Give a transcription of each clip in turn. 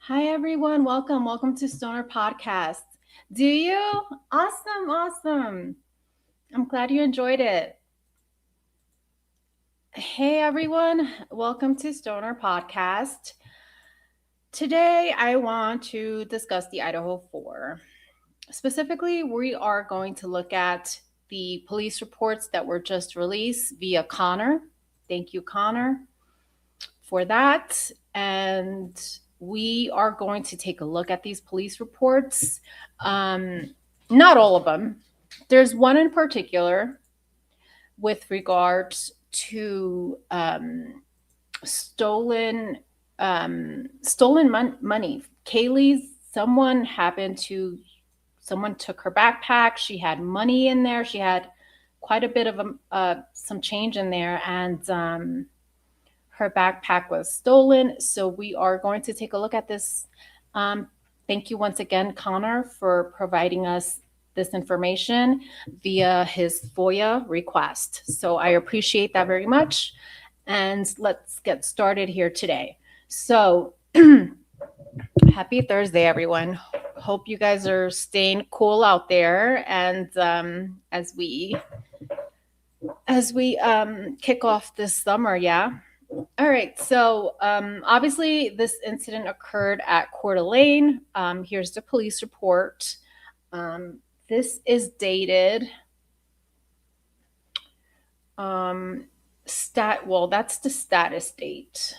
Hi, everyone. Welcome to Stoner Podcast. Do you? Awesome. I'm glad you enjoyed it. Hey, everyone. Welcome to Stoner Podcast. Today, I want to discuss the Idaho 4. Specifically, we are going to look at the police reports that were just released via Connor. Thank you, Connor, for that. And we are going to take a look at these police reports. Not all of them. There's one in particular with regards to stolen money. Kaylee's someone took her backpack. She had money in there. She had quite a bit of some change in there, and her backpack was stolen. So we are going to take a look at this. Thank you once again, Connor, for providing us this information via his FOIA request. So I appreciate that very much. And let's get started here today. So happy Thursday, everyone. Hope you guys are staying cool out there. And as we kick off this summer, yeah. All right. So obviously, this incident occurred at Coeur Lane. Here's the police report. This is dated. That's the status date.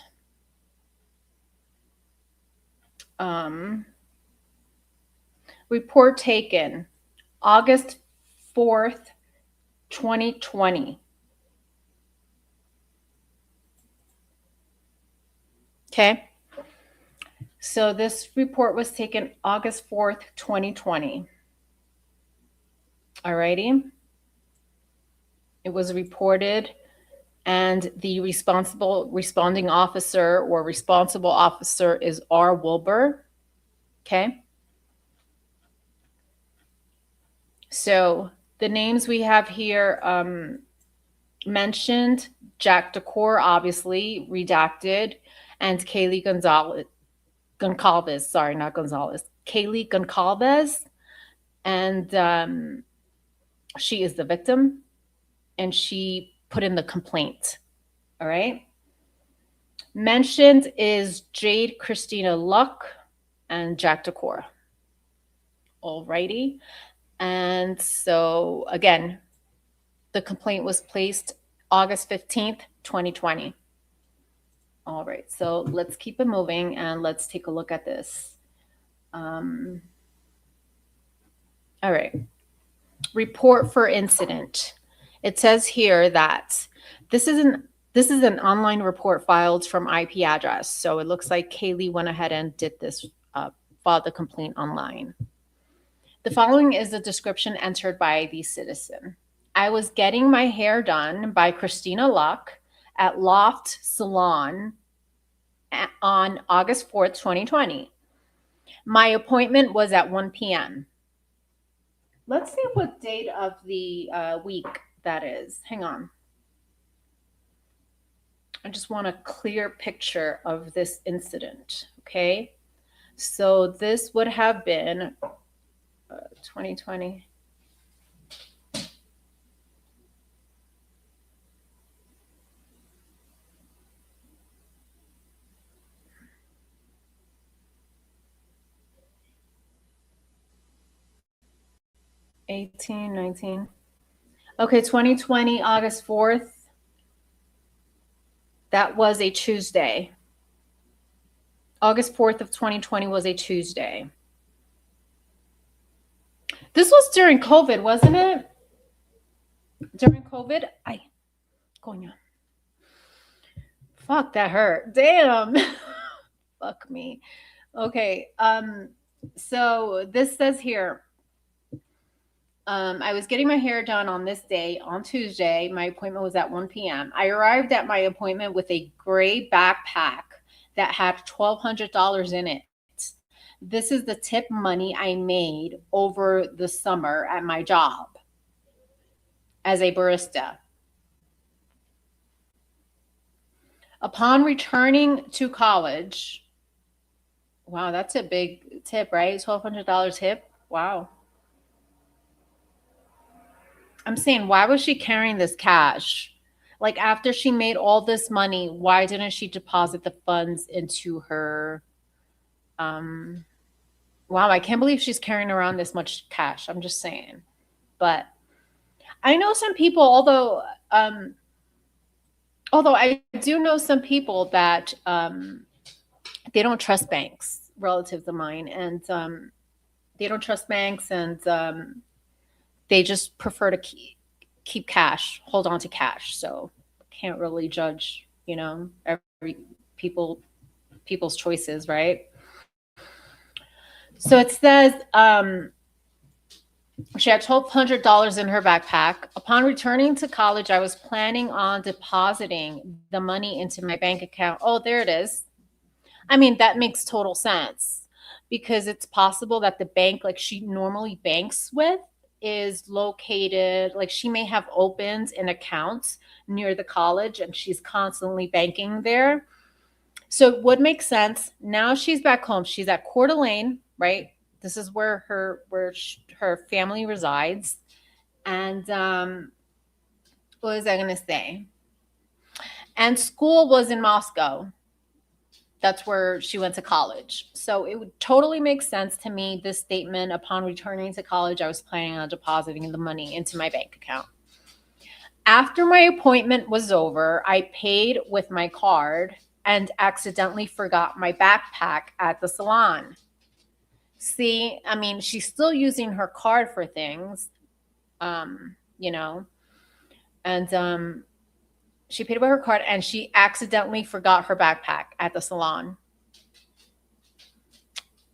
Report taken August 4th, 2020. Okay. So this report was taken August 4th, 2020. Alrighty. It was reported, and the responding officer or responsible officer is R. Wilbur. Okay. So the names we have here mentioned: Jack DeCoeur, obviously redacted, and Kaylee Goncalves. Sorry, not Gonzalez. Kaylee Goncalves, and she is the victim, and she put in the complaint. All right. Mentioned is Jade Christina Luck and Jack DeCoeur. Alrighty. And so again, the complaint was placed August 15th, 2020. All right, so let's keep it moving and let's take a look at this. All right. Report for incident. It says here that this is an online report filed from IP address. So it looks like Kaylee went ahead and did this, filed the complaint online. The following is the description entered by the citizen. I was getting my hair done by Christina Luck at Loft Salon on August 4th, 2020. My appointment was at 1 p.m. Let's see what date of the week that is. Hang on. I just want a clear picture of this incident, okay? So this would have been 2020. '18, 19. Okay, 2020, August 4th. That was a Tuesday. August 4th of 2020 was a Tuesday. This was during COVID, wasn't it? During COVID? Ay, coño. Fuck, that hurt. Damn. Fuck me. Okay. So this says here, I was getting my hair done on this day, on Tuesday. My appointment was at 1 p.m. I arrived at my appointment with a gray backpack that had $1,200 in it. This is the tip money I made over the summer at my job as a barista. Upon returning to college, Wow, that's a big tip, right? $1,200 tip. Wow. I'm saying, why was she carrying this cash? Like after she made all this money, why didn't she deposit the funds into her um wow, I can't believe she's carrying around this much cash. I'm just saying. But I know some people, although I do know some people that they don't trust banks, relatives of mine, and they don't trust banks, and they just prefer to keep cash, hold on to cash. So can't really judge, every people people's choices, right? So it says she had $1,200 in her backpack. Upon returning to college, I was planning on depositing the money into my bank account. Oh, there it is. I mean, that makes total sense because it's possible that the bank, like she normally banks with, is located, like she may have opened an account near the college and she's constantly banking there. So it would make sense. Now she's back home. She's at Coeur d'Alene, right? This is where her family resides. And what was I going to say? And school was in Moscow. That's where she went to college. So it would totally make sense to me, this statement: upon returning to college, I was planning on depositing the money into my bank account. After my appointment was over, I paid with my card and accidentally forgot my backpack at the salon. See, I mean, she's still using her card for things, um, you know, and she paid with her card and she accidentally forgot her backpack at the salon.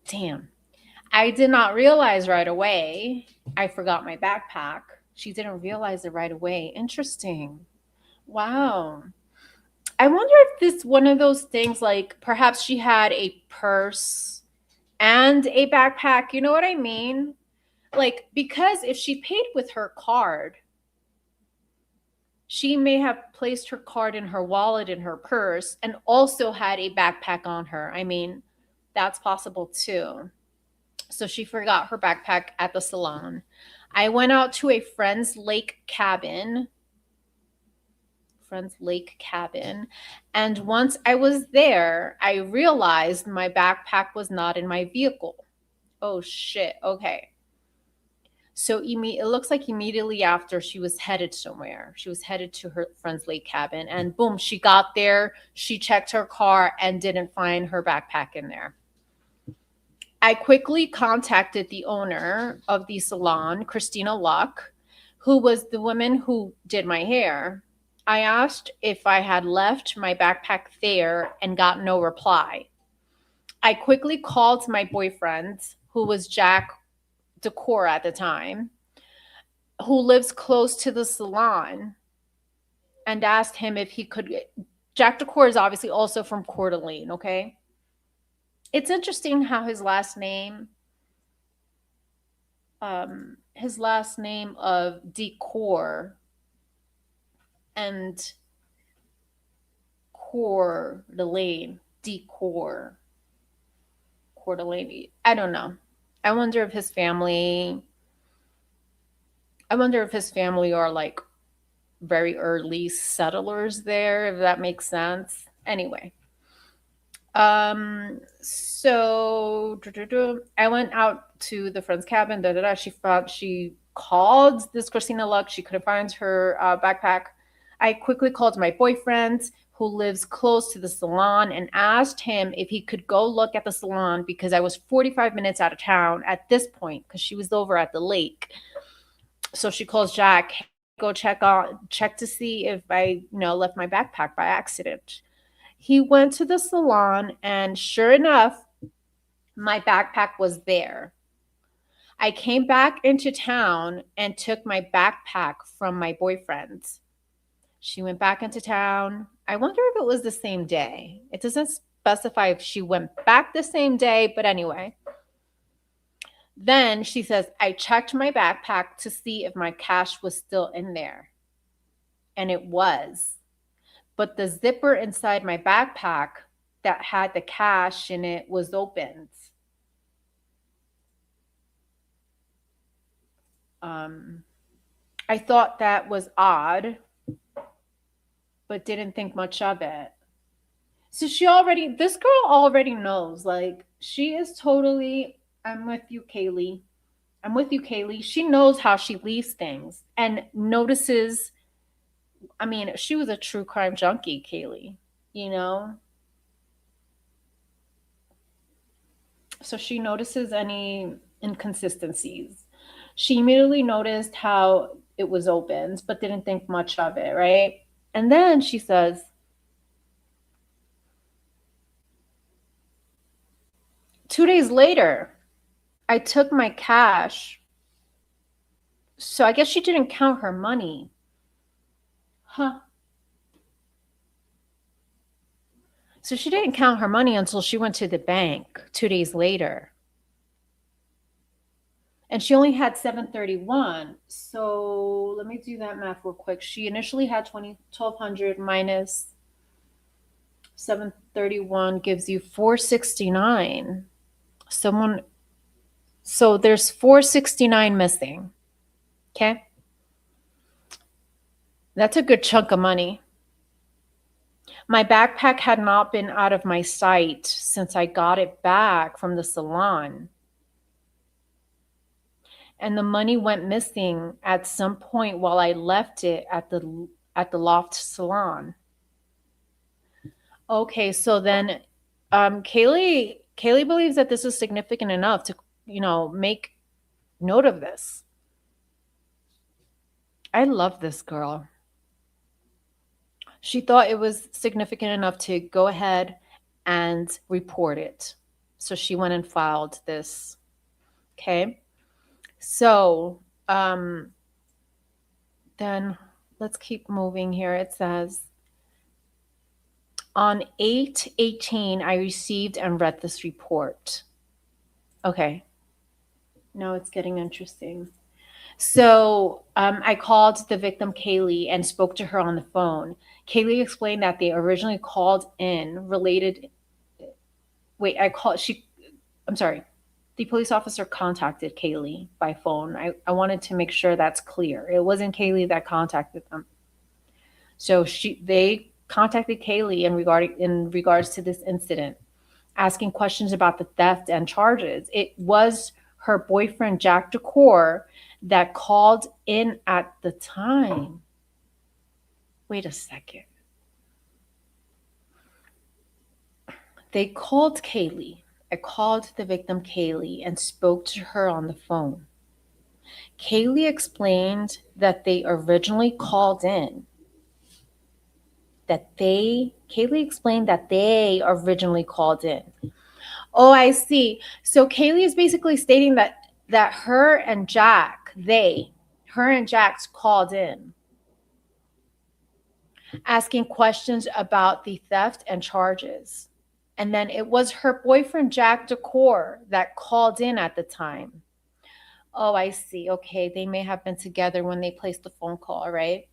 Damn. I did not realize right away I forgot my backpack. She didn't realize it right away. Interesting. Wow. I wonder if this one of those things, like perhaps she had a purse and a backpack. You know what I mean? Like, because if she paid with her card, she may have placed her card in her wallet in her purse and also had a backpack on her. I mean, that's possible too. So she forgot her backpack at the salon. I went out to a friend's lake cabin. And once I was there, I realized my backpack was not in my vehicle. Oh shit. Okay. So it looks like immediately after she was headed somewhere. She was headed to her friend's lake cabin, and boom, she got there. She checked her car and didn't find her backpack in there. I quickly contacted the owner of the salon, Christina Luck, who was the woman who did my hair. I asked if I had left my backpack there and got no reply. I quickly called my boyfriend, who was Jack Decor at the time, who lives close to the salon, and asked him if he could. Jack Decor is obviously also from Coeur d'Alene, okay? It's interesting how his last name of Decor and Coeur d'Alene, Decor, Coeur d'Alene. I don't know. I wonder if his family. I wonder if his family are like very early settlers there, if that makes sense. Anyway, I went out to the friend's cabin. She called this Christina Luck. She couldn't find her backpack. I quickly called my boyfriend, who lives close to the salon, and asked him if he could go look at the salon because I was 45 minutes out of town at this point because she was over at the lake. So she calls Jack, "Hey, go check to see if I, left my backpack by accident." He went to the salon and sure enough, my backpack was there. I came back into town and took my backpack from my boyfriend. She went back into town. I wonder if it was the same day. It doesn't specify if she went back the same day, but anyway. Then she says, I checked my backpack to see if my cash was still in there. And it was. But the zipper inside my backpack, that had the cash in it was opened. I thought that was odd, but didn't think much of it. So this girl already knows. Like, she is totally, I'm with you, Kaylee. I'm with you, Kaylee. She knows how she leaves things and notices. I mean, she was a true crime junkie, Kaylee, you know? So she notices any inconsistencies. She immediately noticed how it was opened, but didn't think much of it, right? And then she says, 2 days later, I took my cash. So I guess she didn't count her money. Huh. So she didn't count her money until she went to the bank 2 days later. And she only had 731. So let me do that math real quick. She initially had 1200 minus 731 gives you 469. So there's 469 missing. Okay? That's a good chunk of money. My backpack had not been out of my sight since I got it back from the salon. And the money went missing at some point while I left it at the loft salon. Okay, so then Kaylee believes that this is significant enough to, make note of this. I love this girl. She thought it was significant enough to go ahead and report it. So she went and filed this. Okay. So then let's keep moving here. It says, on 8/18, I received and read this report. Okay. Now it's getting interesting. So I called the victim, Kaylee, and spoke to her on the phone. Kaylee explained that they originally called in related. Wait, I'm sorry. The police officer contacted Kaylee by phone. I wanted to make sure that's clear. It wasn't Kaylee that contacted them. So they contacted Kaylee in regards to this incident, asking questions about the theft and charges. It was her boyfriend, Jack Coeur, that called in at the time. Wait a second. They called Kaylee. I called the victim, Kaylee, and spoke to her on the phone. Kaylee explained that they originally called in. Kaylee explained that they originally called in. Oh, I see. So Kaylee is basically stating that her and Jack's called in, asking questions about the theft and charges. And then it was her boyfriend, Jack Coeur, that called in at the time. Oh, I see. Okay, they may have been together when they placed the phone call, right?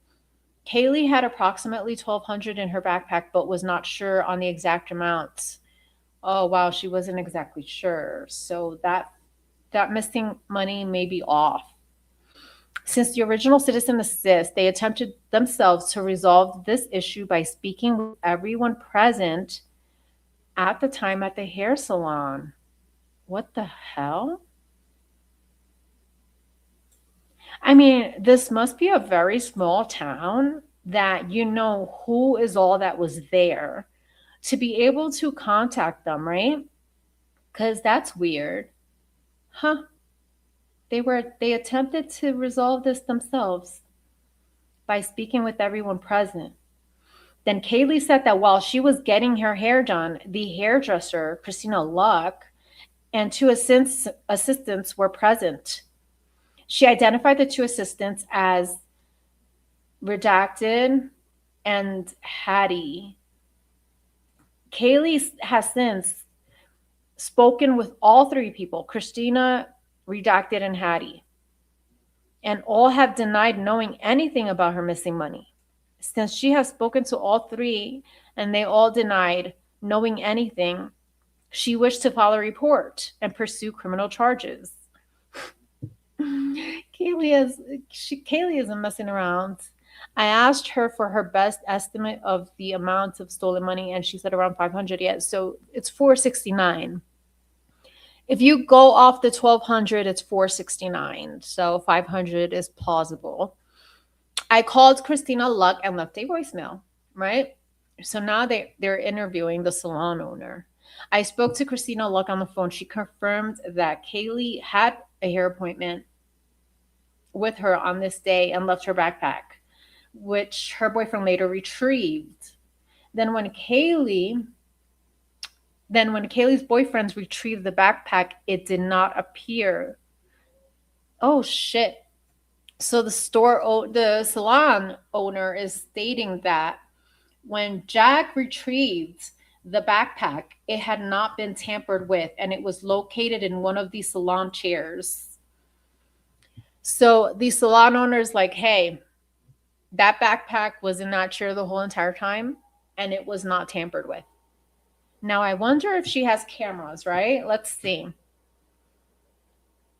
Kaylee had approximately 1,200 in her backpack, but was not sure on the exact amount. Oh, wow, she wasn't exactly sure. So that missing money may be off. Since the original citizen assist, they attempted themselves to resolve this issue by speaking with everyone present at the time at the hair salon. What the hell? I mean, this must be a very small town that you know who is all that was there to be able to contact them, right? Because that's weird. Huh. They attempted to resolve this themselves by speaking with everyone present. Then Kaylee said that while she was getting her hair done, the hairdresser, Christina Luck, and two assistants were present. She identified the two assistants as Redacted and Hattie. Kaylee has since spoken with all three people, Christina, Redacted, and Hattie, and all have denied knowing anything about her missing money. Since she has spoken to all three and they all denied knowing anything, she wished to file a report and pursue criminal charges. Kaylee isn't messing around. I asked her for her best estimate of the amount of stolen money, and she said around 500. Yet, so it's 469. If you go off the 1200, it's 469. So 500 is plausible. I called Christina Luck and left a voicemail. Right. So now they're interviewing the salon owner. I spoke to Christina Luck on the phone. She confirmed that Kaylee had a hair appointment with her on this day and left her backpack, which her boyfriend later retrieved. Then when Kaylee's boyfriends retrieved the backpack, it did not appear. Oh shit. So the salon owner is stating that when Jack retrieved the backpack, it had not been tampered with and it was located in one of the salon chairs. So the salon owner is like, hey, that backpack was in that chair the whole entire time and it was not tampered with. Now, I wonder if she has cameras, right? Let's see.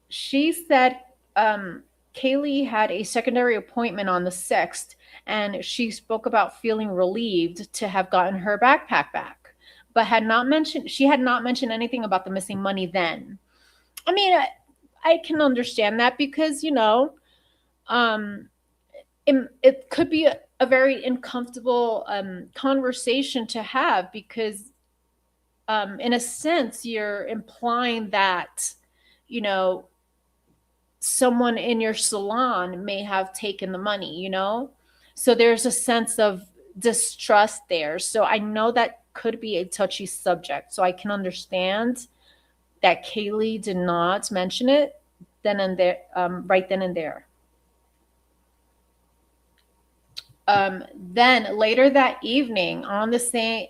She said Kaylee had a secondary appointment on the 6th, and she spoke about feeling relieved to have gotten her backpack back, but she had not mentioned anything about the missing money then. I mean, I can understand that because, it could be a very uncomfortable conversation to have because, in a sense, you're implying that, someone in your salon may have taken the money, So there's a sense of distrust there. So I know that could be a touchy subject. So I can understand that Kaylee did not mention it then and there, right then and there. Then later that evening, on the same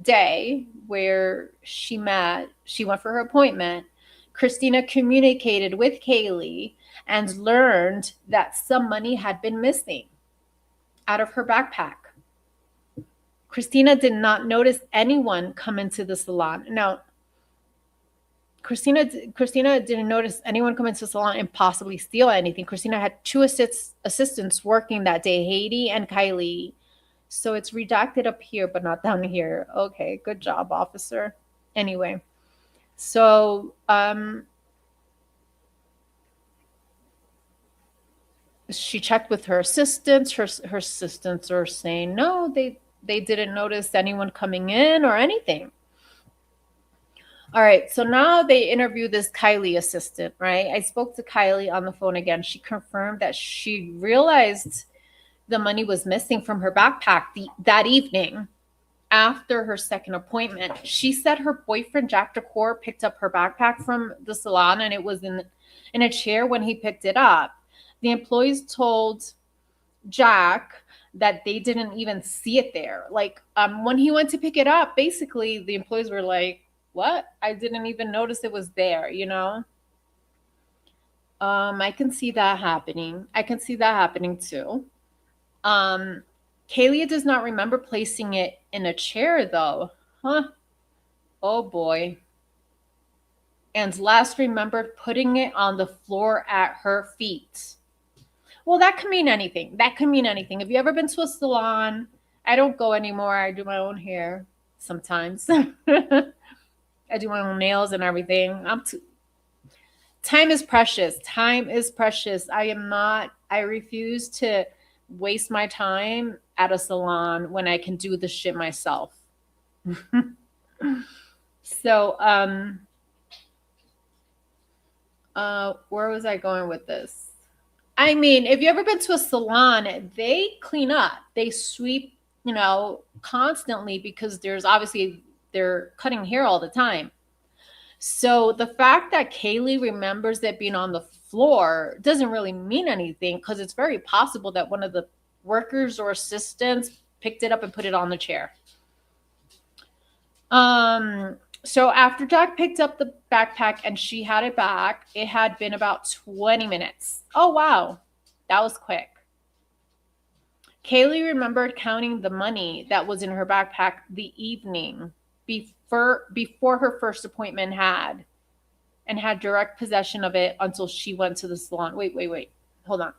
day where she went for her appointment. Christina communicated with Kaylee and learned that some money had been missing out of her backpack. Christina did not notice anyone come into the salon. Now, Christina didn't notice anyone come into the salon and possibly steal anything. Christina had two assistants working that day, Haiti and Kylie. So it's redacted up here, but not down here. Okay, good job, officer. Anyway, so she checked with her assistants. Her assistants are saying no, they didn't notice anyone coming in or anything. All right, so now they interview this Kylie assistant, right? I spoke to Kylie on the phone again. She confirmed that she realized the money was missing from her backpack that evening after her second appointment. She said her boyfriend, Jack Coeur, picked up her backpack from the salon and it was in a chair when he picked it up. The employees told Jack that they didn't even see it there. Like when he went to pick it up, basically the employees were like, what? I didn't even notice it was there, I can see that happening. I can see that happening too. Kaylee does not remember placing it in a chair though. Huh? Oh boy. And last remembered putting it on the floor at her feet. Well, that could mean anything. That could mean anything. Have you ever been to a salon? I don't go anymore. I do my own hair sometimes. I do my own nails and everything. Time is precious. Time is precious. I refuse to waste my time at a salon when I can do the shit myself. So, where was I going with this? I mean, if you ever been to a salon, they clean up, they sweep, constantly because they're cutting hair all the time. So the fact that Kaylee remembers it being on the floor doesn't really mean anything because it's very possible that one of the workers or assistants picked it up and put it on the chair. So after Jack picked up the backpack and she had it back, it had been about 20 minutes. Oh, wow. That was quick. Kaylee remembered counting the money that was in her backpack the evening before her first appointment and had direct possession of it until she went to the salon. Wait. Hold on.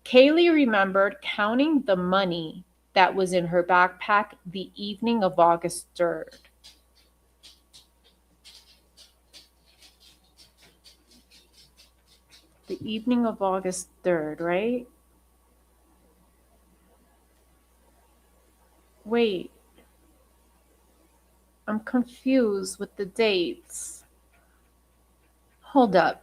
Kaylee remembered counting the money that was in her backpack the evening of August 3rd. The evening of August 3rd, right? Wait, I'm confused with the dates. Hold up.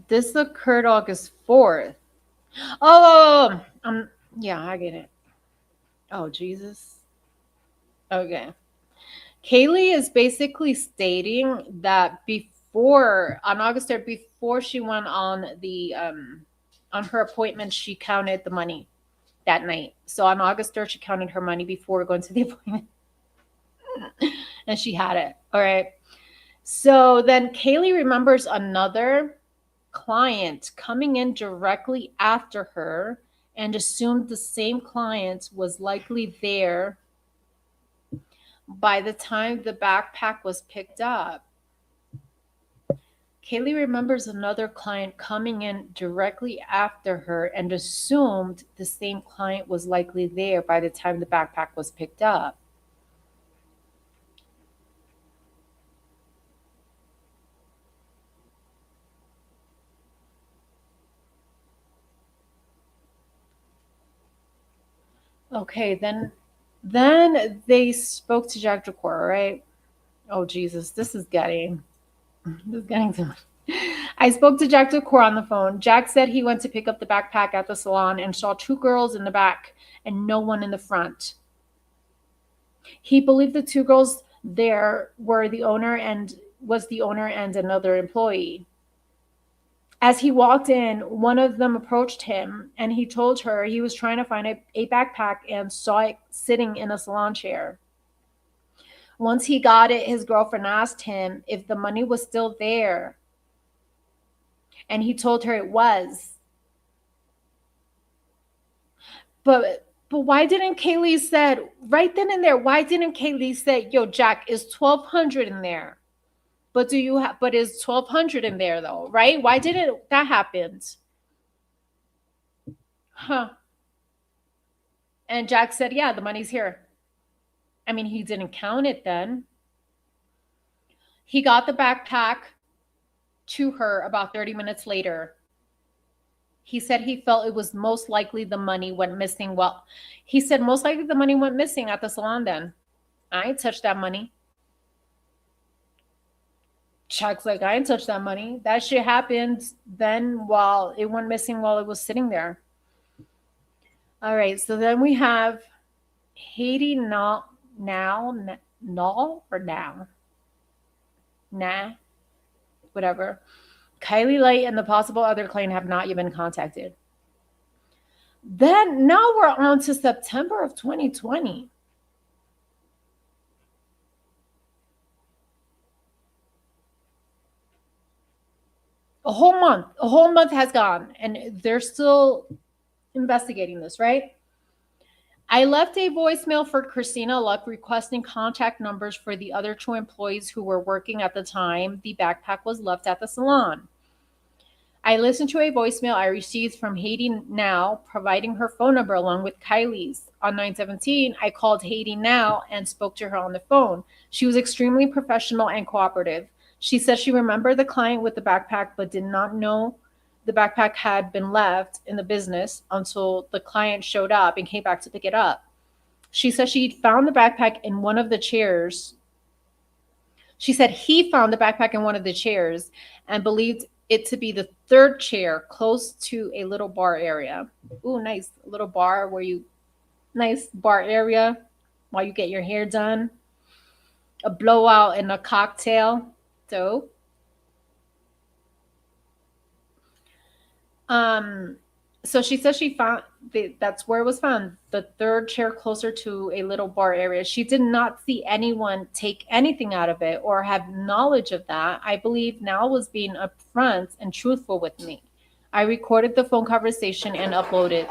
This occurred August 4th. Oh, yeah, I get it. Oh, Jesus. Okay. Kaylee is basically stating that on August 3rd, before she went on her appointment, she counted the money that night. So on August 3rd, she counted her money before going to the appointment. And she had it. All right. So then Kaylee remembers another client coming in directly after her and assumed the same client was likely there by the time the backpack was picked up. Kaylee remembers another client coming in directly after her and assumed the same client was likely there by the time the backpack was picked up. Okay, then they spoke to Jack Coeur, right? Oh Jesus, this is getting too much. I spoke to Jack Coeur on the phone. Jack said he went to pick up the backpack at the salon and saw two girls in the back and no one in the front. He believed the two girls there were the owner and another employee. As he walked in, one of them approached him and he told her he was trying to find a backpack and saw it sitting in a salon chair. Once he got it, his girlfriend asked him if the money was still there. And he told her it was. But why didn't Kaylee said right then and there? Why didn't Kaylee say, "Yo, Jack, is 1,200 in there"? But is 1,200 in there though, right? Why didn't that happen? Huh? And Jack said, "Yeah, the money's here." I mean, he didn't count it then. He got the backpack to her about 30 minutes later. He said he felt it was most likely the money went missing. Well, he said most likely the money went missing at the salon then. I ain't touched that money. Chuck's like, I ain't touched that money. That shit happened then while it went missing while it was sitting there. All right, so then we have Haiti Null or now? Nah, whatever. Kylie Light and the possible other client have not yet been contacted. Then now we're on to September of 2020. A whole month has gone and they're still investigating this, right? I left a voicemail for Christina Luck requesting contact numbers for the other two employees who were working at the time the backpack was left at the salon. I listened to a voicemail I received from Haiti Now, providing her phone number along with Kylie's. On 9/17, I called Haiti Now and spoke to her on the phone. She was extremely professional and cooperative. She said she remembered the client with the backpack, but did not know the backpack had been left in the business until the client showed up and came back to pick it up. She said she found the backpack in one of the chairs. She said he found the backpack in one of the chairs and believed it to be the third chair close to a little bar area. Ooh, nice little bar nice bar area while you get your hair done. A blowout and a cocktail. So, so she says she found that's where it was found, the third chair closer to a little bar area. She did not see anyone take anything out of it or have knowledge of that. I believe Now was being upfront and truthful with me. I recorded the phone conversation and uploaded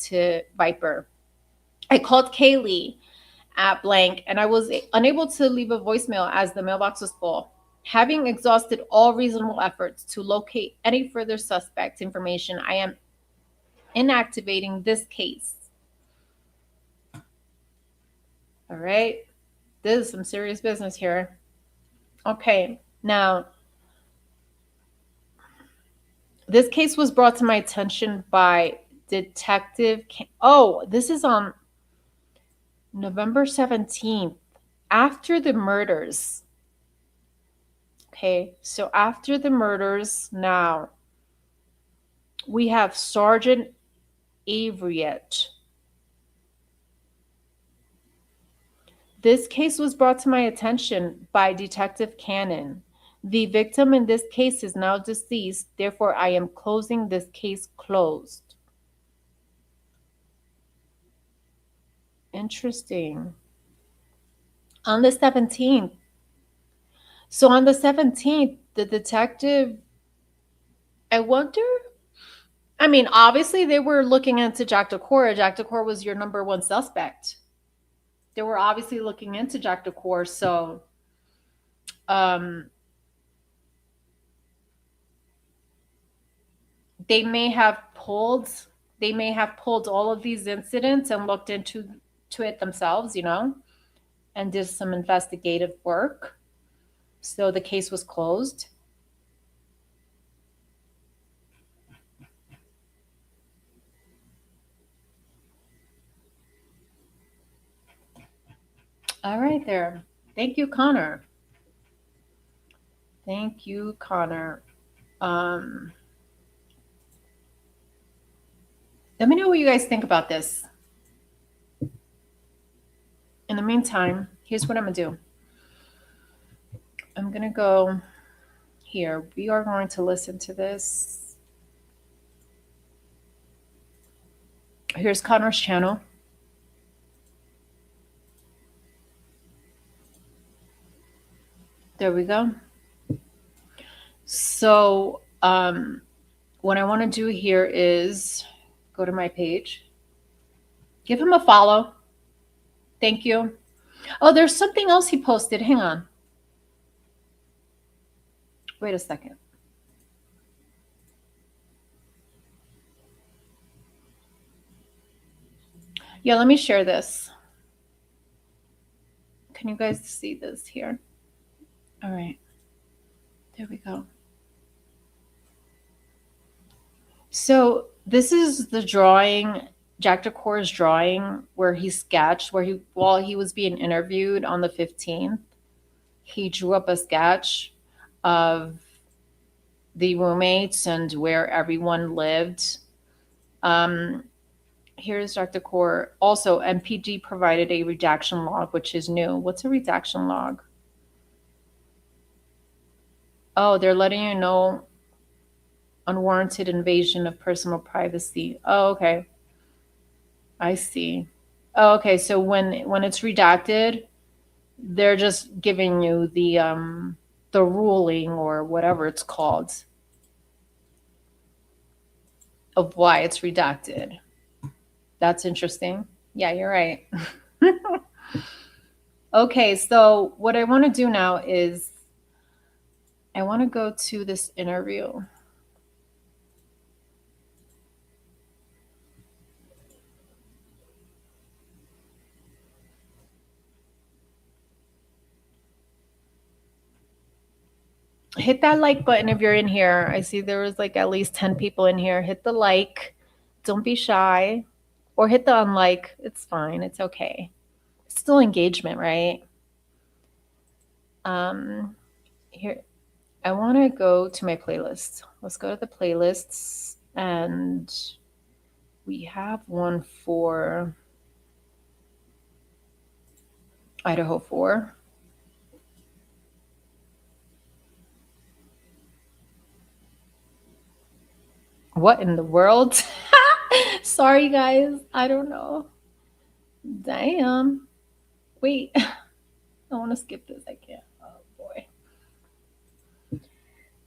to Viper. I called Kaylee at blank and I was unable to leave a voicemail as the mailbox was full. Having exhausted all reasonable efforts to locate any further suspect information, I am inactivating this case. All right. This is some serious business here. Okay. Now, this case was brought to my attention by Detective. Oh, this is on November 17th, after the murders. Okay. So, after the murders, now we have Sergeant Avriette. This case was brought to my attention by Detective Cannon. The victim in this case is now deceased, therefore, I am closing this case closed. Interesting. On the 17th. So, on the 17th, the detective, I wonder. I mean, obviously, they were looking into Jack Coeur. Jack Coeur was your number one suspect. They were obviously looking into Jack Coeur. So, um, they may have pulled all of these incidents and looked into it themselves, and did some investigative work. So the case was closed. All right there. Thank you, Connor. Thank you, Connor. Let me know what you guys think about this. In the meantime, here's what I'm going to do. I'm going to go here. We are going to listen to this. Here's Connor's channel. There we go. So, what I want to do here is go to my page. Give him a follow. Thank you. Oh, there's something else he posted. Hang on. Wait a second. Yeah, let me share this. Can you guys see this here? All right. There we go. So this is the drawing, Jack Coeur's drawing, where he sketched, while he was being interviewed on the 15th, he drew up a sketch of the roommates and where everyone lived. Here's Dr. Coeur. Also, MPD provided a redaction log, which is new. What's a redaction log? Oh, they're letting you know unwarranted invasion of personal privacy. Oh, okay. I see. Oh, okay. So when it's redacted, they're just giving you the ruling or whatever it's called of why it's redacted. That's interesting. Yeah, you're right. Okay, so what I want to do now is I want to go to this interview. Hit that like button if you're in here. I see there was like at least 10 people in here. Hit the like. Don't be shy. Or hit the unlike. It's fine. It's okay. It's still engagement, right? Here, I want to go to my playlist. Let's go to the playlists, and we have one for Idaho 4. What in the world? Sorry, guys. I don't know. Damn. Wait. I want to skip this. I can't. Oh, boy.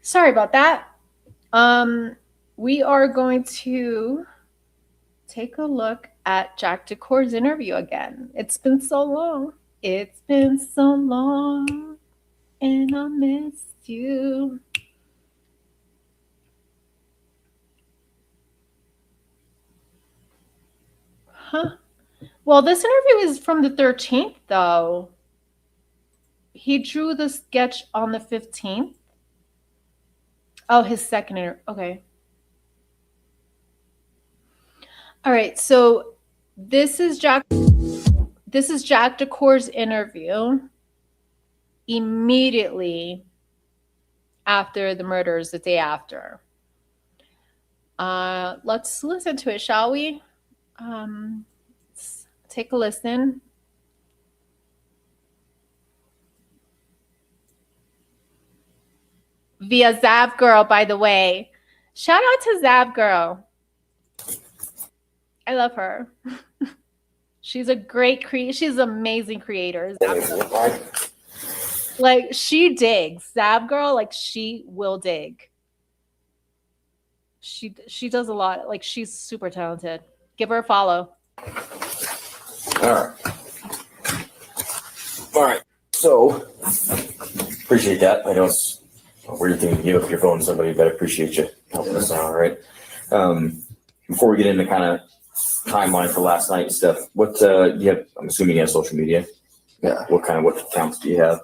Sorry about that. we are going to take a look at Jack DeCour's interview again. It's been so long. It's been so long, and I missed you. Huh. Well, this interview is from the 13th, though. He drew the sketch on the 15th. Oh, his second interview. Okay. All right. So this is Jack DeCour's interview immediately after the murders, the day after. Let's listen to it, shall we? Let's take a listen. Via Zav Girl, by the way. Shout out to Zav Girl. I love her. She's a great she's an amazing creator. Like, she digs. Zav Girl, like, she will dig. She does a lot. Like, she's super talented. Give her a follow. All right. So, appreciate that. I know it's a weird thing to give up your phone to somebody, but I appreciate you helping us out. All right. Before we get into kind of timeline for last night and stuff, what you have? I'm assuming you have social media. Yeah. What accounts do you have?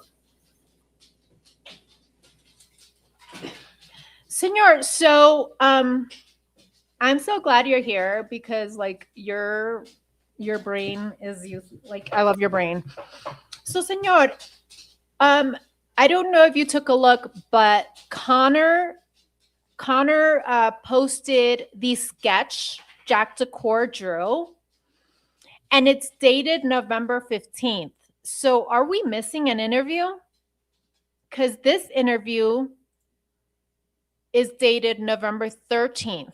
Senor, so I'm so glad you're here because, like, your brain is like, I love your brain. So, Senor, I don't know if you took a look, but Connor posted the sketch Jack DeCour drew, and it's dated November 15th. So are we missing an interview? Because this interview is dated November 13th.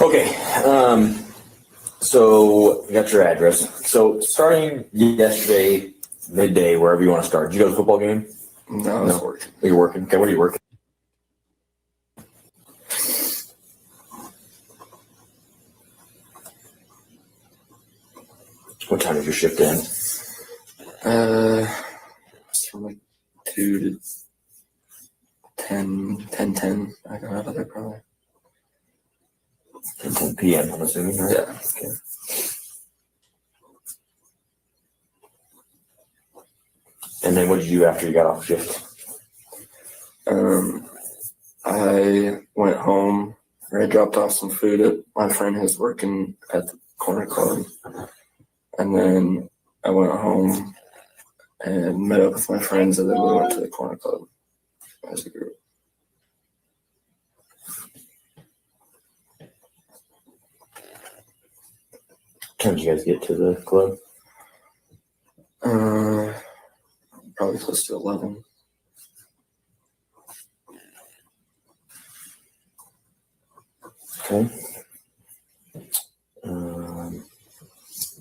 Okay. So we got your address. So starting yesterday, midday, wherever you want to start. Did you go to the football game? No, I was working. You're working. Okay, what are you working? What time did your shift end? It's from like 2 to 10. I got out of there probably. 10 p.m. I'm assuming, right? Yeah. Okay. And then what did you do after you got off shift? I went home. I dropped off some food at my friend who's working at the corner club, and then I went home and met up with my friends, and then we went to the corner club as a group. What time did you guys get to the club? Probably close to 11. Okay.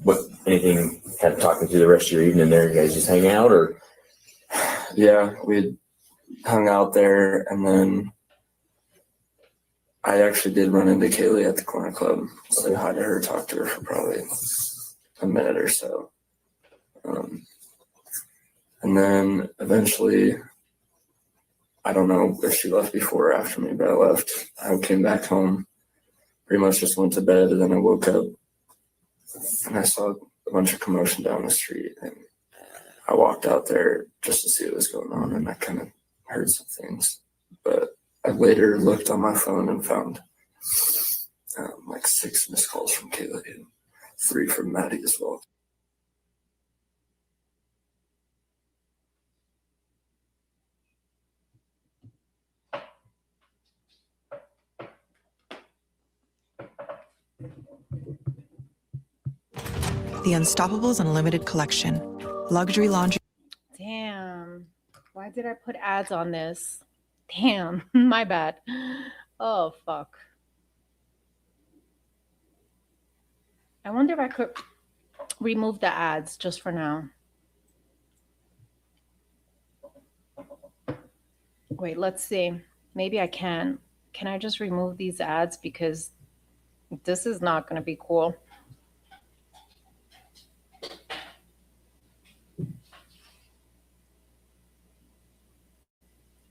What? Anything kind of talking through the rest of your evening there? You guys just hang out, or? Yeah, we hung out there, and then I actually did run into Kaylee at the corner club. Say hi to her, talk to her for probably a minute or so. And then eventually, I don't know if she left before or after me, but I left. I came back home, pretty much just went to bed, and then I woke up and I saw a bunch of commotion down the street. And I walked out there just to see what was going on, and I kind of heard some things. But I later looked on my phone and found like 6 missed calls from Kaylee and 3 from Maddie as well. The Unstoppables Unlimited Collection. Luxury laundry. Damn. Why did I put ads on this? Damn. My bad. Oh, fuck. I wonder if I could remove the ads just for now. Wait, let's see. Maybe I can. Can I just remove these ads because this is not going to be cool.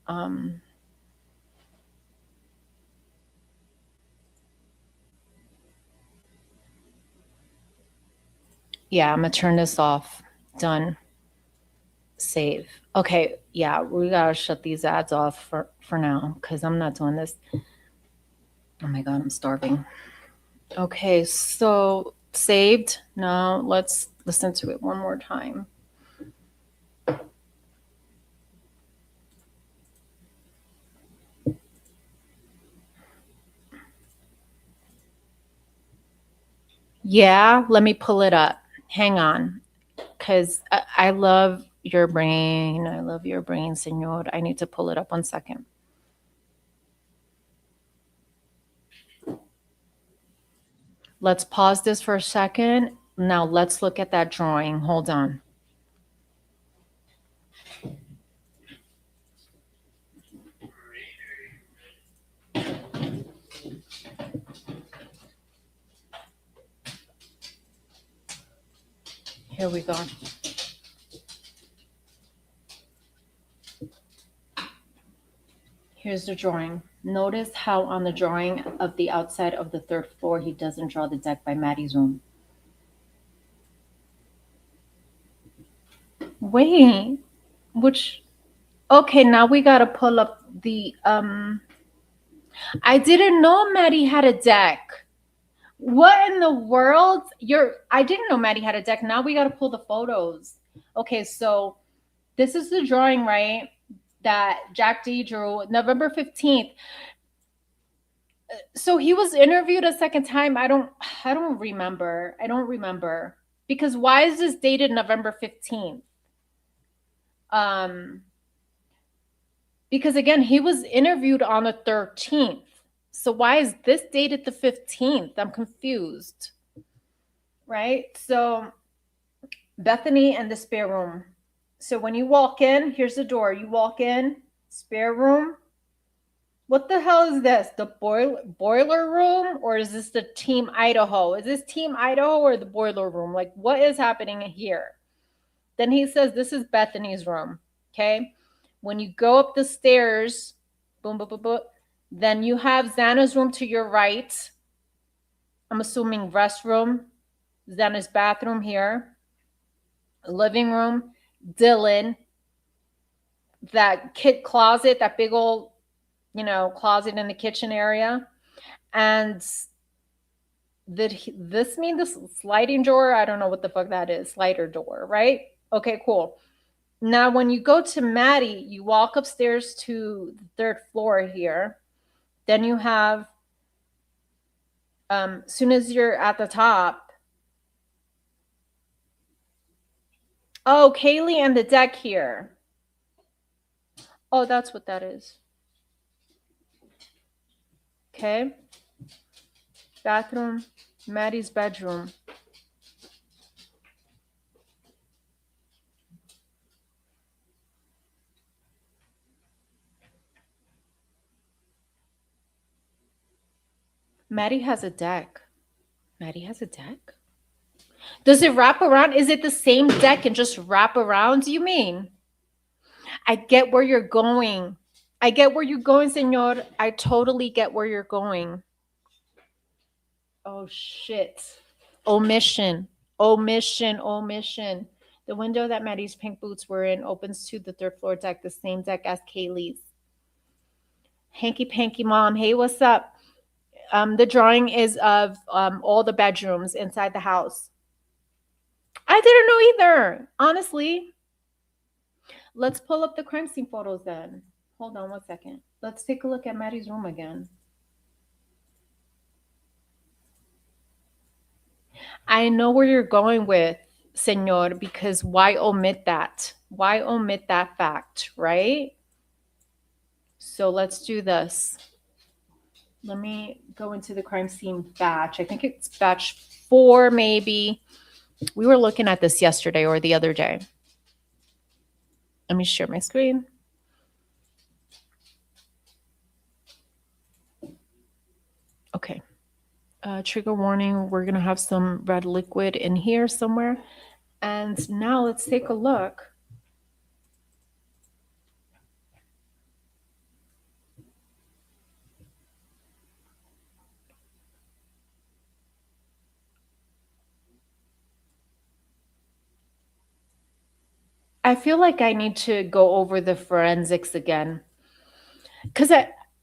Um, yeah, I'm going to turn this off. Done. Save. Okay, yeah, we got to shut these ads off for now because I'm not doing this. Oh my God, I'm starving. Okay, so saved. Now let's listen to it one more time. Yeah, let me pull it up. Hang on, because I love your brain. I love your brain, senor. I need to pull it up 1 second. Let's pause this for a second. Now let's look at that drawing. Hold on. Here we go. Here's the drawing. Notice how on the drawing of the outside of the 3rd floor, he doesn't draw the deck by Maddie's room. Wait, which, okay, now we gotta pull up the, I didn't know Maddie had a deck. What in the world? I didn't know Maddie had a deck. Now we gotta pull the photos. Okay, so this is the drawing, right? That Jack D drew November 15th. So he was interviewed a second time. I don't remember. I don't remember. Because why is this dated November 15th? Because again, he was interviewed on the 13th. So why is this dated the 15th? I'm confused. Right? So Bethany and the spare room. So when you walk in, here's the door. You walk in, spare room. What the hell is this? The boiler room? Or is this the Team Idaho? Is this Team Idaho or the boiler room? Like, what is happening here? Then he says, this is Bethany's room. Okay. When you go up the stairs, boom, boom, boom, boom, then you have Xana's room to your right. I'm assuming restroom. Xana's bathroom here. Living room. Dylan. That kid closet, that big old, closet in the kitchen area. And did this mean the sliding door? I don't know what the fuck that is. Slider door, right? Okay, cool. Now, when you go to Maddie, you walk upstairs to the 3rd floor here. Then you have, soon as you're at the top. Oh, Kaylee and the deck here. Oh, that's what that is. Okay. Bathroom, Maddie's bedroom. Maddie has a deck. Maddie has a deck? Does it wrap around? Is it the same deck and just wrap around, do you mean? I get where you're going. I get where you're going, senor. I totally get where you're going. Oh, shit. Omission. The window that Maddie's pink boots were in opens to the 3rd floor deck, the same deck as Kaylee's. Hanky Panky Mom. Hey, what's up? The drawing is of all the bedrooms inside the house. I didn't know either, honestly. Let's pull up the crime scene photos then. Hold on 1 second. Let's take a look at Maddie's room again. I know where you're going with, senor, because why omit that? Why omit that fact, right? So let's do this. Let me go into the crime scene batch. I think it's batch 4, maybe. We were looking at this yesterday or the other day. Let me share my screen. Okay. Trigger warning, we're going to have some red liquid in here somewhere. And now let's take a look. I feel like I need to go over the forensics again. Because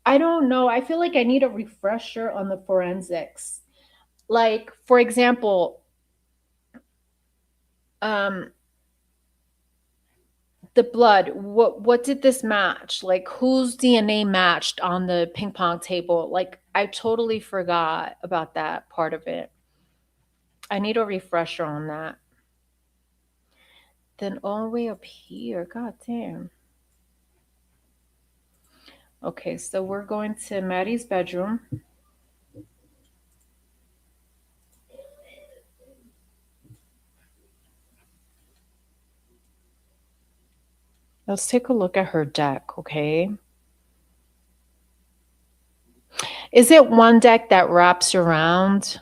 I don't know. I feel like I need a refresher on the forensics. Like, for example, um, the blood, what did this match? Like, whose DNA matched on the ping pong table? Like, I totally forgot about that part of it. I need a refresher on that. Then all the way up here, god damn. Okay, so we're going to Maddie's bedroom. Let's take a look at her deck, okay? Is it one deck that wraps around?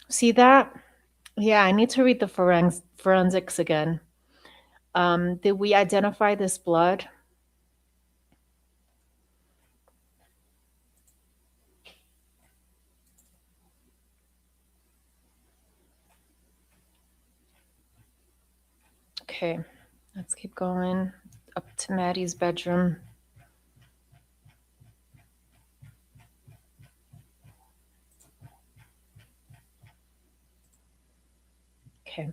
See that? Yeah, I need to read the forensics again. Did we identify this blood? Okay, let's keep going up to Maddie's bedroom. Okay.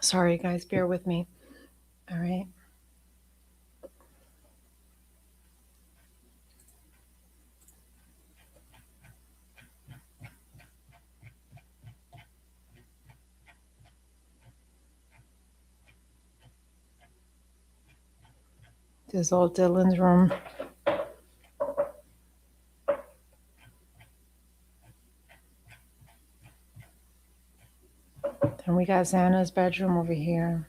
Sorry, guys, bear with me. All right. This is all Dylan's room. Then we got Xana's bedroom over here.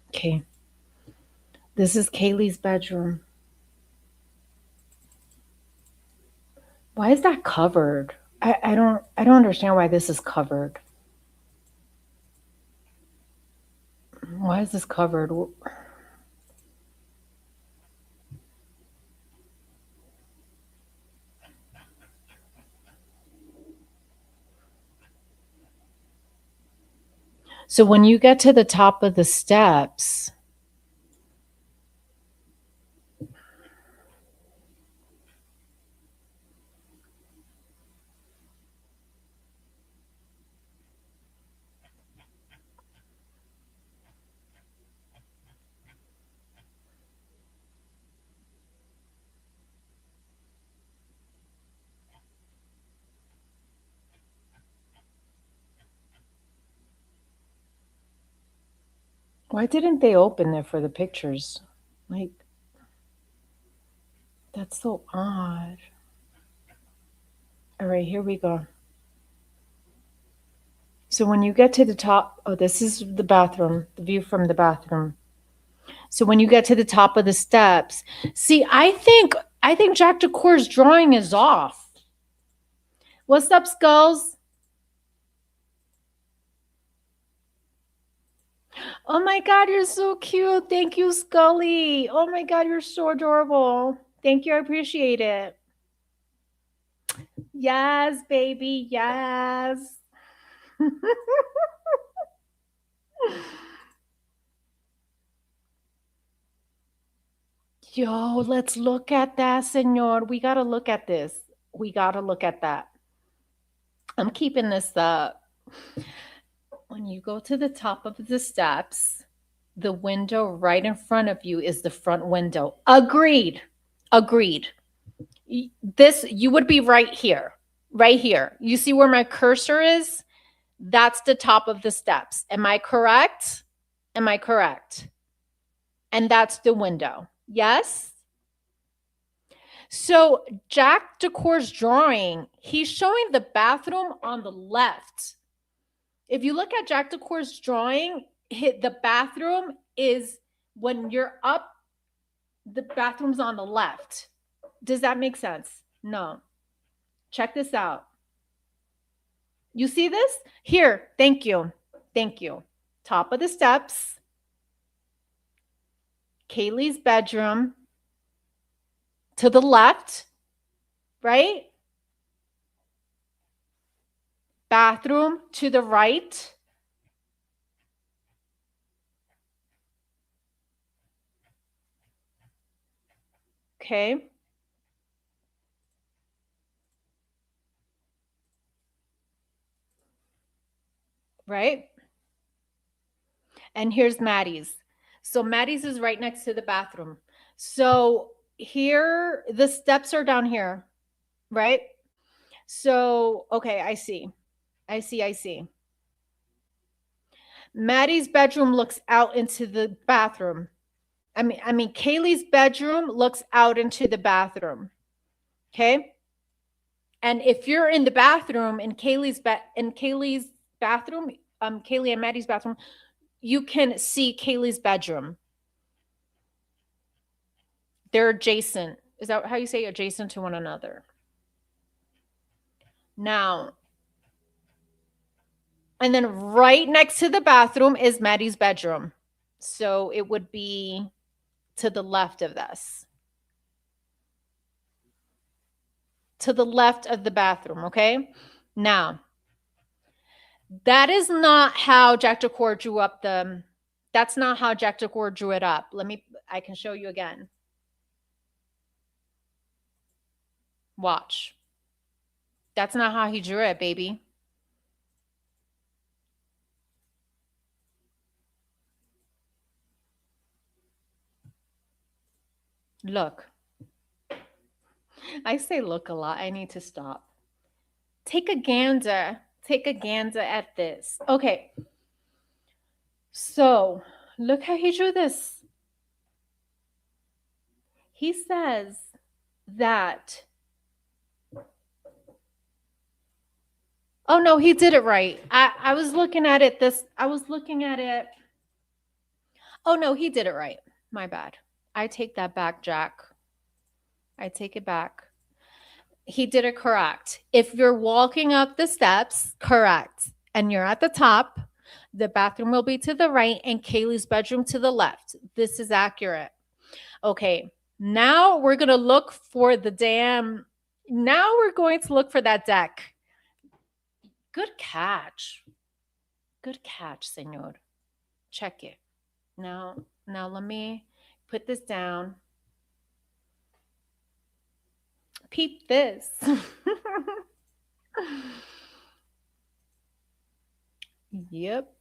Okay. This is Kaylee's bedroom. Why is that covered? I don't understand why this is covered. Why is this covered? So when you get to the top of the steps, why didn't they open it for the pictures? Like, that's so odd. All right, here we go. So when you get to the top, oh, this is the bathroom, the view from the bathroom. So when you get to the top of the steps, see, I think Jack DeCour's drawing is off. What's up, Skulls? Oh my God, you're so cute. Thank you, Scully. Oh my God, you're so adorable. Thank you. I appreciate it. Yes, baby. Yes. Yo, let's look at that, senor. We got to look at this. We got to look at that. I'm keeping this up. When you go to the top of the steps, the window right in front of you is the front window. Agreed. Agreed. This, you would be right here. Right here. You see where my cursor is? That's the top of the steps. Am I correct? Am I correct? And that's the window. Yes? So Jack DeCour's drawing, he's showing the bathroom on the left. If you look at Jack DeCour's drawing, the bathroom is when you're up, the bathroom's on the left. Does that make sense? No. Check this out. You see this? Here, thank you. Thank you. Top of the steps. Kaylee's bedroom to the left, right? Bathroom to the right. Okay. Right? And here's Maddie's. So Maddie's is right next to the bathroom. So here, the steps are down here, right? So, okay, I see. I see. Maddie's bedroom looks out into the bathroom. I mean, Kaylee's bedroom looks out into the bathroom. Okay? And if you're in the bathroom in Kaylee's bathroom, Kaylee and Maddie's bathroom, you can see Kaylee's bedroom. They're adjacent. Is that how you say adjacent to one another? Now, and then right next to the bathroom is Maddie's bedroom. So it would be to the left of this. To the left of the bathroom, okay? Now, that is not how Jack DeCour drew up that's not how Jack DeCour drew it up. I can show you again. Watch. That's not how he drew it, baby. Look. I say look a lot. I need to stop. Take a gander. Take a gander at this. Okay. So look how he drew this. He says that. Oh no, he did it right. I was looking at it. Oh no, he did it right. My bad. I take that back, Jack. I take it back. He did it correct. If you're walking up the steps, correct, and you're at the top, the bathroom will be to the right and Kaylee's bedroom to the left. This is accurate. Okay, now we're going to look for that deck. Good catch. Good catch, senor. Check it. Now let me put this down. Peep this. Yep.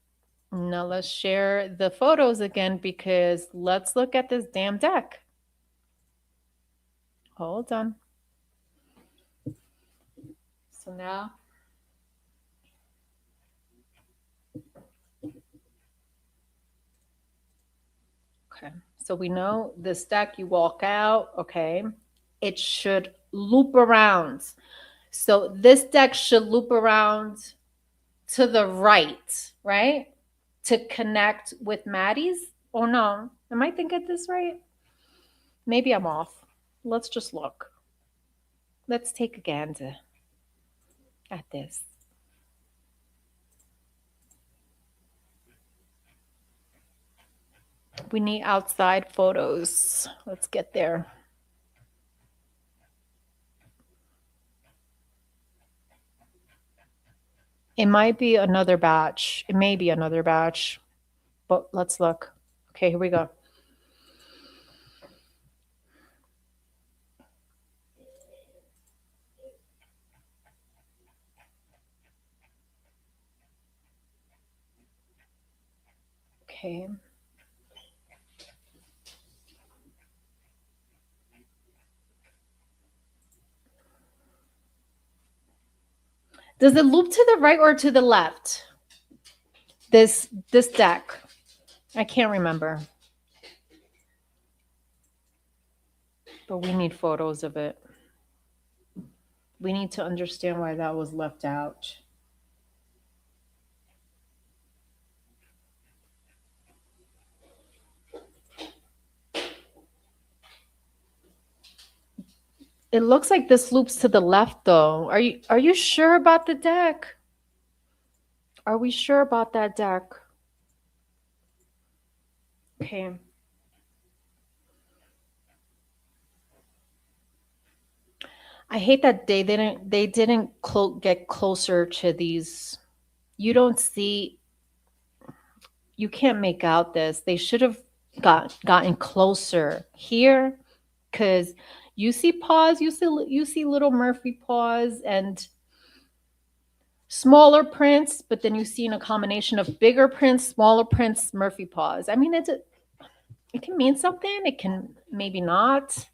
Now let's share the photos again because let's look at this damn deck. Hold on. So now. Okay. So we know this deck, you walk out, okay. It should loop around. So this deck should loop around to the right? To connect with Maddie's? Oh no. Am I thinking this right? Maybe I'm off. Let's just look. Let's take a gander at this. We need outside photos. Let's get there. It might be another batch. It may be another batch, but let's look. Okay, here we go. Okay. Does it loop to the right or to the left? This deck. I can't remember. But we need photos of it. We need to understand why that was left out. It looks like this loops to the left though. Are you sure about the deck? Are we sure about that deck? Okay. I hate that they didn't get closer to these. You don't see. You can't make out this. They should have gotten closer here, because you see paws. You see little Murphy paws and smaller prints, but then you see in a combination of bigger prints, smaller prints, Murphy paws. I mean, it can mean something. It can maybe not.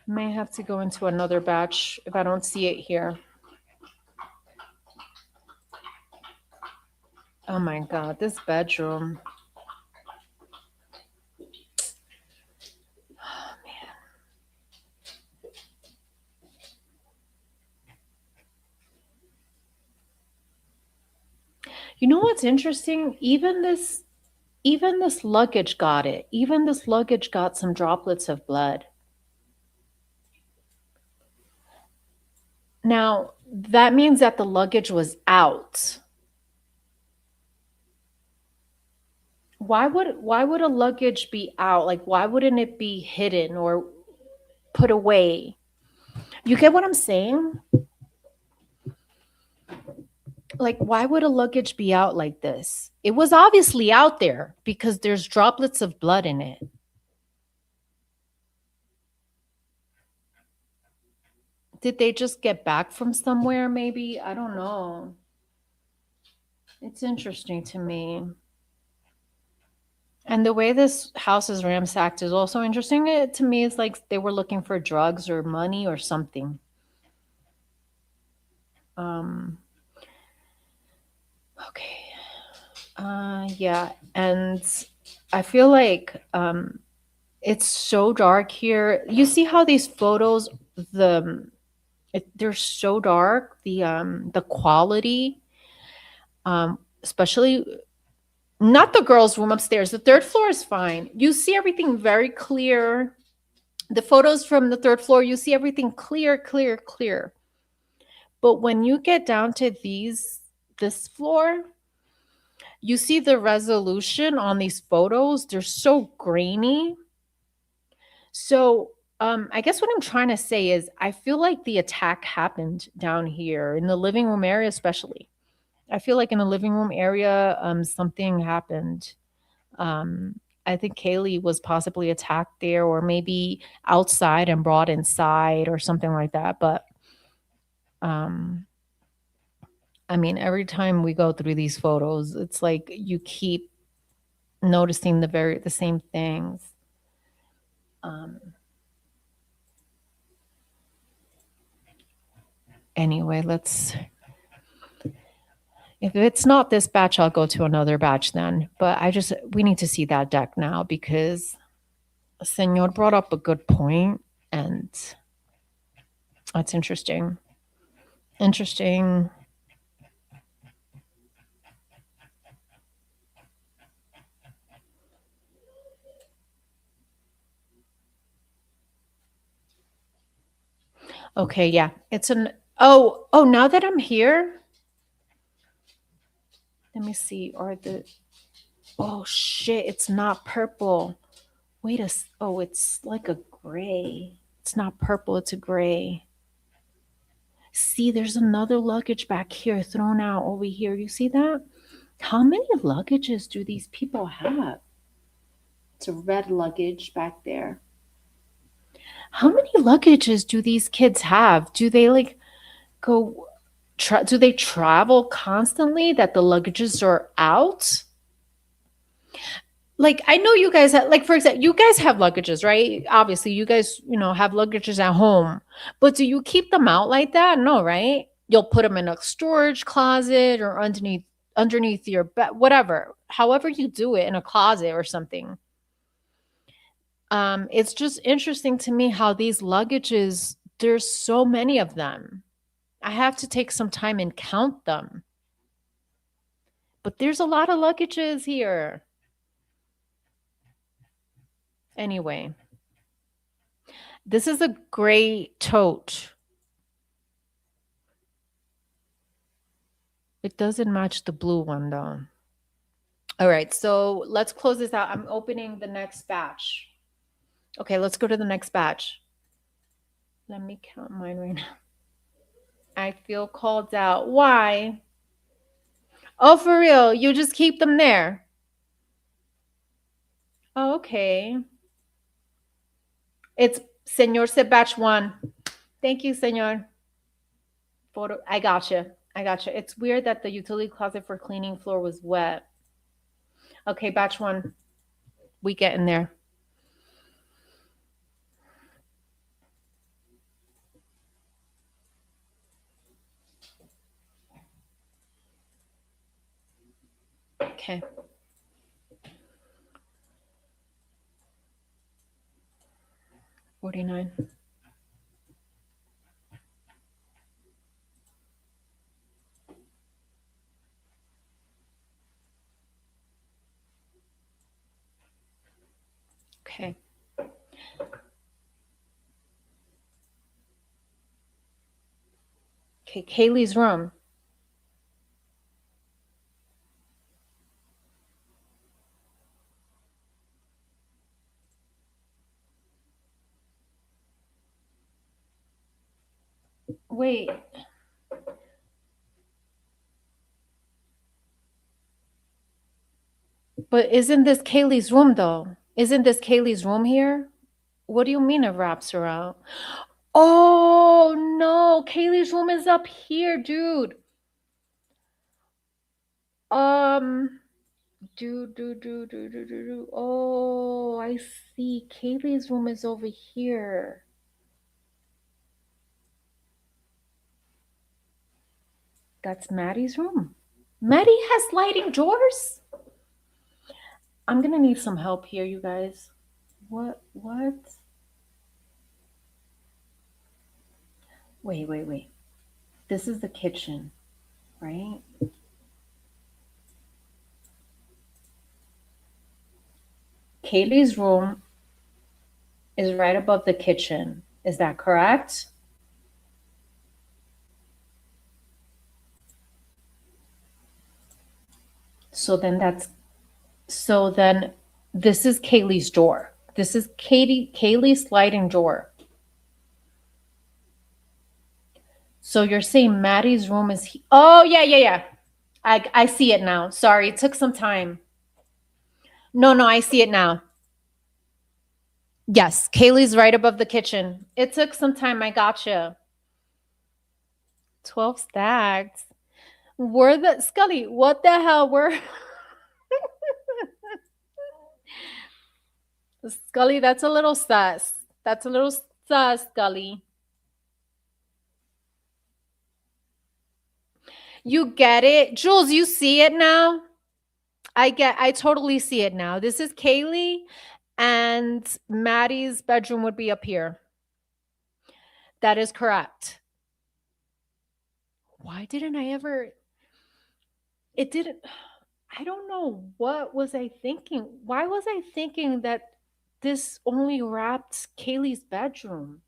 May have to go into another batch if I don't see it here. Oh my God, this bedroom. Oh, man. You know what's interesting? Even this luggage got it. Even this luggage got some droplets of blood. Now, that means that the luggage was out. Why would a luggage be out? Like, why wouldn't it be hidden or put away? You get what I'm saying? Like, why would a luggage be out like this? It was obviously out there because there's droplets of blood in it. Did they just get back from somewhere, maybe? I don't know. It's interesting to me. And the way this house is ransacked is also interesting. It, to me, it's like they were looking for drugs or money or something. Okay. Yeah. And I feel like it's so dark here. You see how these photos, they're so dark. The quality, especially not the girls' room upstairs. The third floor is fine. You see everything very clear. The photos from the third floor, you see everything clear, clear, clear. But when you get down to this floor, you see the resolution on these photos. They're so grainy. So I guess what I'm trying to say is I feel like the attack happened down here in the living room area, especially. I feel like in the living room area, something happened. I think Kaylee was possibly attacked there, or maybe outside and brought inside or something like that. But I mean, every time we go through these photos, it's like you keep noticing the same things. Anyway, if it's not this batch, I'll go to another batch then. But we need to see that deck now because Senor brought up a good point, and that's interesting. Interesting. Okay, yeah. Oh, now that I'm here, let me see. Oh shit, it's not purple. Oh, it's like a gray. It's not purple, it's a gray. See, there's another luggage back here thrown out over here. You see that? How many luggages do these people have? It's a red luggage back there. How many luggages do these kids have? Do they like go do they travel constantly that the luggages are out? Like I know you guys have, like for example, you guys have luggages, right? Obviously, you guys, have luggages at home. But do you keep them out like that? No, right? You'll put them in a storage closet or underneath your bed, whatever. However you do it in a closet or something. It's just interesting to me how these luggages, there's so many of them. I have to take some time and count them. But there's a lot of luggages here. Anyway, this is a gray tote. It doesn't match the blue one though. All right, so let's close this out. I'm opening the next batch. Okay, let's go to the next batch. Let me count mine right now. I feel called out. Why? Oh, for real? You just keep them there? Oh, okay. It's Senor said batch 1. Thank you, Senor. Photo. I gotcha. It's weird that the utility closet for cleaning floor was wet. Okay, batch 1. We get in there. Okay. $49. Okay. Okay, Kaylee's room. Wait. But isn't this Kaylee's room though? Isn't this Kaylee's room here? What do you mean it wraps around? Oh no, Kaylee's room is up here, dude. Oh, I see. Kaylee's room is over here. That's Maddie's room. Maddie has sliding doors? I'm gonna need some help here, you guys. What? Wait. This is the kitchen, right? Kaylee's room is right above the kitchen. Is that correct? So then this is Kaylee's door. This is Kaylee's sliding door. So you're saying Maddie's room is oh yeah. I see it now. Sorry, it took some time. No, I see it now. Yes, Kaylee's right above the kitchen. It took some time. I gotcha. 12 stacks. Were the Scully, what the hell were Scully, that's a little sus. That's a little sus, Scully. You get it? Jules, you see it now? I totally see it now. This is Kaylee, and Maddie's bedroom would be up here. That is correct. Why didn't I ever it didn't I don't know, what was I thinking? Why was I thinking that this only wrapped Kaylee's bedroom?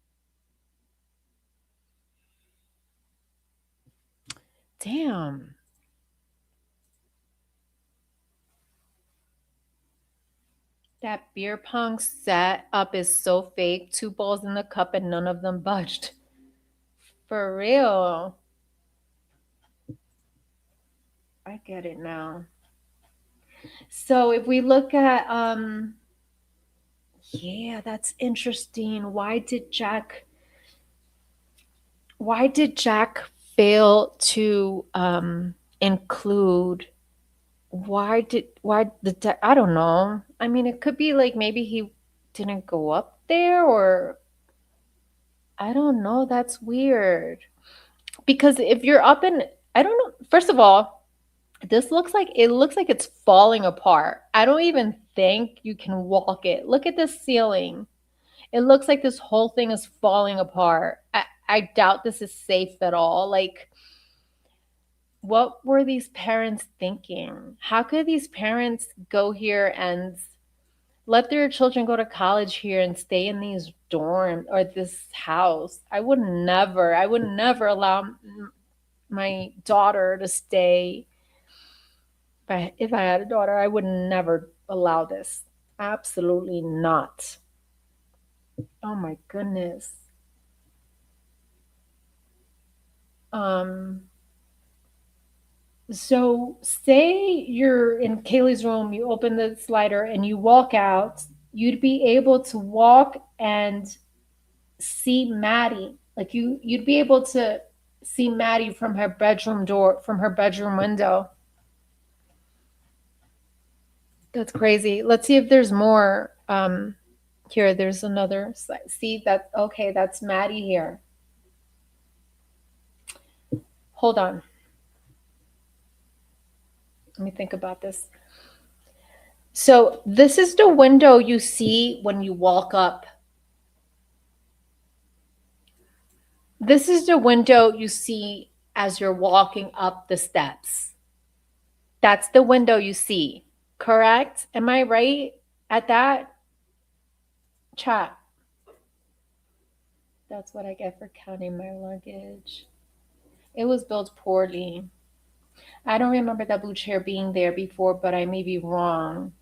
Damn. That beer pong set up is so fake. Two balls in the cup and none of them budged. For real. I get it now. So if we look at yeah, that's interesting. Why did Jack fail to include I don't know. I mean, it could be like maybe he didn't go up there, or I don't know. That's weird. Because if you're up in, I don't know. First of all, it looks like it's falling apart. I don't even think you can walk it. Look at the ceiling. It looks like this whole thing is falling apart. I doubt this is safe at all. Like, what were these parents thinking? How could these parents go here and let their children go to college here and stay in these dorm or this house? I would never allow my daughter to stay. If I had a daughter, I would never allow this. Absolutely not. Oh my goodness. Um, so say you're in Kaylee's room, you open the slider and you walk out, you'd be able to walk and see Maddie. Like you'd be able to see Maddie from her bedroom door, from her bedroom window. That's crazy. Let's see if there's more. Here, there's another slide. See that? Okay, that's Maddie here. Hold on. Let me think about this. So this is the window you see when you walk up. This is the window you see as you're walking up the steps. That's the window you see, correct? Am I right at that? Chat. That's what I get for counting my luggage. It was built poorly. I don't remember that blue chair being there before, but I may be wrong.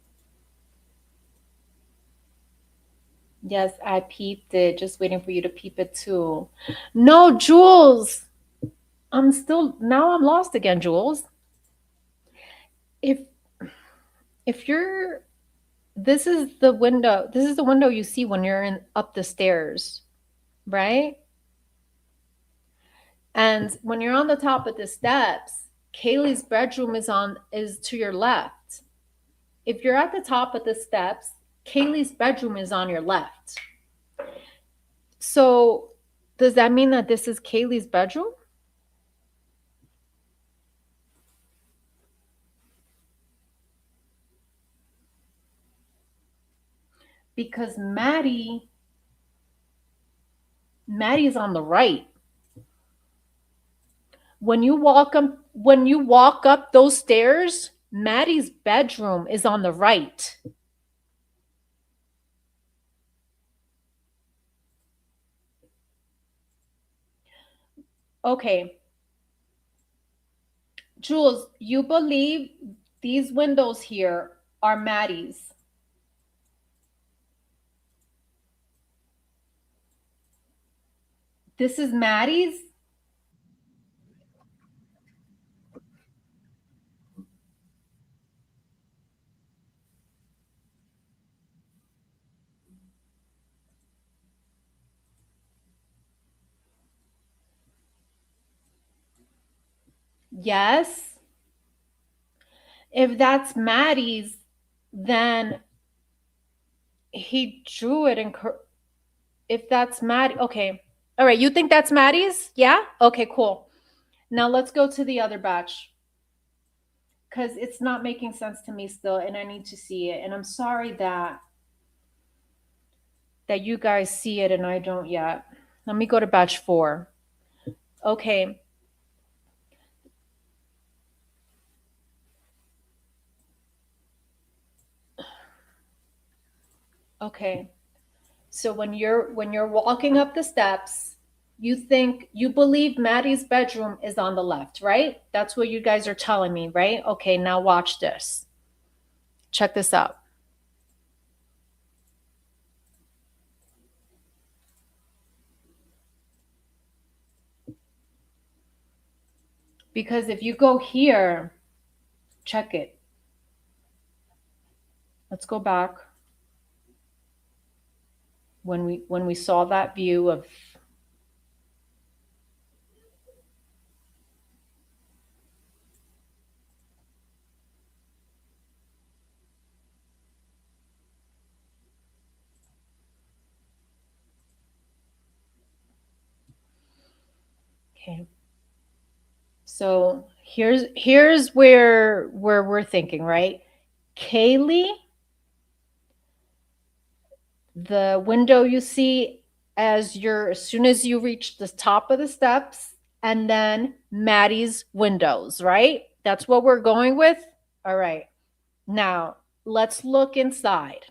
Yes, I peeped it, just waiting for you to peep it too. No, Jules. Now I'm lost again, Jules. If if you're this is the window you see when you're in up the stairs, right? And when you're on the top of the steps, Kaylee's bedroom is to your left. If you're at the top of the steps, Kaylee's bedroom is on your left. So does that mean that this is Kaylee's bedroom? Because Maddie is on the right. When you walk up those stairs, Maddie's bedroom is on the right. Okay. Jules, you believe these windows here are Maddie's? This is Maddie's? Yes. If that's Maddie's, then he drew it in. If that's Maddie, okay. All right, you think that's Maddie's? Yeah? Okay, cool. Now let's go to the other batch because it's not making sense to me still, and I need to see it. And I'm sorry that you guys see it and I don't yet. Let me go to batch 4. Okay. Okay. So when you're walking up the steps, you believe Maddie's bedroom is on the left, right? That's what you guys are telling me, right? Okay, now watch this. Check this out. Because if you go here, check it. Let's go back. When we saw that view of okay. So here's where we're thinking, right? Kaylee, the window you see as soon as you reach the top of the steps, and then Maddie's windows, right? That's what we're going with. All right. Now let's look inside.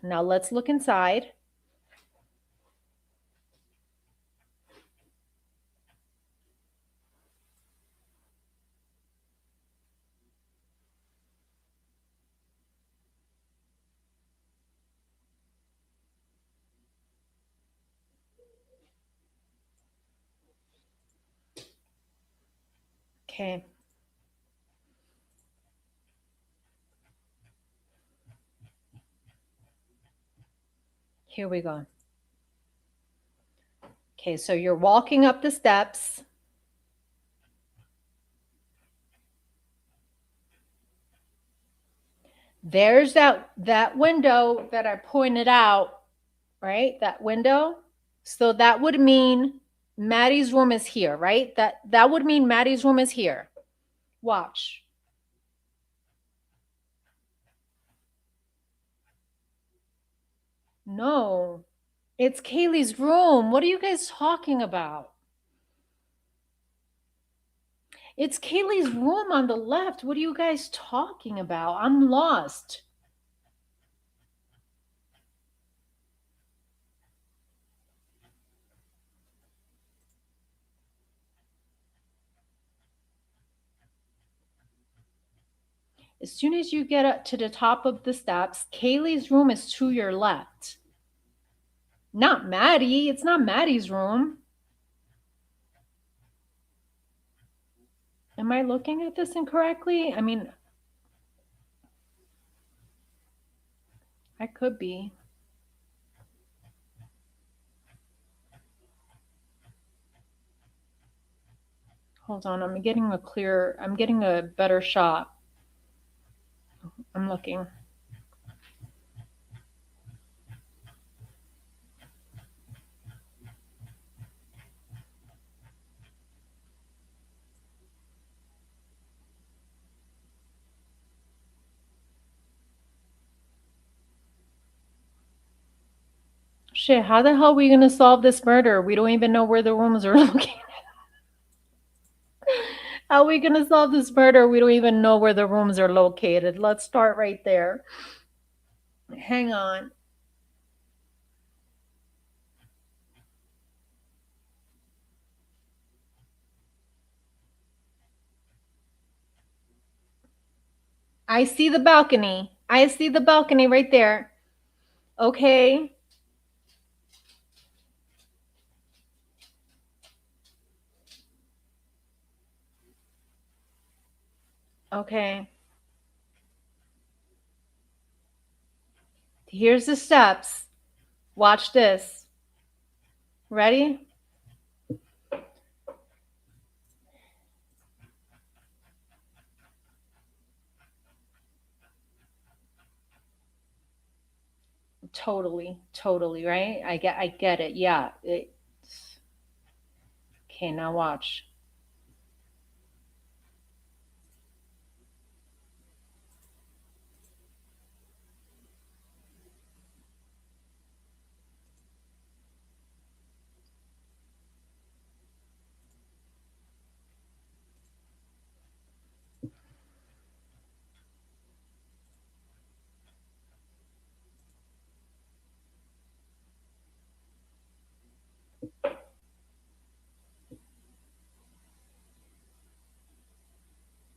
Okay. Here we go. Okay, so you're walking up the steps. There's that window that I pointed out, right? That window. So that would mean Maddie's room is here, right? That would mean Maddie's room is here. Watch. No, it's Kaylee's room. What are you guys talking about? It's Kaylee's room on the left. What are you guys talking about? I'm lost. As soon as you get up to the top of the steps, Kaylee's room is to your left. Not Maddie. It's not Maddie's room. Am I looking at this incorrectly? I mean, I could be. Hold on, I'm getting a better shot. I'm looking. Shit, how the hell are we gonna solve this murder? We don't even know where the rooms are located. How are we gonna solve this murder? We don't even know where the rooms are located. Let's start right there. Hang on. I see the balcony. I see the balcony right there. Okay. Okay. Here's the steps. Watch this. Ready? Totally, right? I get it. Yeah. Okay, now watch.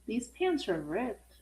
These pants are ripped.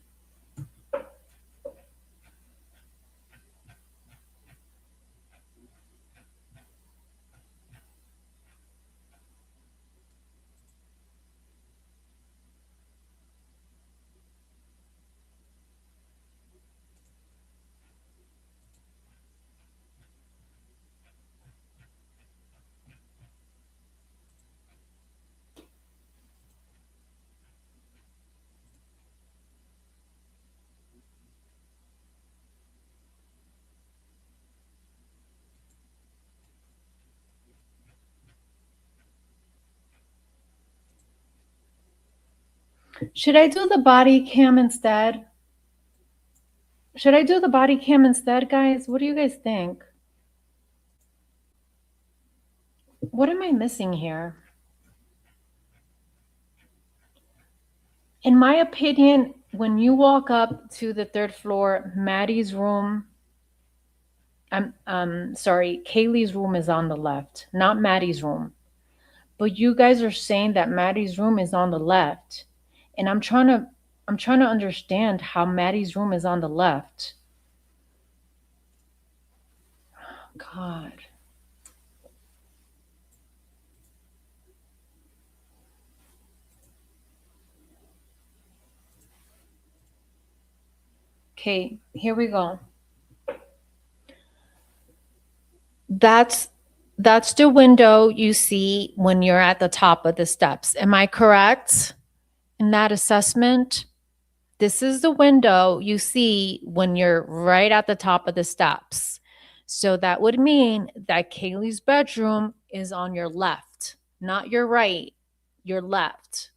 Should I do the body cam instead? Should I do the body cam instead, guys? What do you guys think? What am I missing here? In my opinion, when you walk up to the third floor, Maddie's room, sorry, Kaylee's room is on the left, not Maddie's room. But you guys are saying that Maddie's room is on the left. And I'm trying to understand how Maddie's room is on the left. God. Okay, here we go. That's that's the window you see when you're at the top of the steps. Am I correct in that assessment? This is the window you see when you're right at the top of the steps. So that would mean that Kaylee's bedroom is on your left, not your right, your left.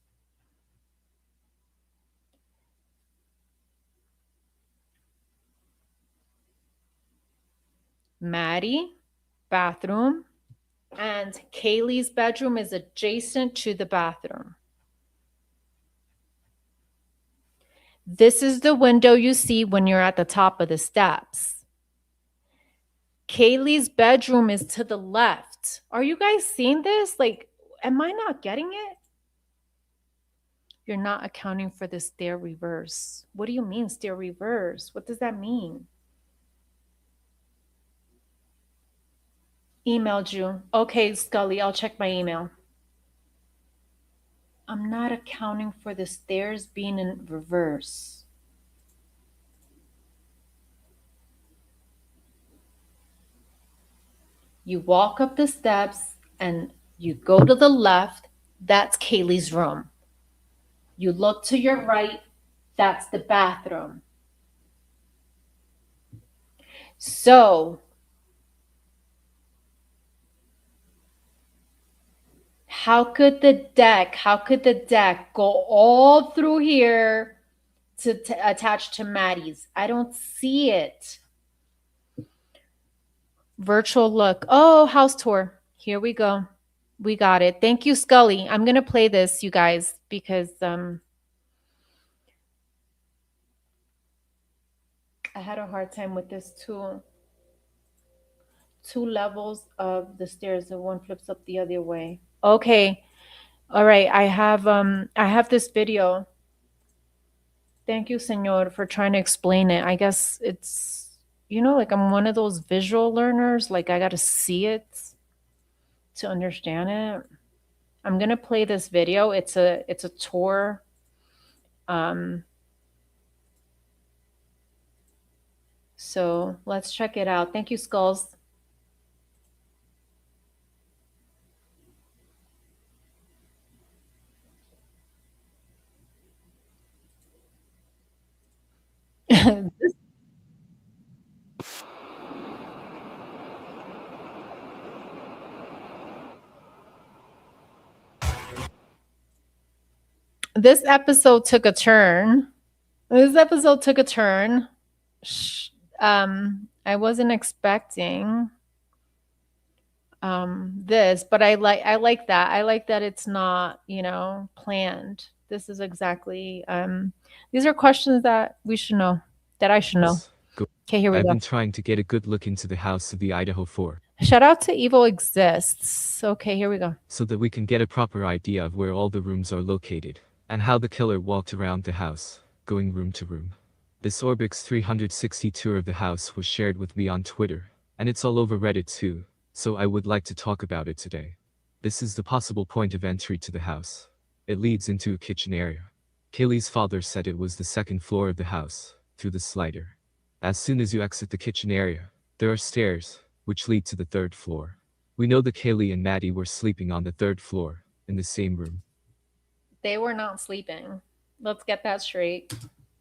Maddie, bathroom, and Kaylee's bedroom is adjacent to the bathroom. This is the window you see when you're at the top of the steps. Kaylee's bedroom is to the left. Are you guys seeing this? Like, am I not getting it? You're not accounting for the stair reverse. What do you mean, stair reverse? What does that mean? Emailed you. Okay, Scully, I'll check my email. I'm not accounting for the stairs being in reverse. You walk up the steps and you go to the left. That's Kaylee's room. You look to your right. That's the bathroom. So, how could the deck go all through here to attach to Maddie's? I don't see it. Virtual look. Oh, house tour. Here we go. We got it. Thank you, Scully. I'm going to play this, you guys, because I had a hard time with this too. Two levels of the stairs and one flips up the other way. Okay. All right. I have this video. Thank you, Senor, for trying to explain it. I guess it's, like I'm one of those visual learners. Like I got to see it to understand it. I'm going to play this video. It's a tour. So let's check it out. Thank you, Skulls. This episode took a turn. This episode took a turn. I wasn't expecting this, but I like that. I like that it's not, planned. This is exactly these are questions that we should know, that I should know. Okay, here we I've go. been trying to get a good look into the house of the Idaho 4 Shout out to Evil Exists. Okay, here we go. so that we can get a proper idea of where all the rooms are located and how the killer walked around the house, going room to room. This Orbix 360 tour of the house was shared with me on Twitter, and it's all over Reddit too, so I would like to talk about it today. This is the possible point of entry to the house. It leads into a kitchen area. Kaylee's father said it was the second floor of the house, through the slider. As soon as you exit the kitchen area, there are stairs, which lead to the third floor. We know that Kaylee and Maddie were sleeping on the third floor, in the same room. They were not sleeping. Let's get that straight.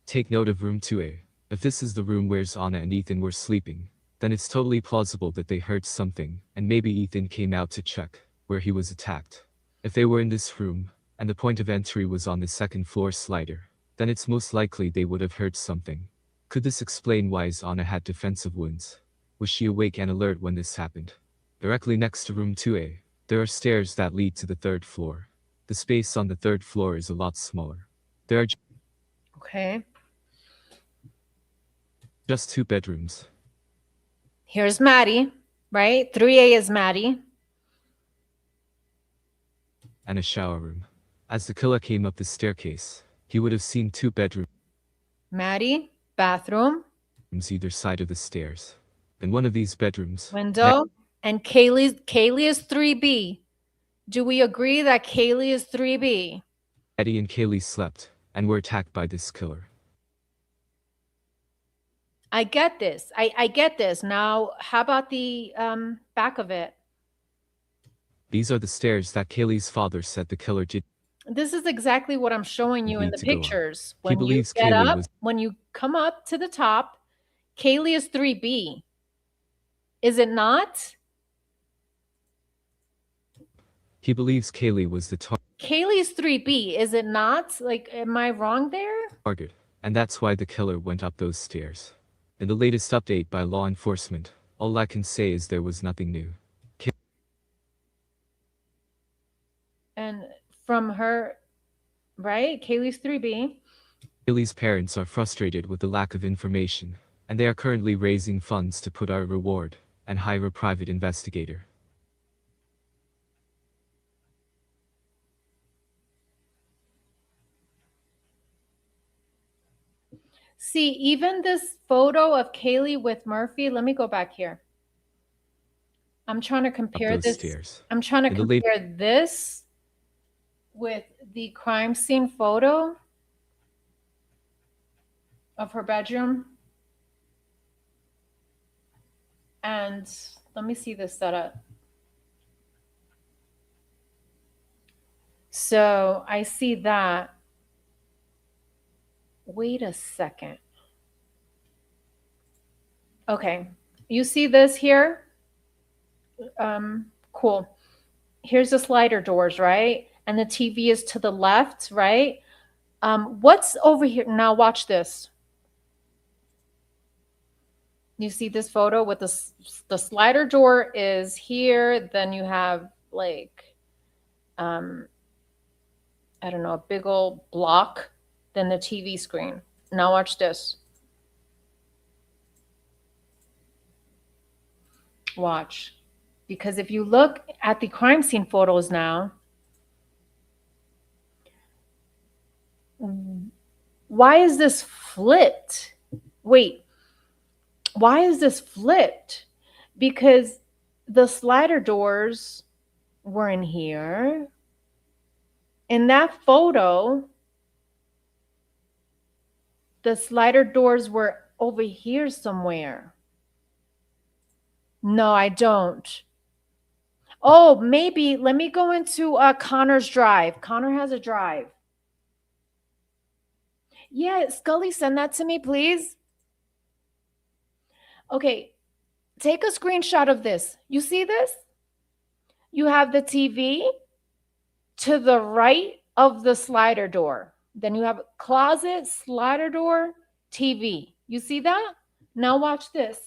Take note of room 2A. If this is the room where Anna and Ethan were sleeping, then it's totally plausible that they heard something, and maybe Ethan came out to check where he was attacked. If they were in this room, and the point of entry was on the second floor slider, then it's most likely they would have heard something. Could this explain why Anna had defensive wounds? Was she awake and alert when this happened? Directly next to room 2A, there are stairs that lead to the third floor. The space on the third floor is a lot smaller. There are Okay. just 2 bedrooms. Here's Maddie, right? 3A is Maddie. And a shower room. As the killer came up the staircase, he would have seen 2 bedrooms Maddie, bathroom, either side of the stairs. In one of these bedrooms, window, and Kaylee is 3B. Do we agree that Kaylee is 3B? Eddie and Kaylee slept and were attacked by this killer. I get this. I get this. Now, how about the back of it? These are the stairs that Kaylee's father said the killer did. This is exactly what I'm showing you in Need the to go up. pictures. He When you believes get Kaylee up, was- when you come up to the top, Kaylee is 3B. Is it not? He believes Kaylee was the Kaylee's 3B. Is it not? Like, am I wrong there? target, and that's why the killer went up those stairs. In the latest update by law enforcement, all I can say is there was nothing new. And from her, right? Kaylee's 3B. Kaylee's parents are frustrated with the lack of information, and they are currently raising funds to put out a reward and hire a private investigator. See, even this photo of Kaylee with Murphy, let me go back here. I'm trying to compare those this. stairs. I'm trying to In the late- compare this with the crime scene photo of her bedroom. And let me see this setup. So I see that. Wait a second. Okay. You see this here? Cool. Here's the slider doors, right? And the TV is to the left, right? What's over here? Now watch this. You see this photo with the slider door is here. Then you have like, I don't know, a big old block. Then the TV screen. Now watch this. Watch. Because if you look at the crime scene photos now, why is this flipped? Wait, why is this flipped? Because the slider doors were in here. In that photo, the slider doors were over here somewhere. No, I don't. Oh, maybe. Let me go into Connor's drive. Connor has a drive. Yeah, Scully, send that to me, please. Okay, take a screenshot of this. You see this? You have the TV, to the right of the slider door. Then you have closet, slider door, TV. You see that? Now watch this.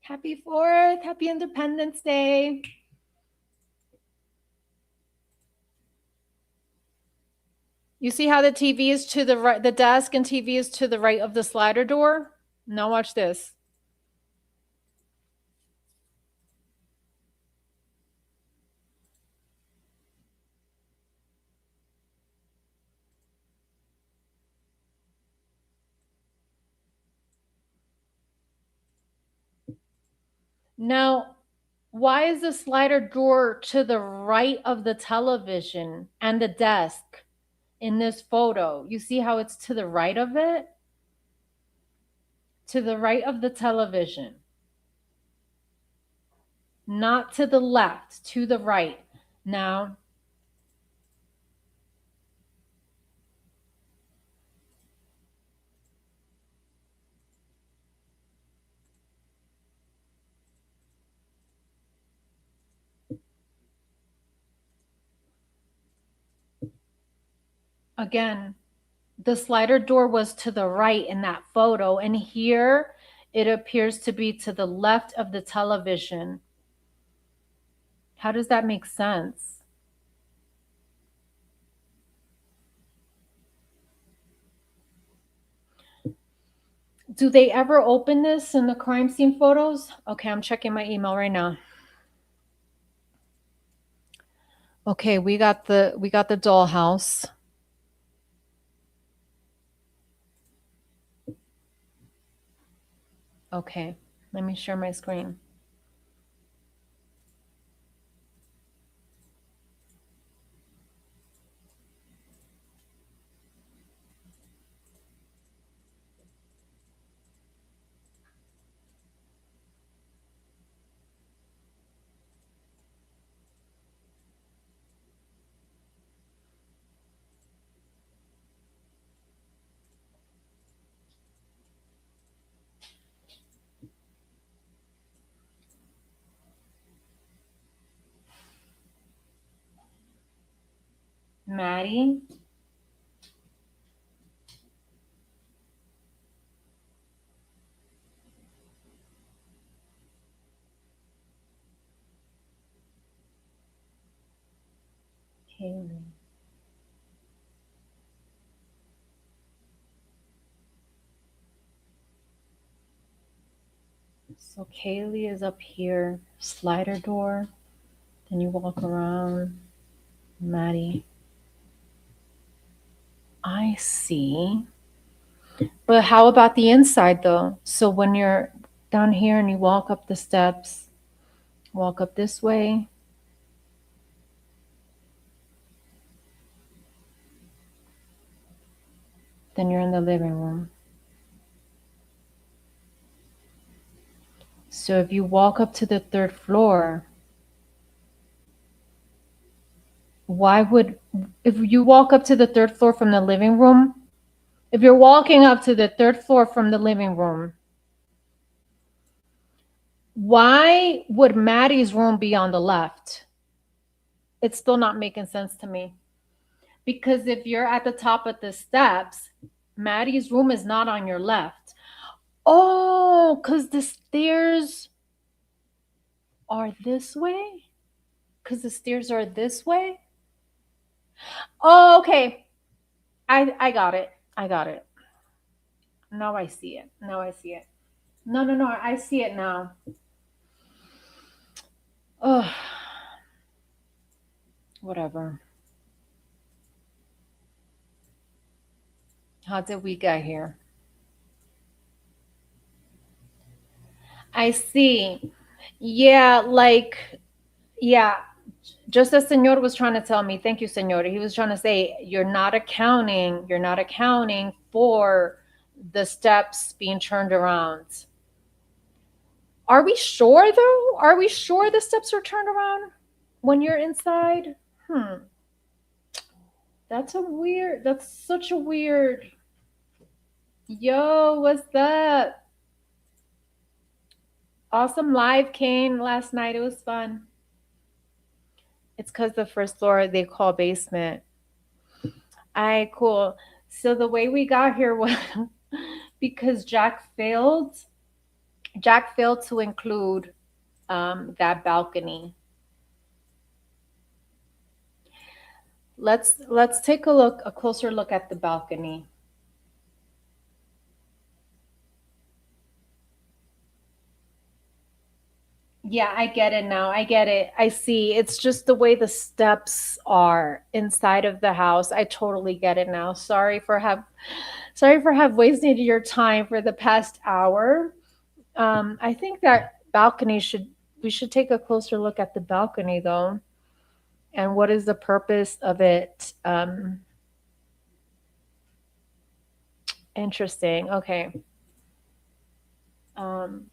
Happy 4th, happy Independence Day. You see how the TV is to the right, the desk and TV is to the right of the slider door? Now watch this. Now, why is the slider door to the right of the television and the desk in this photo? You see how it's to the right of it? To the right of the television. Not to the left, to the right. Now, again, the slider door was to the right in that photo, and here it appears to be to the left of the television. How does that make sense? Do they ever open this in the crime scene photos? Okay, I'm checking my email right now. Okay, we got the dollhouse. Okay, let me share my screen. Maddie. Kaylee. So Kaylee is up here, slider door. Then you walk around. Maddie. I see. But how about the inside though? So when you're down here and you walk up the steps, walk up this way. Then you're in the living room. So if you walk up to the 3rd floor, if you walk up to the 3rd floor from the living room, if you're walking up to the 3rd floor from the living room, why would Maddie's room be on the left? It's still not making sense to me. Because if you're at the top of the steps, Maddie's room is not on your left. Oh, because the stairs are this way? Because the stairs are this way? Oh, okay. I got it. I got it. Now I see it. Now I see it. No, no, no. I see it now. Oh, whatever. How did we get here? I see. Yeah, yeah, just as Senor was trying to tell me, thank you, Senor. He was trying to say you're not accounting for the steps being turned around. Are we sure though? Are we sure the steps are turned around when you're inside? That's such a weird. Yo, what's up? Awesome live, Kane, last night. It was fun. It's because the first floor they call basement. All right, cool. So the way we got here was because Jack failed to include that balcony. Let's take a closer look at the balcony. Yeah, I get it now. I get it. I see. It's just the way the steps are inside of the house. I totally get it now. Sorry for have wasted your time for the past hour. I think that balcony should we should take a closer look at the balcony though. And what is the purpose of it? Interesting. Okay. Um,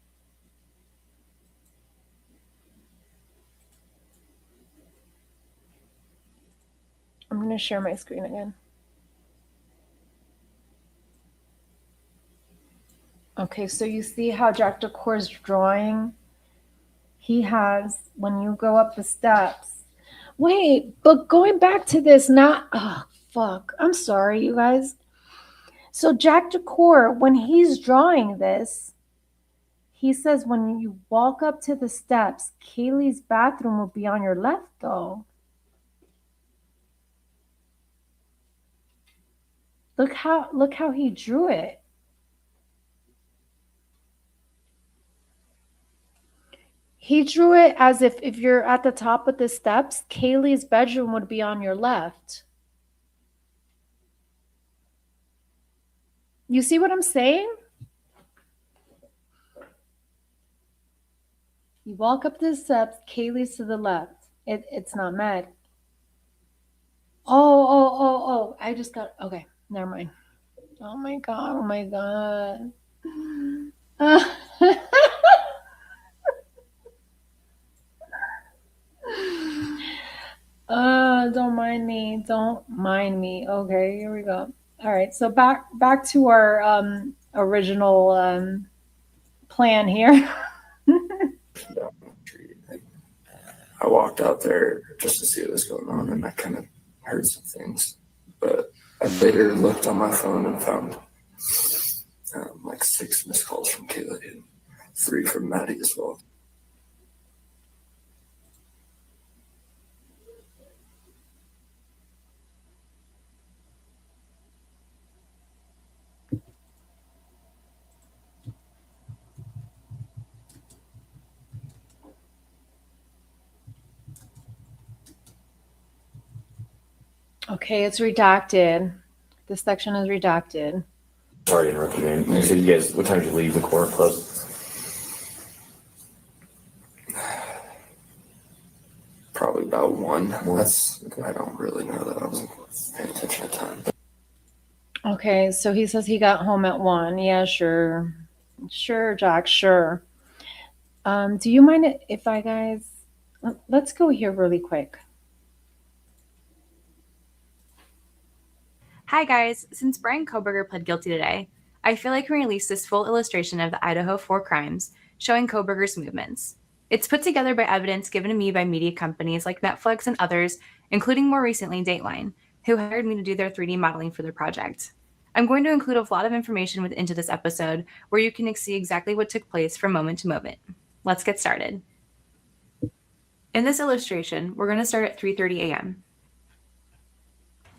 I'm going to share my screen again. Okay, so you see how Jack Decor's drawing? He has, when you go up the steps. Wait, but going back to this, not, oh, fuck. I'm sorry, you guys. So Jack Decor, when he's drawing this, he says when you walk up to the steps, Kaylee's bathroom will be on your left, though. Look how he drew it. He drew it as if you're at the top of the steps, Kaylee's bedroom would be on your left. You see what I'm saying? You walk up the steps, Kaylee's to the left. It's not mad. Oh. I just got, okay, never mind. Oh my God. Oh my God. Don't mind me. Don't mind me. Okay, here we go. All right, so back to our original plan here. Down the street. I walked out there just to see what was going on, and I kind of heard some things. But I later looked on my phone and found like 6 missed calls from Kayla and 3 from Maddie as well. Okay, it's redacted. This section is redacted. Sorry to interrupt you, man. You said you guys, what time did you leave the Coeur close? Probably about 1. I don't really know that. I wasn't paying attention at the time. Okay, so he says he got home at 1. Yeah, sure. Sure, Jack, sure. Do you mind if I guys, let's go here really quick. Hi guys, since Brian Koberger pled guilty today, I feel like we can release this full illustration of the Idaho 4 crimes showing Koberger's movements. It's put together by evidence given to me by media companies like Netflix and others, including more recently Dateline, who hired me to do their 3D modeling for their project. I'm going to include a lot of information into this episode where you can see exactly what took place from moment to moment. Let's get started. In this illustration, we're going to start at 3:30 a.m.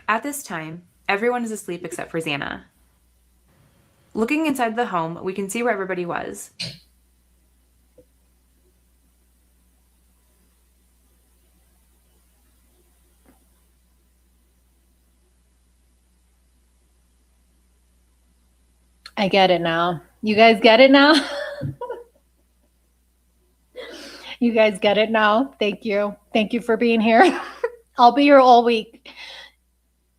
At this time, everyone is asleep except for Xana. Looking inside the home, we can see where everybody was. I get it now. You guys get it now? You guys get it now? Thank you. Thank you for being here. I'll be here all week.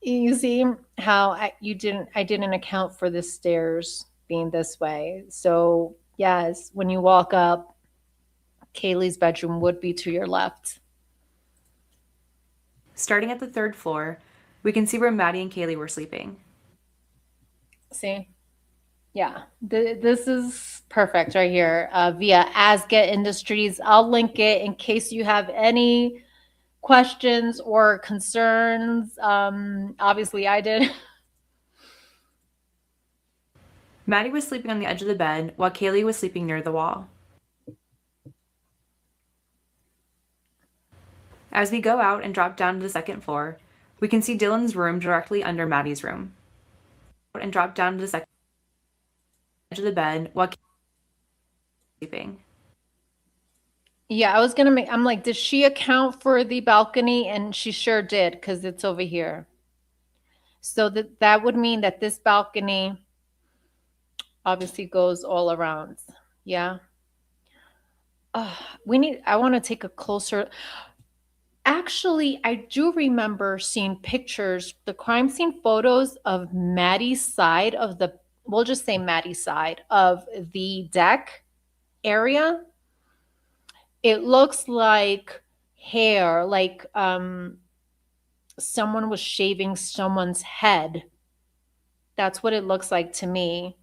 You see how I didn't account for the stairs being this way. So yes, when you walk up, Kaylee's bedroom would be to your left. Starting at the 3rd floor, we can see where Maddie and Kaylee were sleeping. See? Yeah, this is perfect right here via Asget Industries. I'll link it in case you have any questions or concerns? Obviously, I did. Maddie was sleeping on the edge of the bed while Kaylee was sleeping near the wall. As we go out and drop down to the second floor, we can see Dylan's room directly under Maddie's room. And drop down to the second edge of the bed while Kaylee was sleeping. Yeah, I was gonna make. I'm like, did she account for the balcony? And she sure did, because it's over here. So that would mean that this balcony obviously goes all around. Yeah. I want to take a closer. Actually, I do remember seeing pictures, the crime scene photos of Maddie's side of the, we'll just say Maddie's side of the deck area. It looks like hair, like someone was shaving someone's head. That's what it looks like to me.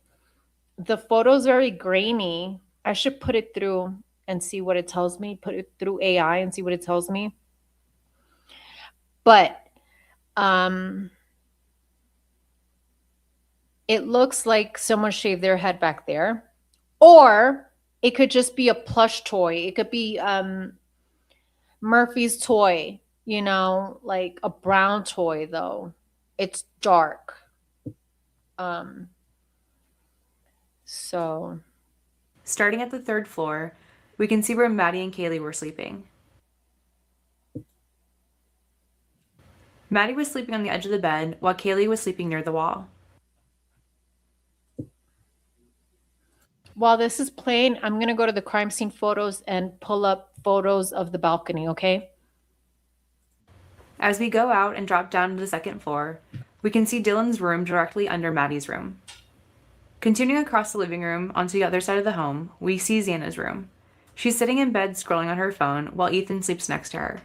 The photo's very grainy. I should put it through and see what it tells me, put it through AI and see what it tells me. But it looks like someone shaved their head back there. Or it could just be a plush toy. It could be Murphy's toy, like a brown toy though. It's dark. So starting at the third floor, we can see where Maddie and Kaylee were sleeping. Maddie was sleeping on the edge of the bed while Kaylee was sleeping near the wall. While this is playing, I'm going to go to the crime scene photos and pull up photos of the balcony, okay? As we go out and drop down to the second floor, we can see Dylan's room directly under Maddie's room. Continuing across the living room onto the other side of the home, we see Xana's room. She's sitting in bed scrolling on her phone while Ethan sleeps next to her.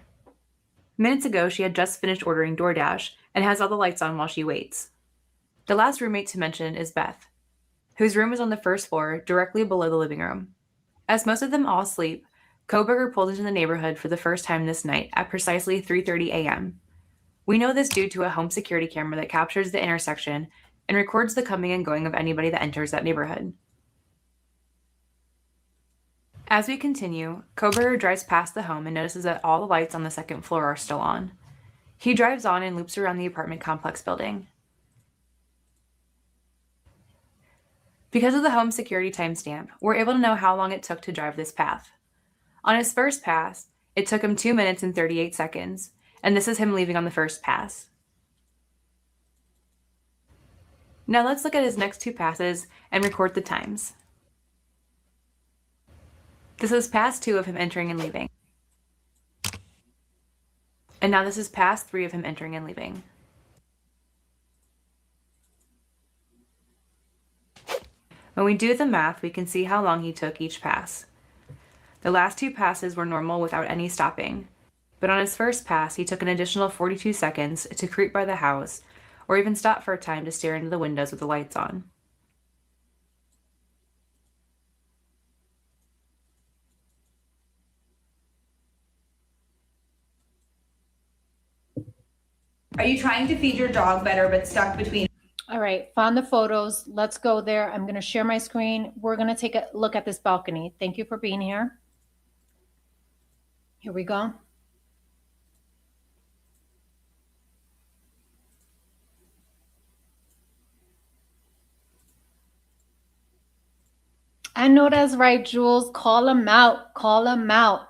Minutes ago, she had just finished ordering DoorDash and has all the lights on while she waits. The last roommate to mention is Beth, whose room is on the first floor, directly below the living room. As most of them all sleep, Kohberger pulled into the neighborhood for the first time this night at precisely 3:30 a.m. We know this due to a home security camera that captures the intersection and records the coming and going of anybody that enters that neighborhood. As we continue, Kohberger drives past the home and notices that all the lights on the second floor are still on. He drives on and loops around the apartment complex building. Because of the home security timestamp, we're able to know how long it took to drive this path. On his first pass, it took him 2 minutes and 38 seconds, and this is him leaving on the first pass. Now let's look at his next two passes and record the times. This is pass 2 of him entering and leaving. And now this is pass 3 of him entering and leaving. When we do the math, we can see how long he took each pass. The last two passes were normal without any stopping, but on his first pass, he took an additional 42 seconds to creep by the house or even stop for a time to stare into the windows with the lights on. Are you trying to feed your dog better but stuck between? All right, found the photos. Let's go there. I'm going to share my screen. We're going to take a look at this balcony. Thank you for being here. Here we go. I know that's right, Jules. Call them out. Call them out.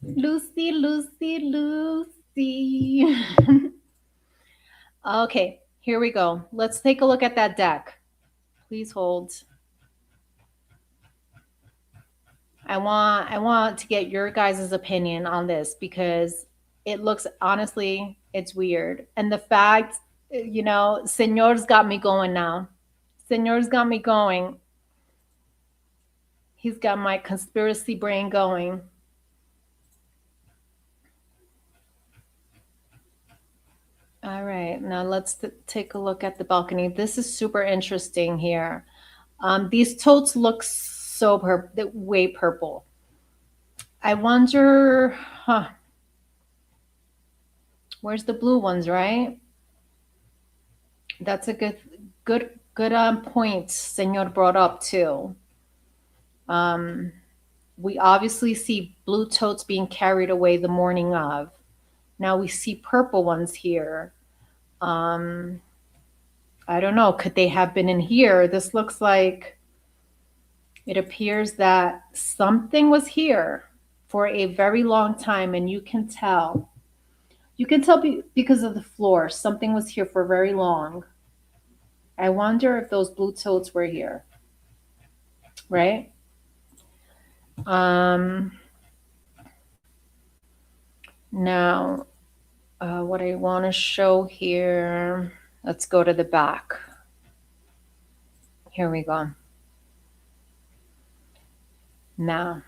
Lucy, Lucy, Lucy. Okay, here we go. Let's take a look at that deck. Please hold. I want to get your guys' opinion on this because it looks, honestly, it's weird. And the fact, Señor's got me going now. Señor's got me going. He's got my conspiracy brain going. All right, now let's take a look at the balcony. This is super interesting here. These totes look so way purple. I wonder, where's the blue ones, right? That's a good point Senor brought up too. Um, we obviously see blue totes being carried away the morning of. Now we see purple ones here. Um, I don't know. Could they have been in here? This looks like it appears that something was here for a very long time, and you can tell. You can tell because of the floor. Something was here for very long. I wonder if those blue totes were here, right? Um, Now, what I want to show here, let's go to the back. Here we go. Now,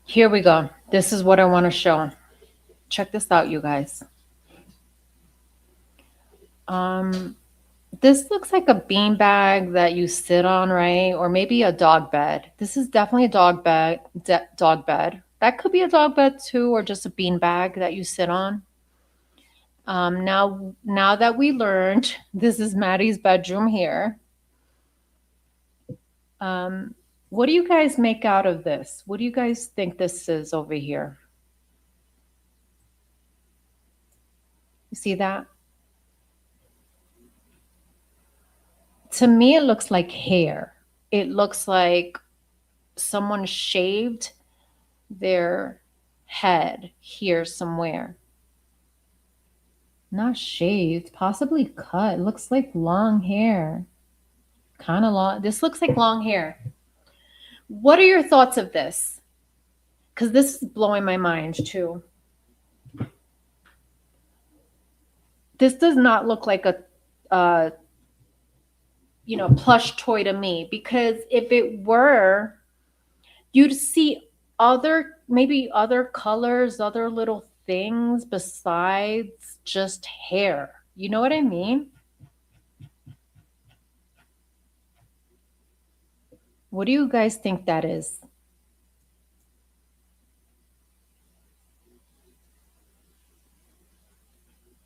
here we go. This is what I want to show. Check this out, you guys. Um, this looks like a bean bag that you sit on, right? Or maybe a dog bed. This is definitely a dog bed. Dog bed. That could be a dog bed too, or just a bean bag that you sit on. Now that we learned, this is Maddie's bedroom here. What do you guys make out of this? What do you guys think this is over here? You see that? To me, it looks like hair. It looks like someone shaved their head here somewhere. Not shaved, possibly cut. It looks like long hair. Kind of long. This looks like long hair. What are your thoughts of this? Because this is blowing my mind too. This does not look like a plush toy to me, because if it were, you'd see maybe other colors, other little things besides just hair. You know what I mean? What do you guys think that is?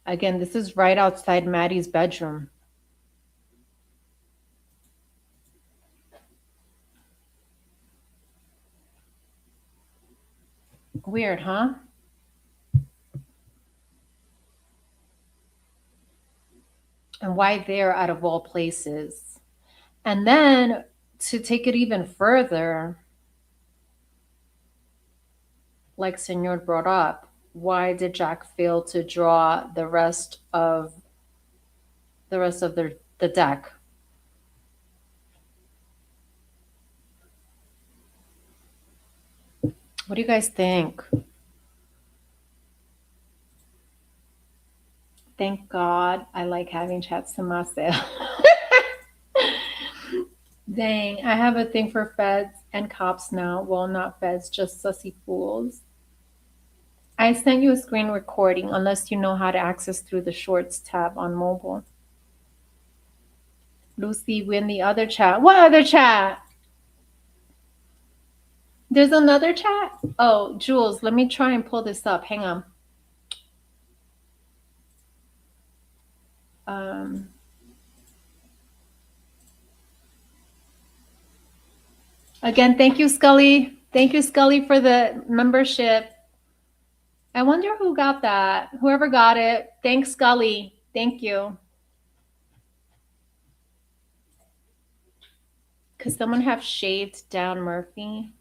Again, this is right outside Maddie's bedroom. Weird, huh? And why there out of all places? And then to take it even further, like Senor brought up, why did Jack fail to draw the rest of the deck? What do you guys think? Thank God I like having chats to myself. Dang, I have a thing for feds and cops now. Well, not feds, just sussy fools. I sent you a screen recording unless you know how to access through the Shorts tab on mobile. Lucy, we're in the other chat. What other chat? There's another chat? Oh, Jules, let me try and pull this up. Hang on. Again, thank you, Scully. Thank you, Scully, for the membership. I wonder who got that. Whoever got it. Thanks, Scully. Thank you. Could someone have shaved down Murphy?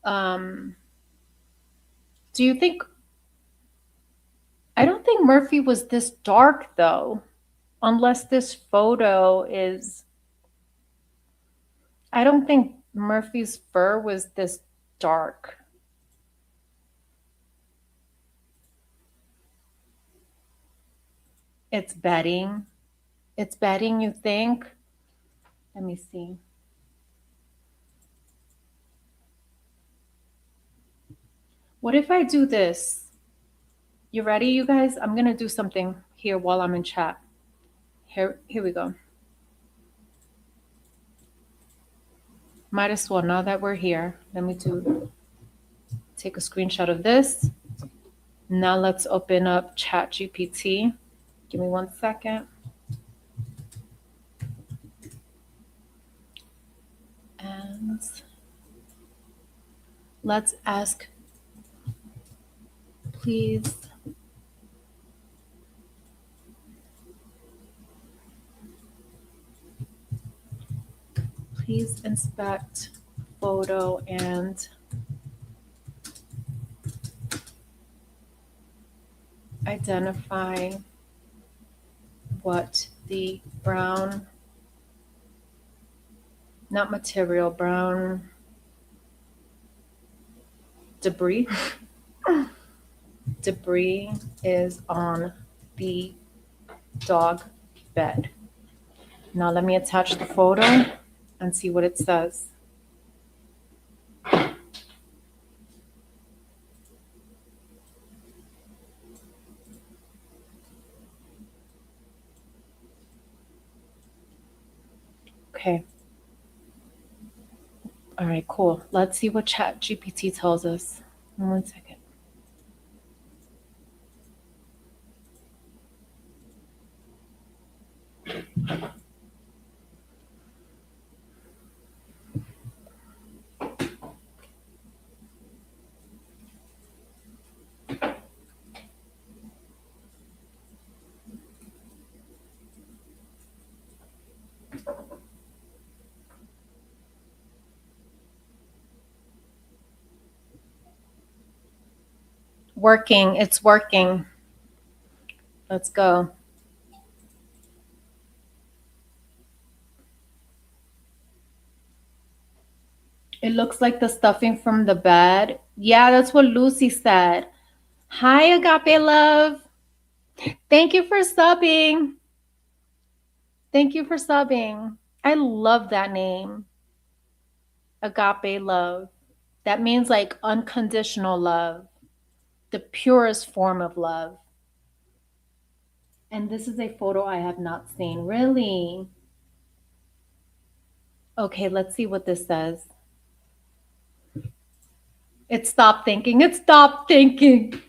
Do you think... I don't think Murphy was this dark, though. Unless this photo is... I don't think Murphy's fur was this dark. It's bedding. It's bedding, you think? Let me see. What if I do this? You ready, you guys? I'm gonna do something here while I'm in chat. Here we go. Might as well, now that we're here, let me take a screenshot of this. Now let's open up ChatGPT. Give me 1 second. And let's ask, please inspect photo and identify what the brown, not material, brown debris is on the dog bed. Now let me attach the photo and see what it says. Okay. All right, cool. Let's see what ChatGPT tells us. 1 second. Working. It's working. Let's go. It looks like the stuffing from the bed. Yeah, that's what Lucy said. Hi, Agape Love. Thank you for subbing. Thank you for subbing. I love that name. Agape Love. That means like unconditional love, the purest form of love. And this is a photo I have not seen. Really? Okay, let's see what this says. It stopped thinking. It stopped thinking.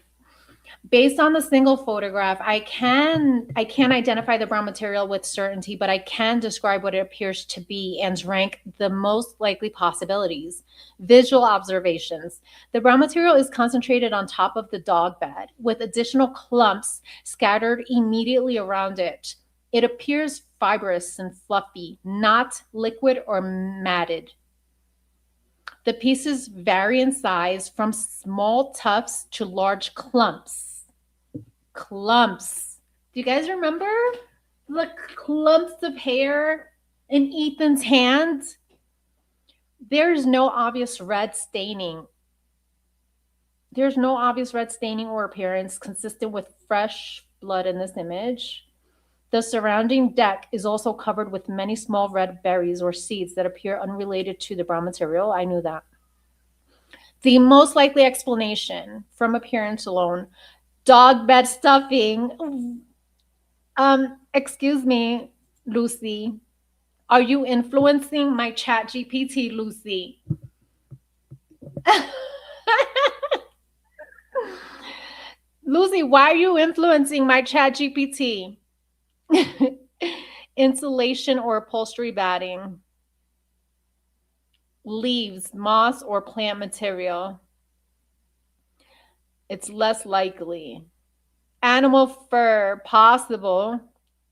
Based on the single photograph, I can't identify the brown material with certainty, but I can describe what it appears to be and rank the most likely possibilities. Visual observations. The brown material is concentrated on top of the dog bed, with additional clumps scattered immediately around it. It appears fibrous and fluffy, not liquid or matted. The pieces vary in size from small tufts to large clumps. Clumps. Do you guys remember the clumps of hair in Ethan's hand? There's no obvious red staining. There's no obvious red staining or appearance consistent with fresh blood in this image. The surrounding deck is also covered with many small red berries or seeds that appear unrelated to the brown material. I knew that. The most likely explanation from appearance alone, dog bed stuffing. Excuse me, Lucy. Are you influencing my chat GPT, Lucy? Lucy, why are you influencing my chat GPT? Insulation or upholstery batting. Leaves, moss, or plant material. It's less likely. Animal fur, possible,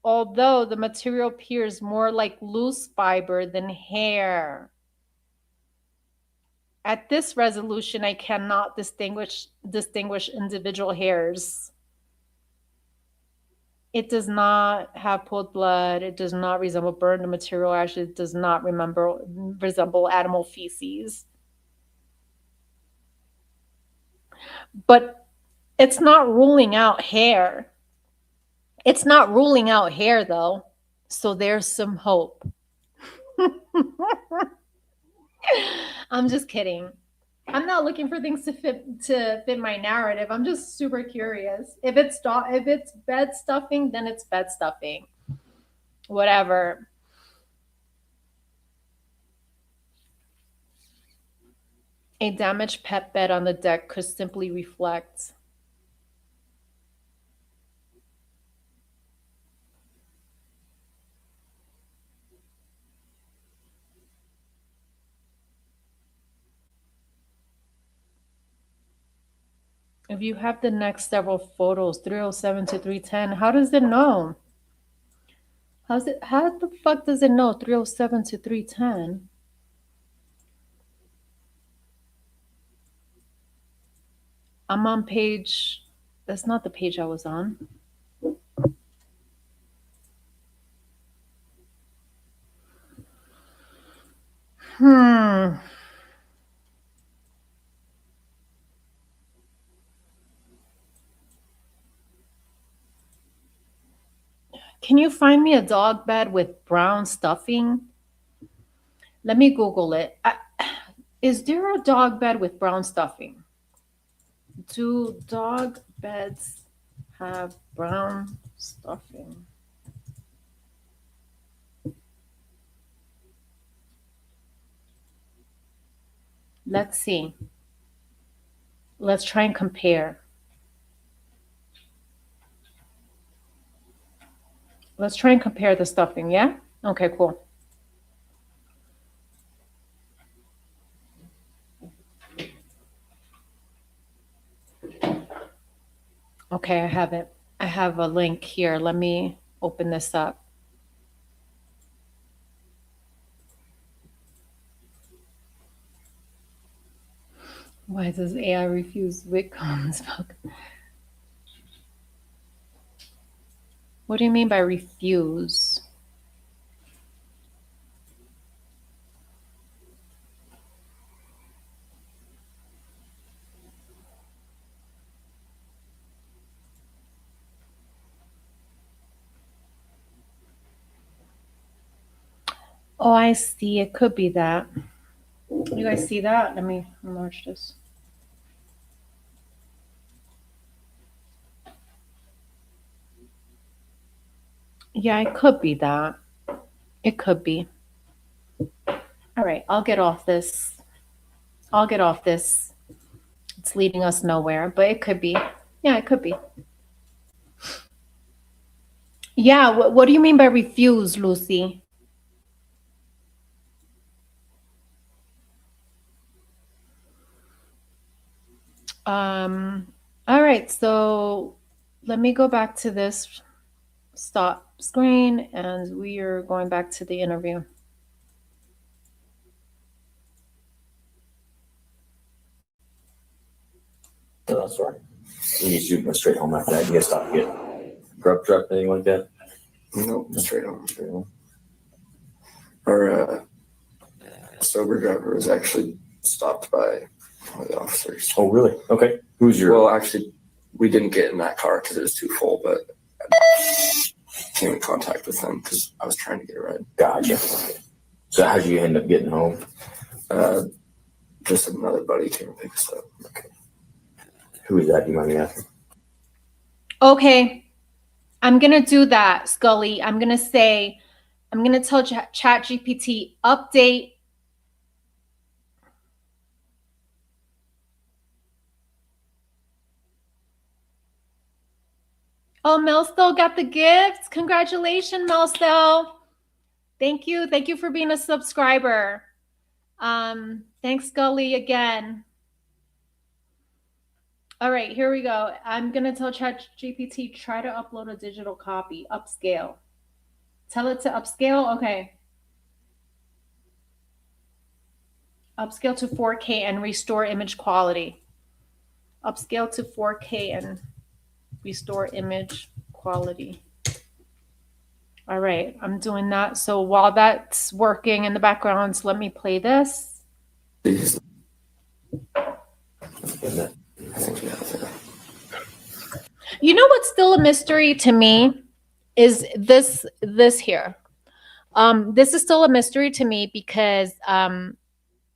although the material appears more like loose fiber than hair. At this resolution, I cannot distinguish individual hairs. It does not have pooled blood. It does not resemble burned material. Actually, it does not resemble animal feces. But it's not ruling out hair. It's not ruling out hair, though. So there's some hope. I'm just kidding. I'm not looking for things to fit my narrative. I'm just super curious. If it's bed stuffing, then it's bed stuffing. Whatever. A damaged pet bed on the deck could simply reflect. If you have the next several photos, 307 to 310, how does it know? How the fuck does it know 307 to 310? I'm on page, that's not the page I was on. Can you find me a dog bed with brown stuffing? Let me Google it. Is there a dog bed with brown stuffing? Do dog beds have brown stuffing? Let's see. Let's try and compare. Let's try and compare the stuffing, yeah? Okay, cool. Okay, I have it. I have a link here. Let me open this up. Why does AI refuse Wicom's book? What do you mean by refuse? Oh, I see. It could be that. You guys see that? Let me enlarge this. Yeah, it could be that. It could be. All right, I'll get off this. I'll get off this. It's leading us nowhere, but it could be. Yeah, it could be. Yeah, what do you mean by refuse, Lucy? All right, so let me go back to this stop screen and we are going back to the interview. No, that's all right. You just go straight home after that. You guys stop to get grub truck, anything like that? No, straight home. Straight home. Our sober driver was actually stopped by one of the officers. Oh, really? Okay. Who's your? Well, actually, we didn't get in that car because it was too full, but I came in contact with them because I was trying to get a ride. Gotcha. So how'd you end up getting home? Just another buddy came and picked us up. Okay. Who is that? Do you mind me asking? Okay, I'm gonna do that, Scully. I'm gonna tell ChatGPT update. Oh, Melstell got the gift. Congratulations, Melstell. Thank you. Thank you for being a subscriber. Thanks, Scully, again. All right, here we go. I'm going to tell ChatGPT, try to upload a digital copy, upscale. Tell it to upscale? Okay. Upscale to 4K and restore image quality. Upscale to 4K and restore image quality. All right, I'm doing that. So while that's working in the background, let me play this. You know what's still a mystery to me is this here. This is still a mystery to me because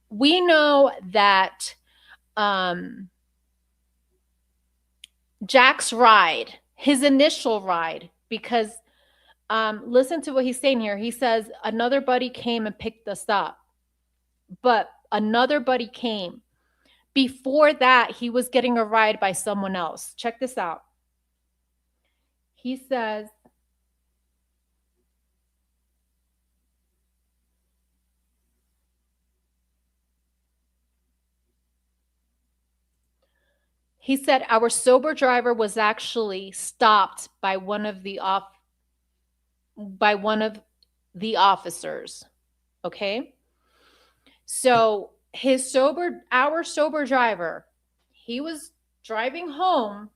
we know that Jack's ride, his initial ride, because listen to what he's saying here. He says another buddy came and picked us up, but another buddy came. Before that, he was getting a ride by someone else. Check this out. He says, our sober driver was actually stopped by one of the officers. Okay? So our sober driver, he was driving home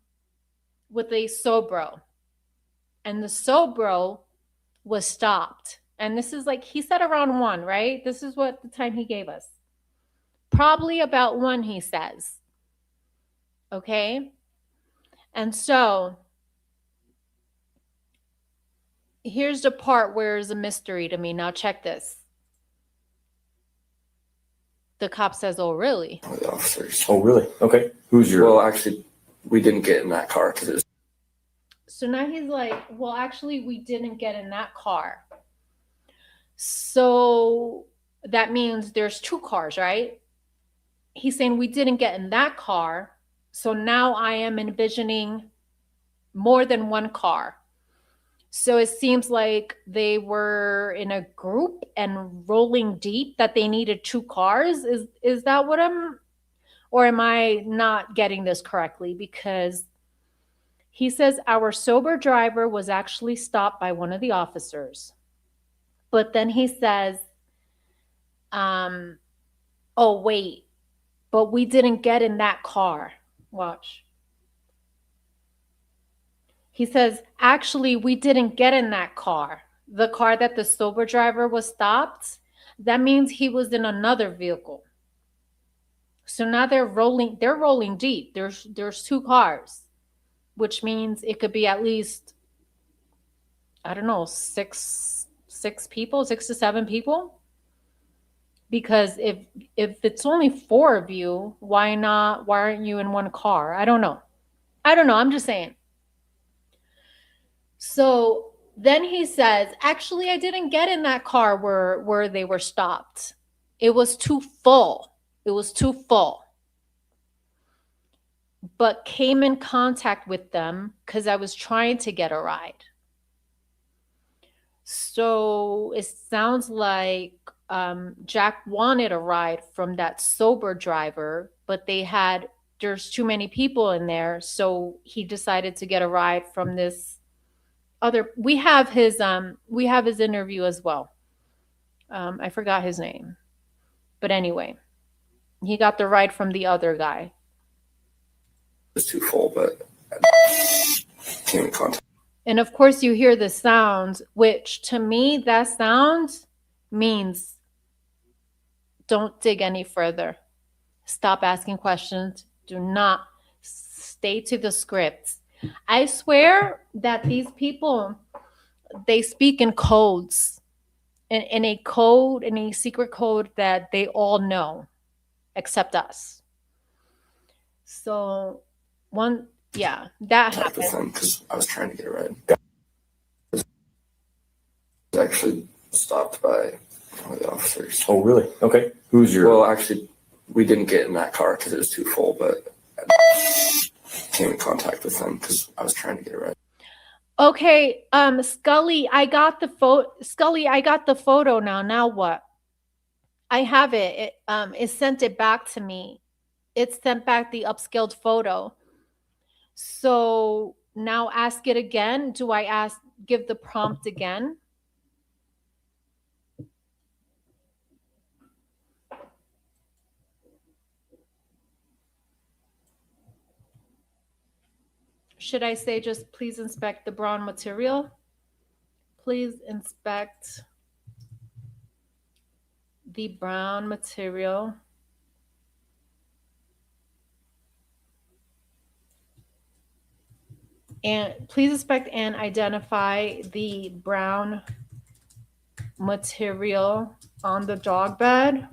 with a sobro, and the sobro was stopped. And this is like, he said around 1, right? This is what the time he gave us. Probably about 1, he says. Okay? And so here's the part where it's a mystery to me. Now check this. The cop says, "Oh, really?" The officers. Oh, really? Okay. Who's your? Well, actually, we didn't get in that car because it was. So now he's like, well, actually, we didn't get in that car. So that means there's 2 cars, right? He's saying we didn't get in that car. So now I am envisioning more than 1 car. So it seems like they were in a group and rolling deep that they needed 2 cars. Is that what or am I not getting this correctly? Because he says our sober driver was actually stopped by one of the officers. But then he says, oh, wait, but we didn't get in that car. Watch. He says, actually, we didn't get in that car. The car that the sober driver was stopped, that means he was in another vehicle. So now they're rolling deep. There's 2 cars, which means it could be at least, I don't know, 6 people, 6 to 7 people. Because if it's only 4 of you, why aren't you in 1 car? I don't know. I'm just saying. So then he says, actually, I didn't get in that car where they were stopped. It was too full. But came in contact with them because I was trying to get a ride. So it sounds like Jack wanted a ride from that sober driver, but there's too many people in there. So he decided to get a ride from this other. We have his interview as well. I forgot his name, but anyway, he got the ride from the other guy. It was too full, but I came in contact. And of course, you hear the sounds, which to me, that sound means don't dig any further. Stop asking questions. Do not stay to the scripts. I swear that these people, they speak in codes, in a secret code that they all know, except us. So that happened. Because I was trying to get a ride. I was actually stopped by one of the officers. Oh, really? Okay. Who's your? Well, actually, we didn't get in that car because it was too full, but I came in contact with them because I was trying to get a ride. Okay, Scully, I got the photo now. Now what? I have it. It sent it back to me. It sent back the upscaled photo. So now ask it again. Do I give the prompt again? Should I say just please inspect the brown material? Please inspect the brown material. And please inspect and identify the brown material on the dog bed.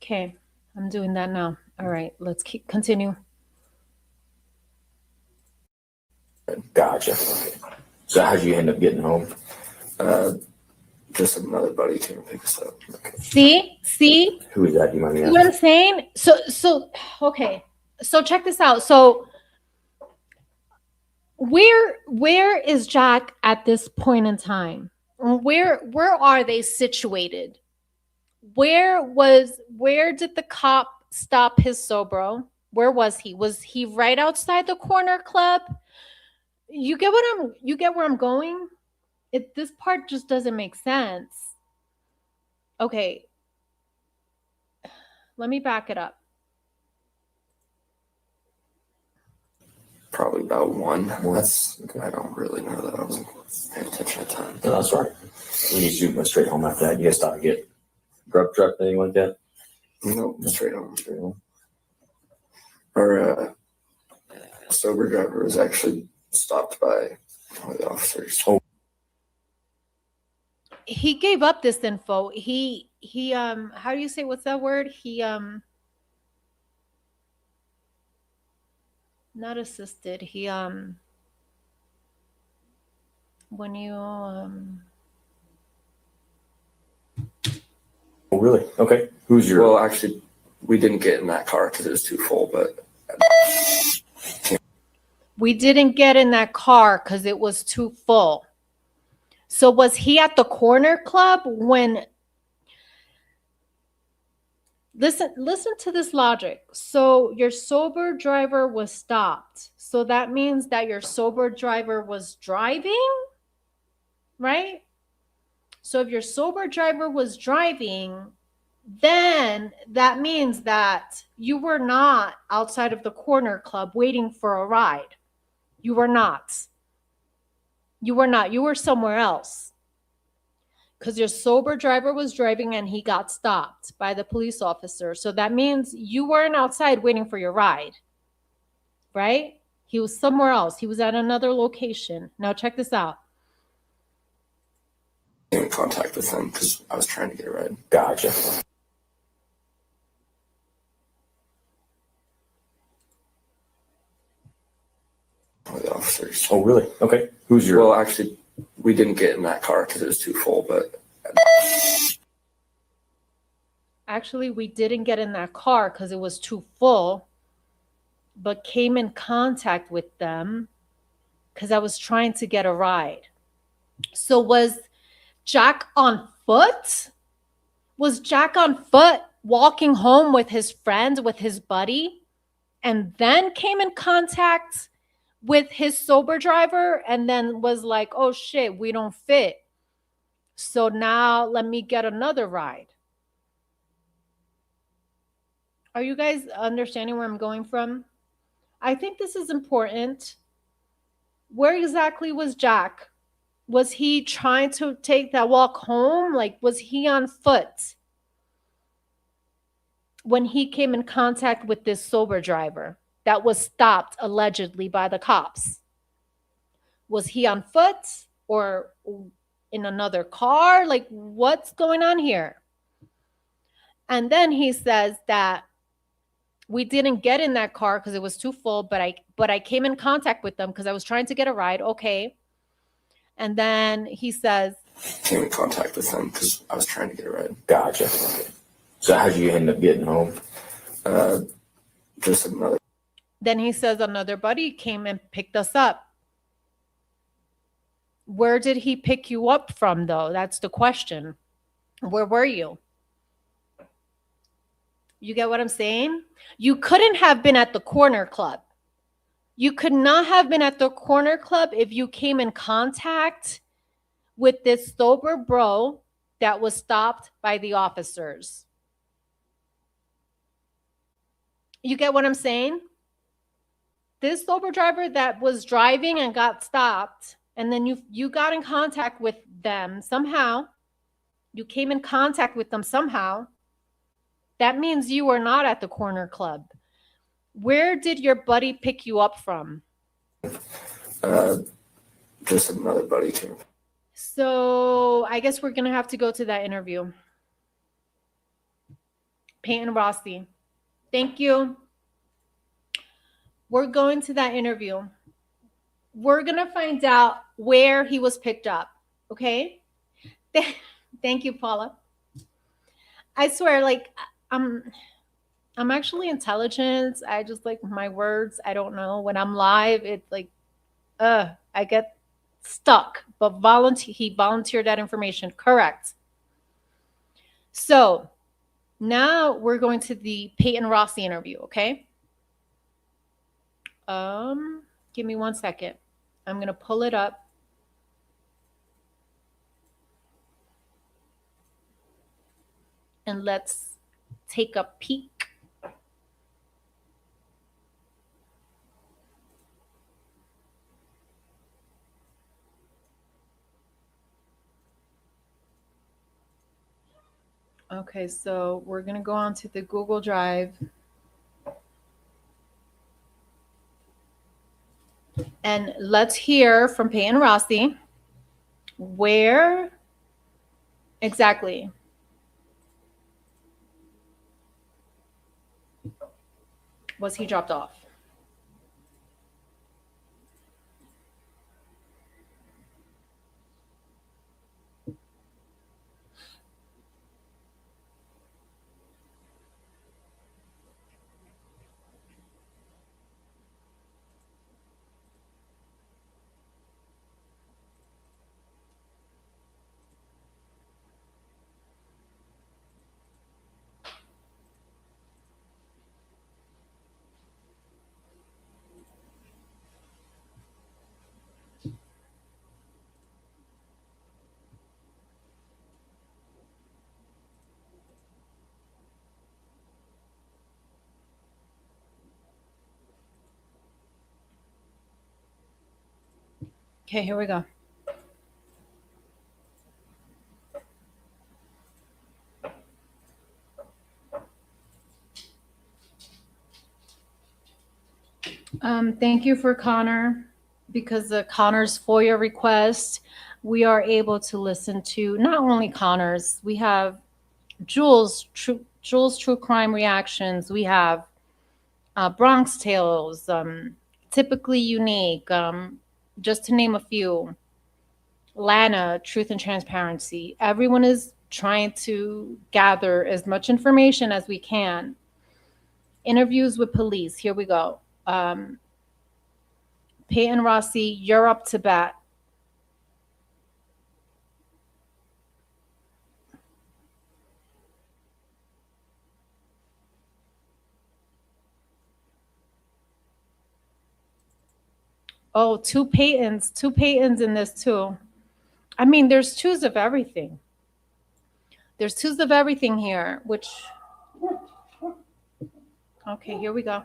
Okay, I'm doing that now. All right, let's continue. Gotcha. Okay. So how'd you end up getting home? Just another buddy came and picked us up. See Who is that? Do you mind me what I'm asking? saying? So okay. So check this out. So where is Jack at this point in time? Where are they situated? Where did the cop stop his Sobro? Where was he? Was he right outside the corner club? You get where I'm going? This part just doesn't make sense. Okay. Let me back it up. Probably about 1. I don't really know that. I wasn't paying attention at the time. No, that's right. You went straight home after that. You guys thought to get grub truck, anything like that? No, straight home. Straight home. Our sober driver was actually stopped by one of the officers. Oh. He gave up this info. He how do you say, what's that word? He not assisted. He when you Oh, really? Okay. Who's your? Well, actually, we didn't get in that car because it was too full, but we didn't get in that car because it was too full. So was he at the corner club when? Listen to this logic. So your sober driver was stopped. So that means that your sober driver was driving, right? So if your sober driver was driving, then that means that you were not outside of the corner club waiting for a ride. You were not. You were not. You were somewhere else. Because your sober driver was driving and he got stopped by the police officer. So that means you weren't outside waiting for your ride, right? He was somewhere else. He was at another location. Now check this out. I came in contact with him because I was trying to get a ride. Gotcha. One of the officers. Oh, really? Okay. Who's your? Well, actually, we didn't get in that car because it was too full, but Actually, we didn't get in that car because it was too full, but came in contact with them because I was trying to get a ride. So was Jack on foot? Was Jack on foot walking home with his friend, with his buddy, and then came in contact with his sober driver and then was like, oh shit, we don't fit. So now let me get another ride. Are you guys understanding where I'm going from? I think this is important. Where exactly was Jack? Was he trying to take that walk home? Like, was he on foot when he came in contact with this sober driver that was stopped allegedly by the cops? Was he on foot or in another car? Like, what's going on here? And then he says that we didn't get in that car because it was too full, but I came in contact with them because I was trying to get a ride. Okay. And then he says, came in contact with him because I was trying to get a ride. Gotcha. Okay. So how'd you end up getting home? Just another. Then he says another buddy came and picked us up. Where did he pick you up from, though? That's the question. Where were you? You get what I'm saying? You couldn't have been at the corner club. You could not have been at the corner club if you came in contact with this sober bro that was stopped by the officers. You get what I'm saying? this sober driver that was driving and got stopped, and then you got in contact with them somehow, you came in contact with them somehow, that means you were not at the corner club. Where did your buddy pick you up from? Just another buddy team. So I guess we're going to have to go to that interview. Peyton Rossi. Thank you. We're going to that interview. We're going to find out where he was picked up. Okay? Thank you, Paula. I swear, like, I'm actually intelligent. I just like my words. I don't know. When I'm live, it's like, I get stuck. But he volunteered that information. Correct. So now we're going to the Peyton Rossi interview, okay? Give me 1 second. I'm gonna pull it up. And let's take a peek. Okay, so we're going to go on to the Google Drive. And let's hear from Peyton Rossi. Where exactly was he dropped off? Okay, here we go. Thank you for Connor, because of Connor's FOIA request, we are able to listen to not only Connor's, we have Jules True Crime Reactions, we have Bronx Tales, Typically Unique, just to name a few. Lana, Truth and Transparency. Everyone is trying to gather as much information as we can. Interviews with police. Here we go. Peyton Rossi, you're up to bat. Oh, two Peytons in this too. I mean, there's twos of everything. There's twos of everything here, which, okay, here we go.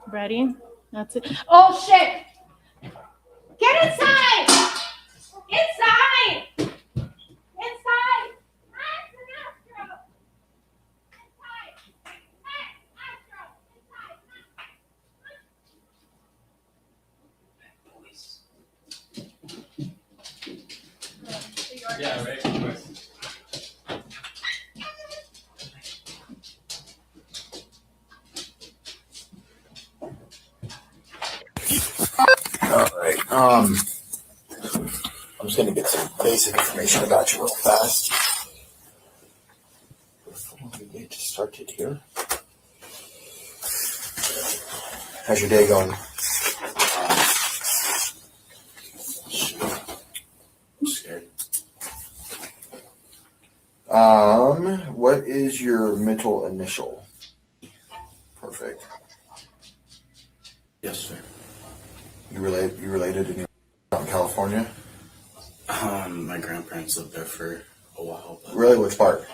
Ready? That's it. Oh, shit! Get inside! Inside! Inside! Yeah, right. All right. I'm just going to get some basic information about you real fast. Before we get started here. How's your day going? I'm scared. What is your middle initial? Perfect. Yes, sir. You related in California? My grandparents lived there for a while. But, Really, which part?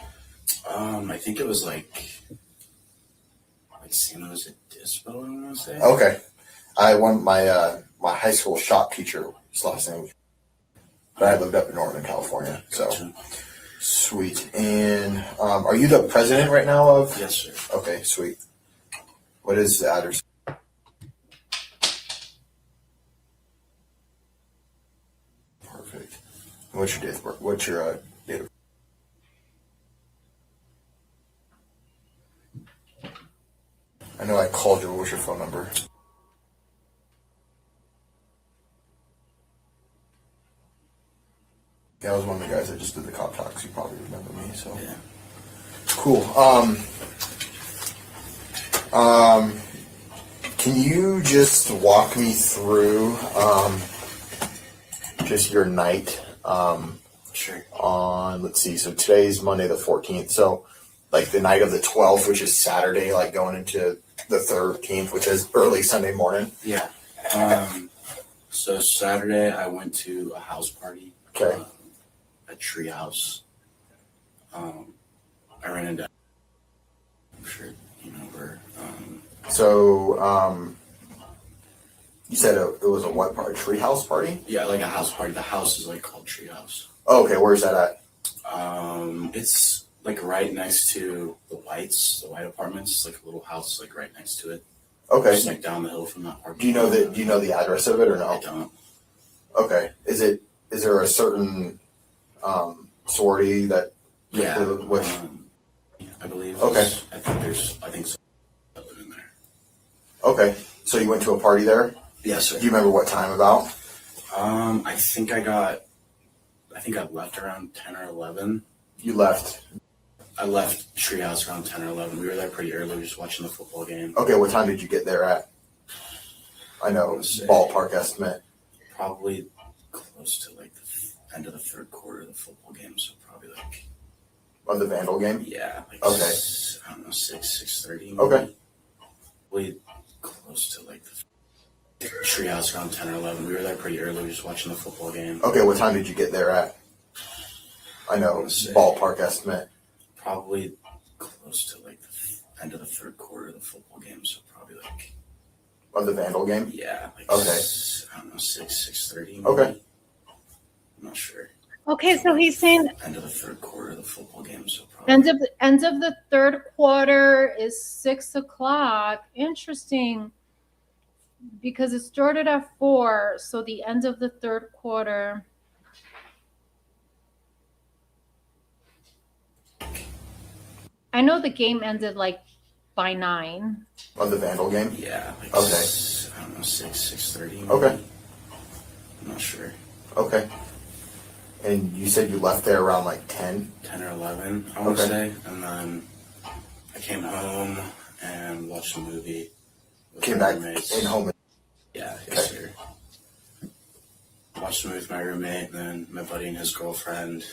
I think it was like like San Jose Dispo, I want to say. Okay. I won my my high school shop teacher. His last name, but I lived up in Northern California. So Gotcha. sweet. And are you the president right now of? Yes, sir. Okay, sweet. What is the address? Perfect. And what's your date of birth? What's your date of birth? I know I called you. What was your phone number? Yeah, I was one of the guys that just did the cop talks. You probably remember me. So Yeah. cool. Can you just walk me through just your night Sure. on, let's see, so today's Monday the 14th, so like the night of the 12th, which is Saturday, like going into the 13th, which is early Sunday morning? Yeah. So Saturday I went to a house party. Okay. A tree house. I ran into. I'm sure you know where. So you said it was a what party? Treehouse party? Yeah, like a house party. The house is like called Tree House. Oh, okay, where's that at? It's like right next to the white apartments. It's like a little house like right next to it. Okay. Just like down the hill from that park. Do you know the address of it or I no? don't. Okay. Is there a certain sorority that? Yeah. Which? I believe. Okay. I think so. In there. Okay. So you went to a party there? Yes, sir. Do you remember what time about? I think I left around 10 or 11. You left. I left Treehouse around 10 or 11. We were there pretty early, just watching the football game. Okay, what time did you get there at? I know, ballpark estimate. Probably close to like the end of the third quarter of the football game, so probably like. Of the Vandal game? Yeah. Like okay. I don't know, 6:30. Okay. Probably close to like the Treehouse around 10 or 11. We were there pretty early, just watching the football game. Okay, what time did you get there at? I know, ballpark estimate. Probably close to like the end of the third quarter of the football game, so probably like. Of the Vandal game? Yeah. Like okay. I don't know, 6:30. Okay. I'm not sure. Okay, so he's saying end of the third quarter of the football game, so probably end of the third quarter is 6 o'clock. Interesting, because it started at 4, so the end of the third quarter. I know the game ended like by 9. Of the Vandal game? Yeah. Like okay. I don't know, 6:30. Okay. I'm not sure. Okay. And you said you left there around like 10? 10 or 11, I want to say. And then I came home and watched a movie. Came back roommates. in home? Yeah, yes, sir. Watched a movie with my roommate, and then my buddy and his girlfriend.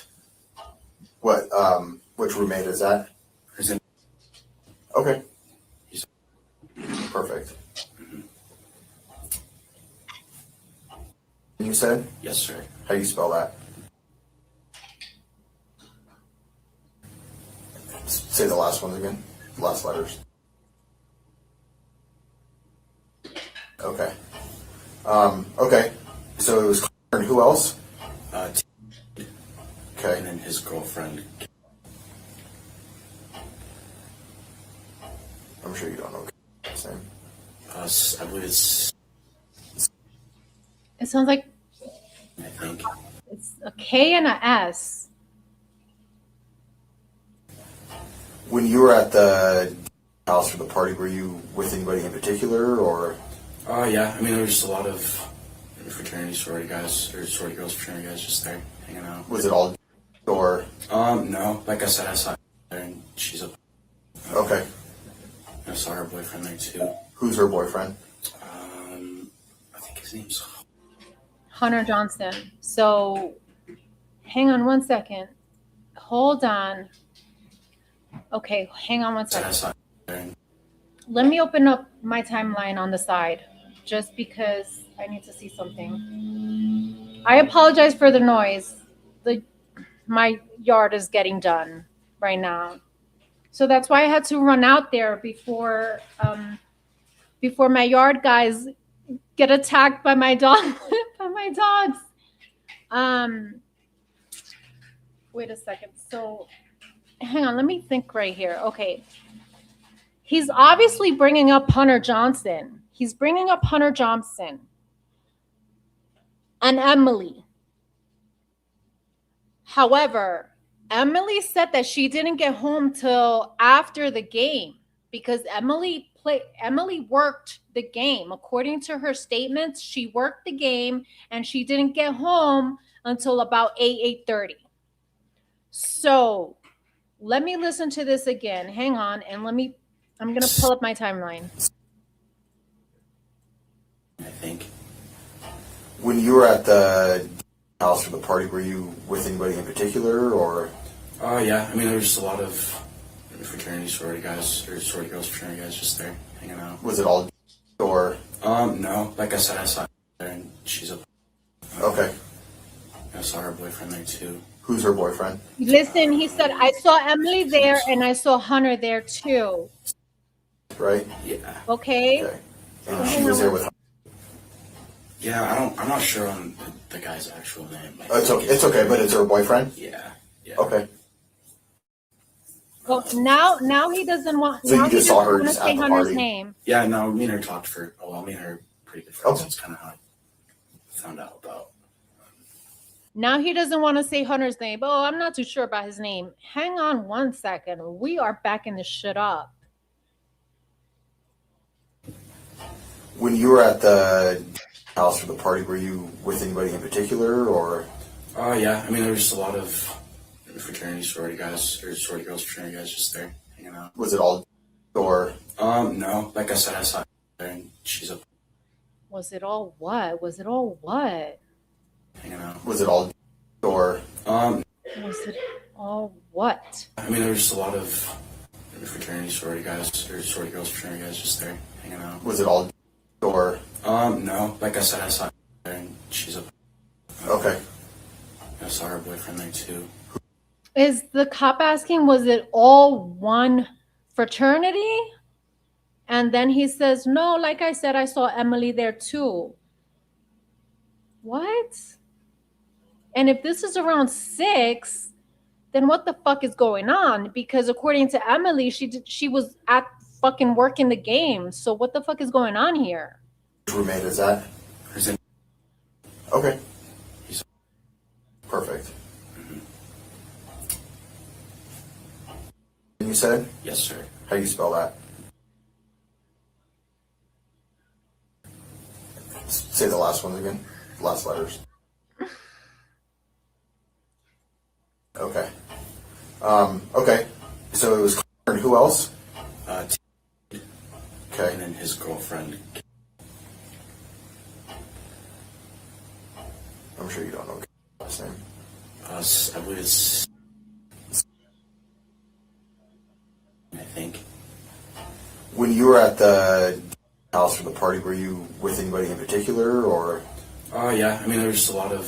What, which roommate is that? His name. Okay. Perfect. Mm-hmm. You said? Yes, sir. How do you spell that? Say the last ones again. Last letters. Okay. Okay. So it was Coeur, and who else? Okay. And then his girlfriend. I'm sure you don't know his name. I believe it's. It sounds like I think it's a K and a S. When you were at the house for the party, were you with anybody in particular, or? Oh yeah, I mean there was just a lot of fraternity sorority guys or sorority girls, fraternity guys just there hanging out. Was it all, or? No. Like I said, I saw her there and she's a. Okay. I saw her boyfriend there too. Who's her boyfriend? I think his name's Hunter Johnston. So, hang on one second. Hold on. Okay, hang on one second. I saw her there and Let me open up my timeline on the side, just because I need to see something. I apologize for the noise. My yard is getting done right now. So that's why I had to run out there before my yard guys get attacked by my dog by my dogs. Wait a second. So hang on, let me think right here. Okay. He's obviously bringing up Hunter Johnson. He's bringing up Hunter Johnson and Emily. However, Emily said that she didn't get home till after the game because Emily worked the game. According to her statements, she worked the game and she didn't get home until about 8:30. So let me listen to this again. Hang on, and I'm gonna pull up my timeline. I think. When you were at the house for the party, were you with anybody in particular, or? Oh yeah, I mean there was just a lot of fraternity sorority guys or sorority girls fraternity guys just there hanging out. Was it all, or? No, like I said, I saw her there and she's a. Okay. I saw her boyfriend there too. Who's her boyfriend? Listen, he said, I saw Emily there and I saw Hunter there too. Right? Yeah. Okay? Okay. And she was there with. Yeah, I'm not sure on the guy's actual name. It's okay. It's okay, but it's her boyfriend. Yeah. Yeah. Okay. Well, now he doesn't want. So now you just he saw doesn't her want to just say at the Hunter's party? name. Yeah, no, me and her talked for a while. Me and her are pretty good friends. Okay. That's kind of how I found out about. Now he doesn't want to say Hunter's name. Oh, I'm not too sure about his name. Hang on one second. We are backing this shit up. When you were at the house for the party, were you with anybody in particular, or? Oh yeah, I mean there was just a lot of fraternity sorority guys or sorority girls fraternity guys just there hanging out. Was it all, or? No, like I said, I saw her there and she's a. Was it all what? Was it all what? Hanging out. Was it all, or? Was it all what? I mean there was just a lot of fraternity sorority guys or sorority girls fraternity guys just there hanging out. Was it all, or? No, like I said, I saw her there and she's a. Okay. I saw her boyfriend there too. Is the cop asking, was it all one fraternity? And then he says, no, like I said, I saw Emily there too. What? And if this is around 6, then what the fuck is going on? Because according to Emily, she was at fucking working the game. So what the fuck is going on here? Which roommate is that? Her's in. Okay. Perfect. You said? Yes, sir. How do you spell that? Say the last ones again. Last letters. Okay. Okay. So it was Coeur, and who else? Okay. And then his girlfriend. I'm sure you don't know last name. I believe it's. I think. When you were at the house for the party, were you with anybody in particular, or? Oh yeah, I mean there was just a lot of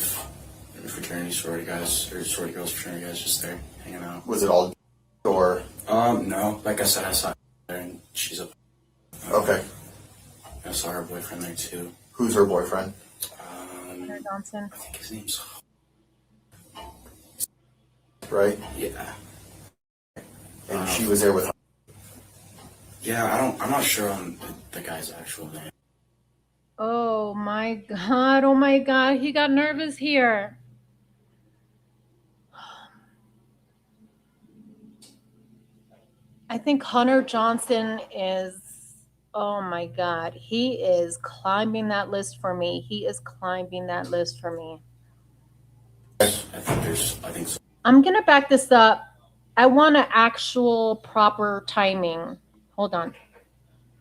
fraternity sorority guys or sorority girls fraternity guys just there hanging out. Was it all, or? No, like I said, I saw her there and she's a. Okay. I saw her boyfriend there too. Who's her boyfriend? Hunter Johnson. I think his name's. Right? Yeah. And she was there with. Yeah, I'm not sure on the guy's actual name. Oh my God. Oh my God. He got nervous here. I think Hunter Johnson is, oh my God. He is climbing that list for me. He is climbing that list for me. I think so. I'm going to back this up. I want an actual proper timing. Hold on.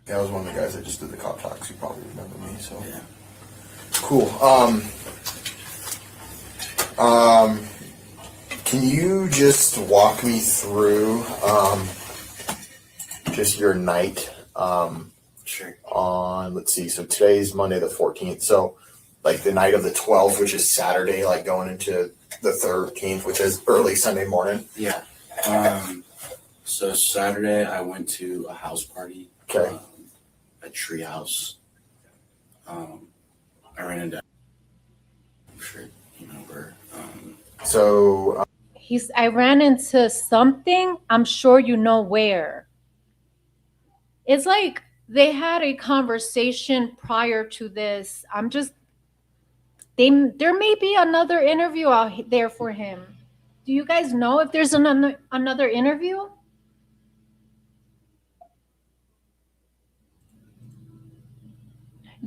Yeah, I was one of the guys that just did the cop talks. You probably remember me, so. Yeah. Cool. Can you just walk me through, just your night, Sure. on, let's see, so today's Monday the 14th, so like the night of the 12th, which is Saturday, like going into the 13th, which is early Sunday morning. Yeah. So Saturday I went to a house party. Okay. A tree house. I ran into. I'm sure you know where. So I ran into something. I'm sure you know where. It's like they had a conversation prior to this. There may be another interview out there for him. Do you guys know if there's another interview?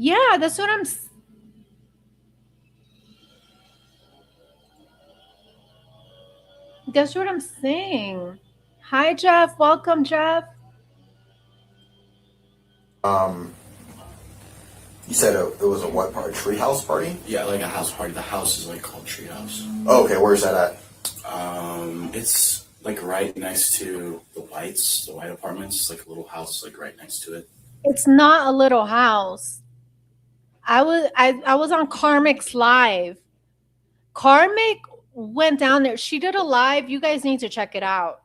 Yeah, that's what I'm saying. Hi, Jeff. Welcome, Jeff. you said it was a what party? Treehouse party? Yeah, like a house party. The house is like called Tree House. Oh, okay. Where's that at? It's like right next to the white apartments. It's like a little house, like right next to it. It's not a little house. I was on Karmic's live. Karmic went down there. She did a live. You guys need to check it out.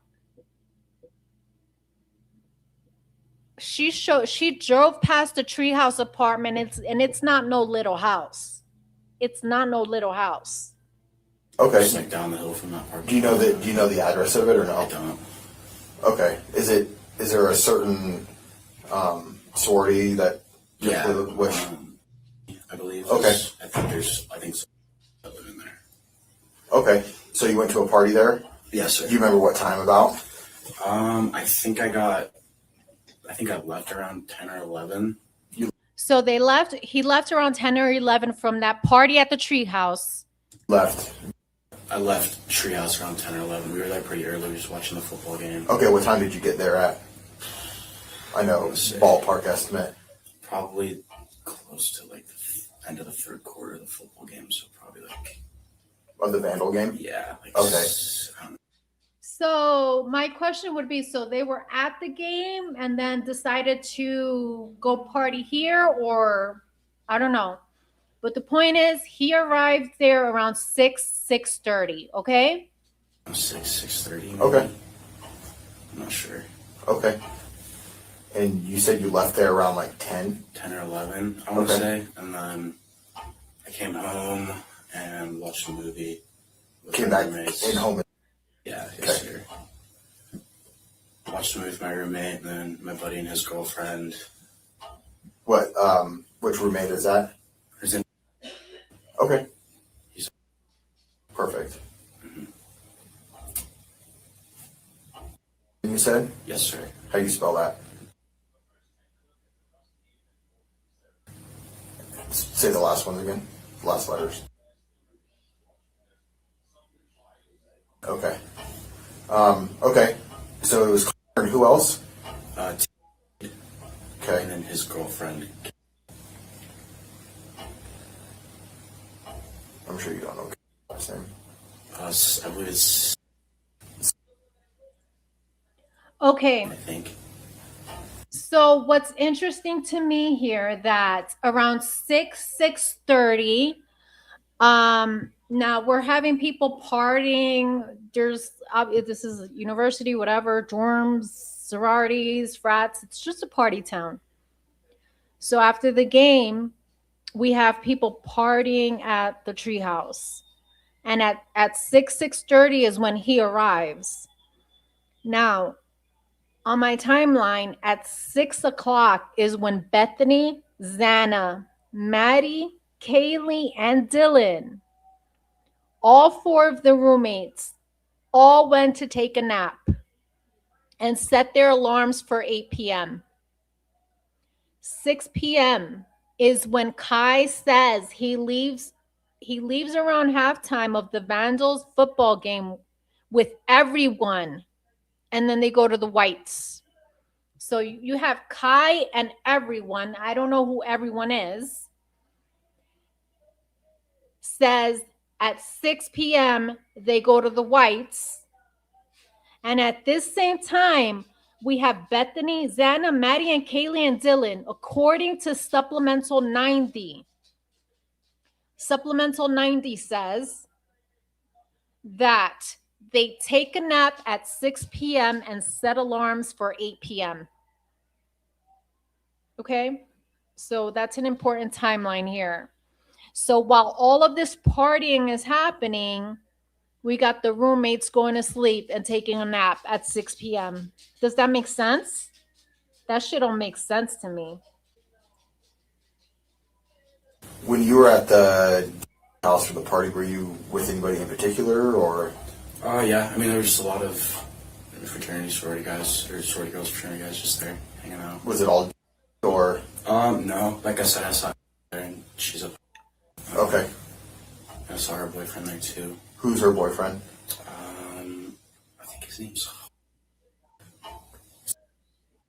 She drove past the treehouse apartment. It's not no little house. It's not no little house. Okay. Just like down the hill from that park. Do you know the address of it or no? I don't. Okay. Is there a certain sorority that Yeah. which I believe. Okay. I think so. Live in there. Okay. So you went to a party there? Yes, sir. Do you remember what time about? I think I left around 10 or 11. So he left around 10 or 11 from that party at the treehouse. Left. I left Treehouse around 10 or 11. We were there pretty early. We were just watching the football game. Okay, what time did you get there at? I know, ballpark estimate. Probably close to like the end of the third quarter of the football game. So probably like. Of the Vandal game? Yeah. Like Okay. So my question would be, so they were at the game and then decided to go party here, or I don't know. But the point is, he arrived there around 6:30, okay? 6:30. Okay. I'm not sure. Okay. And you said you left there around like 10? 10 or 11, I want to say. And then I came home and watched a movie. Came back in home. Yeah, yes, sir. Watched a movie with my roommate and then my buddy and his girlfriend. What, which roommate is that? Who's in? Okay. Perfect. Mm-hmm. And you said? Yes, sir. How do you spell that? Say the last ones again. The last letters. Okay. Okay. So it was Coeur, and who else? Okay. And then his girlfriend. I'm sure you don't know last name. I believe it's. Okay. I think. So what's interesting to me here that around 6:30, now we're having people partying. There's this is university, whatever, dorms, sororities, frats. It's just a party town. So after the game, we have people partying at the treehouse, and at 6:30 is when he arrives. Now, on my timeline, at 6 o'clock is when Bethany, Xana, Maddie, Kaylee, and Dylan, all four of the roommates, all went to take a nap and set their alarms for 8 p.m. 6 p.m. is when Kai says he leaves around halftime of the Vandals football game with everyone, and then they go to the Whites. So you have Kai and everyone, I don't know who everyone is, says at 6 p.m. they go to the Whites. And at this same time, we have Bethany, Xana, Maddie, and Kaylee and Dylan, according to Supplemental 90. Supplemental 90 says that they take a nap at 6 p.m. and set alarms for 8 p.m. Okay? So that's an important timeline here. So while all of this partying is happening, we got the roommates going to sleep and taking a nap at 6 p.m. Does that make sense? That shit don't make sense to me. When you were at the house for the party, were you with anybody in particular, or? Yeah. I mean, there was just a lot of fraternity sorority guys, or sorority girls, fraternity guys just there hanging out. Was it all, or? No. Like I said, I saw her there, and she's a. Okay. I saw her boyfriend there too. Who's her boyfriend? I think his name's.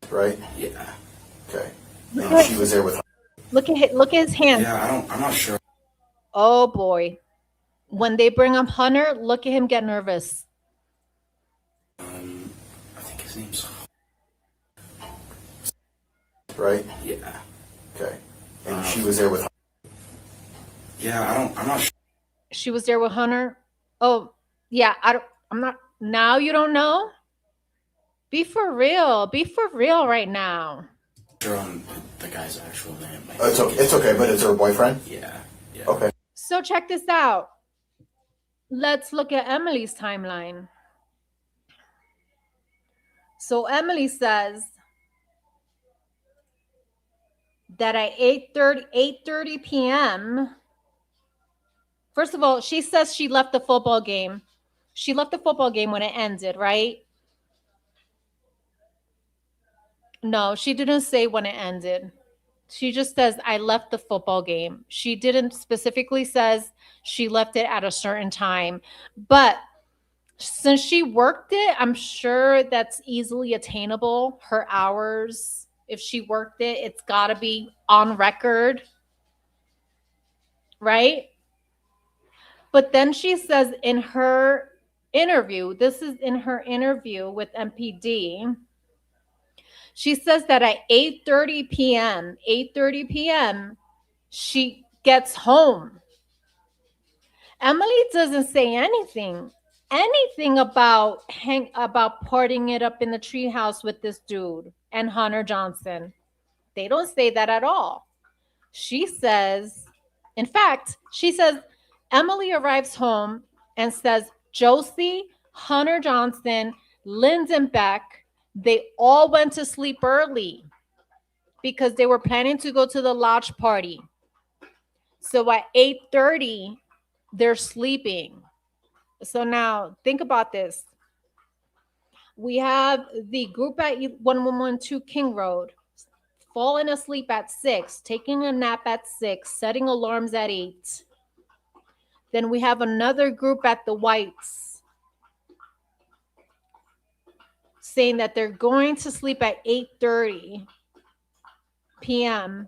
Right? Yeah. Okay. And she was there with. Look at his hand. Yeah, I'm not sure. Oh boy. When they bring up Hunter, look at him get nervous. I think his name's. Right? Yeah. Okay. And she was there with. Yeah, I'm not sure. She was there with Hunter. Oh, yeah, I'm not now you don't know? Be for real. Be for real right now. Sure on the guy's actual name. It's okay, but it's her boyfriend? Yeah. Okay. So check this out. Let's look at Emily's timeline. So Emily says that at 8:30 p.m. First of all, she says she left the football game. She left the football game when it ended, right? No, she didn't say when it ended. She just says, I left the football game. She didn't specifically says she left it at a certain time. But since she worked it, I'm sure that's easily attainable. Her hours, if she worked it, it's got to be on record. Right? But then she says in her interview, this is in her interview with MPD, she says that at 8:30 p.m., she gets home. Emily doesn't say anything about partying it up in the treehouse with this dude and Hunter Johnson. They don't say that at all. She says, in fact, she says Emily arrives home and says Josie, Hunter Johnson, Lyndon Beck, they all went to sleep early because they were planning to go to the lodge party. So at 8:30, they're sleeping. So now think about this. We have the group at 1112 King Road, falling asleep at 6, taking a nap at 6, setting alarms at 8. Then we have another group at the Whites saying that they're going to sleep at 8:30 p.m.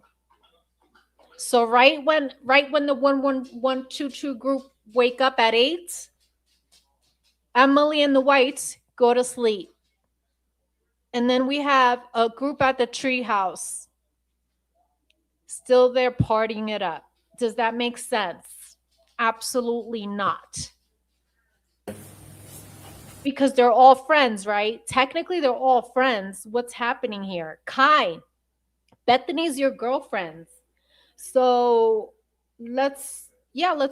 So right when the 11122 group wake up at 8, Emily and the Whites go to sleep. And then we have a group at the treehouse still there partying it up. Does that make sense? Absolutely not. Because they're all friends, right? Technically, they're all friends. What's happening here? Kai, Bethany's your girlfriend. So let's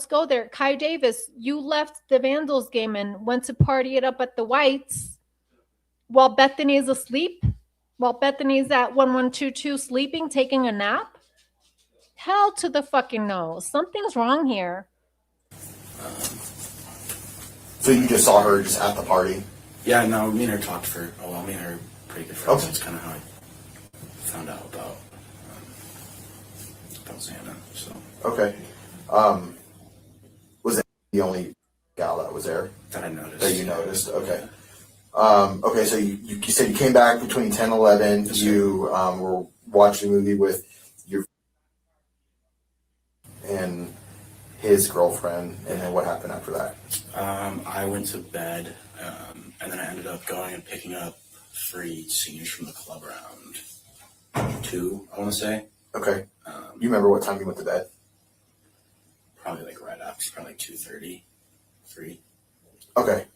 go there. Kai Davis, you left the Vandals game and went to party it up at the Whites while Bethany is asleep, while Bethany's at 1122 sleeping, taking a nap. Hell to the fucking no. Something's wrong here. So you just saw her just at the party? Yeah, no, me and her talked for a while. Me and her are pretty good friends. Okay. That's kind of how I found out about Xana. So. Okay. Was that the only gal that was there? That I noticed. That you noticed? Okay. Okay, so you said you came back between 10 and 11. Yes, you were watching a movie with your and his girlfriend, and then what happened after that? I went to bed, and then I ended up going and picking up 3 seniors from the club around 2, I want to say. Okay. You remember what time you went to bed? Probably like right after, probably like 2:30, 3. Okay.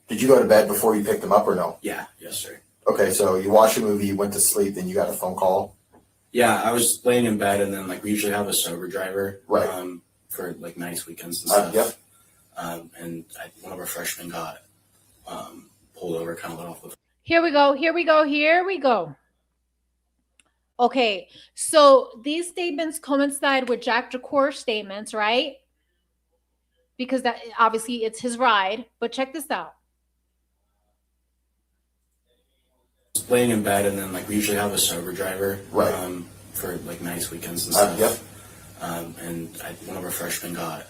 Did you go to bed before you picked him up or no? Yeah, yes, sir. Okay, so you watched a movie, you went to sleep, then you got a phone call. Yeah, I was laying in bed, and then like we usually have a sober driver, Right. For like nice weekends and stuff. Yep. And one of our freshmen got pulled over, kind of let off with. Here we go. Here we go. Here we go. Okay, so these statements coincide with Jack DeCour's statements, right? Because that obviously it's his ride. But check this out. Laying in bed, and then like we usually have a sober driver, Right. For like nice weekends and stuff. Yep. And one of our freshmen got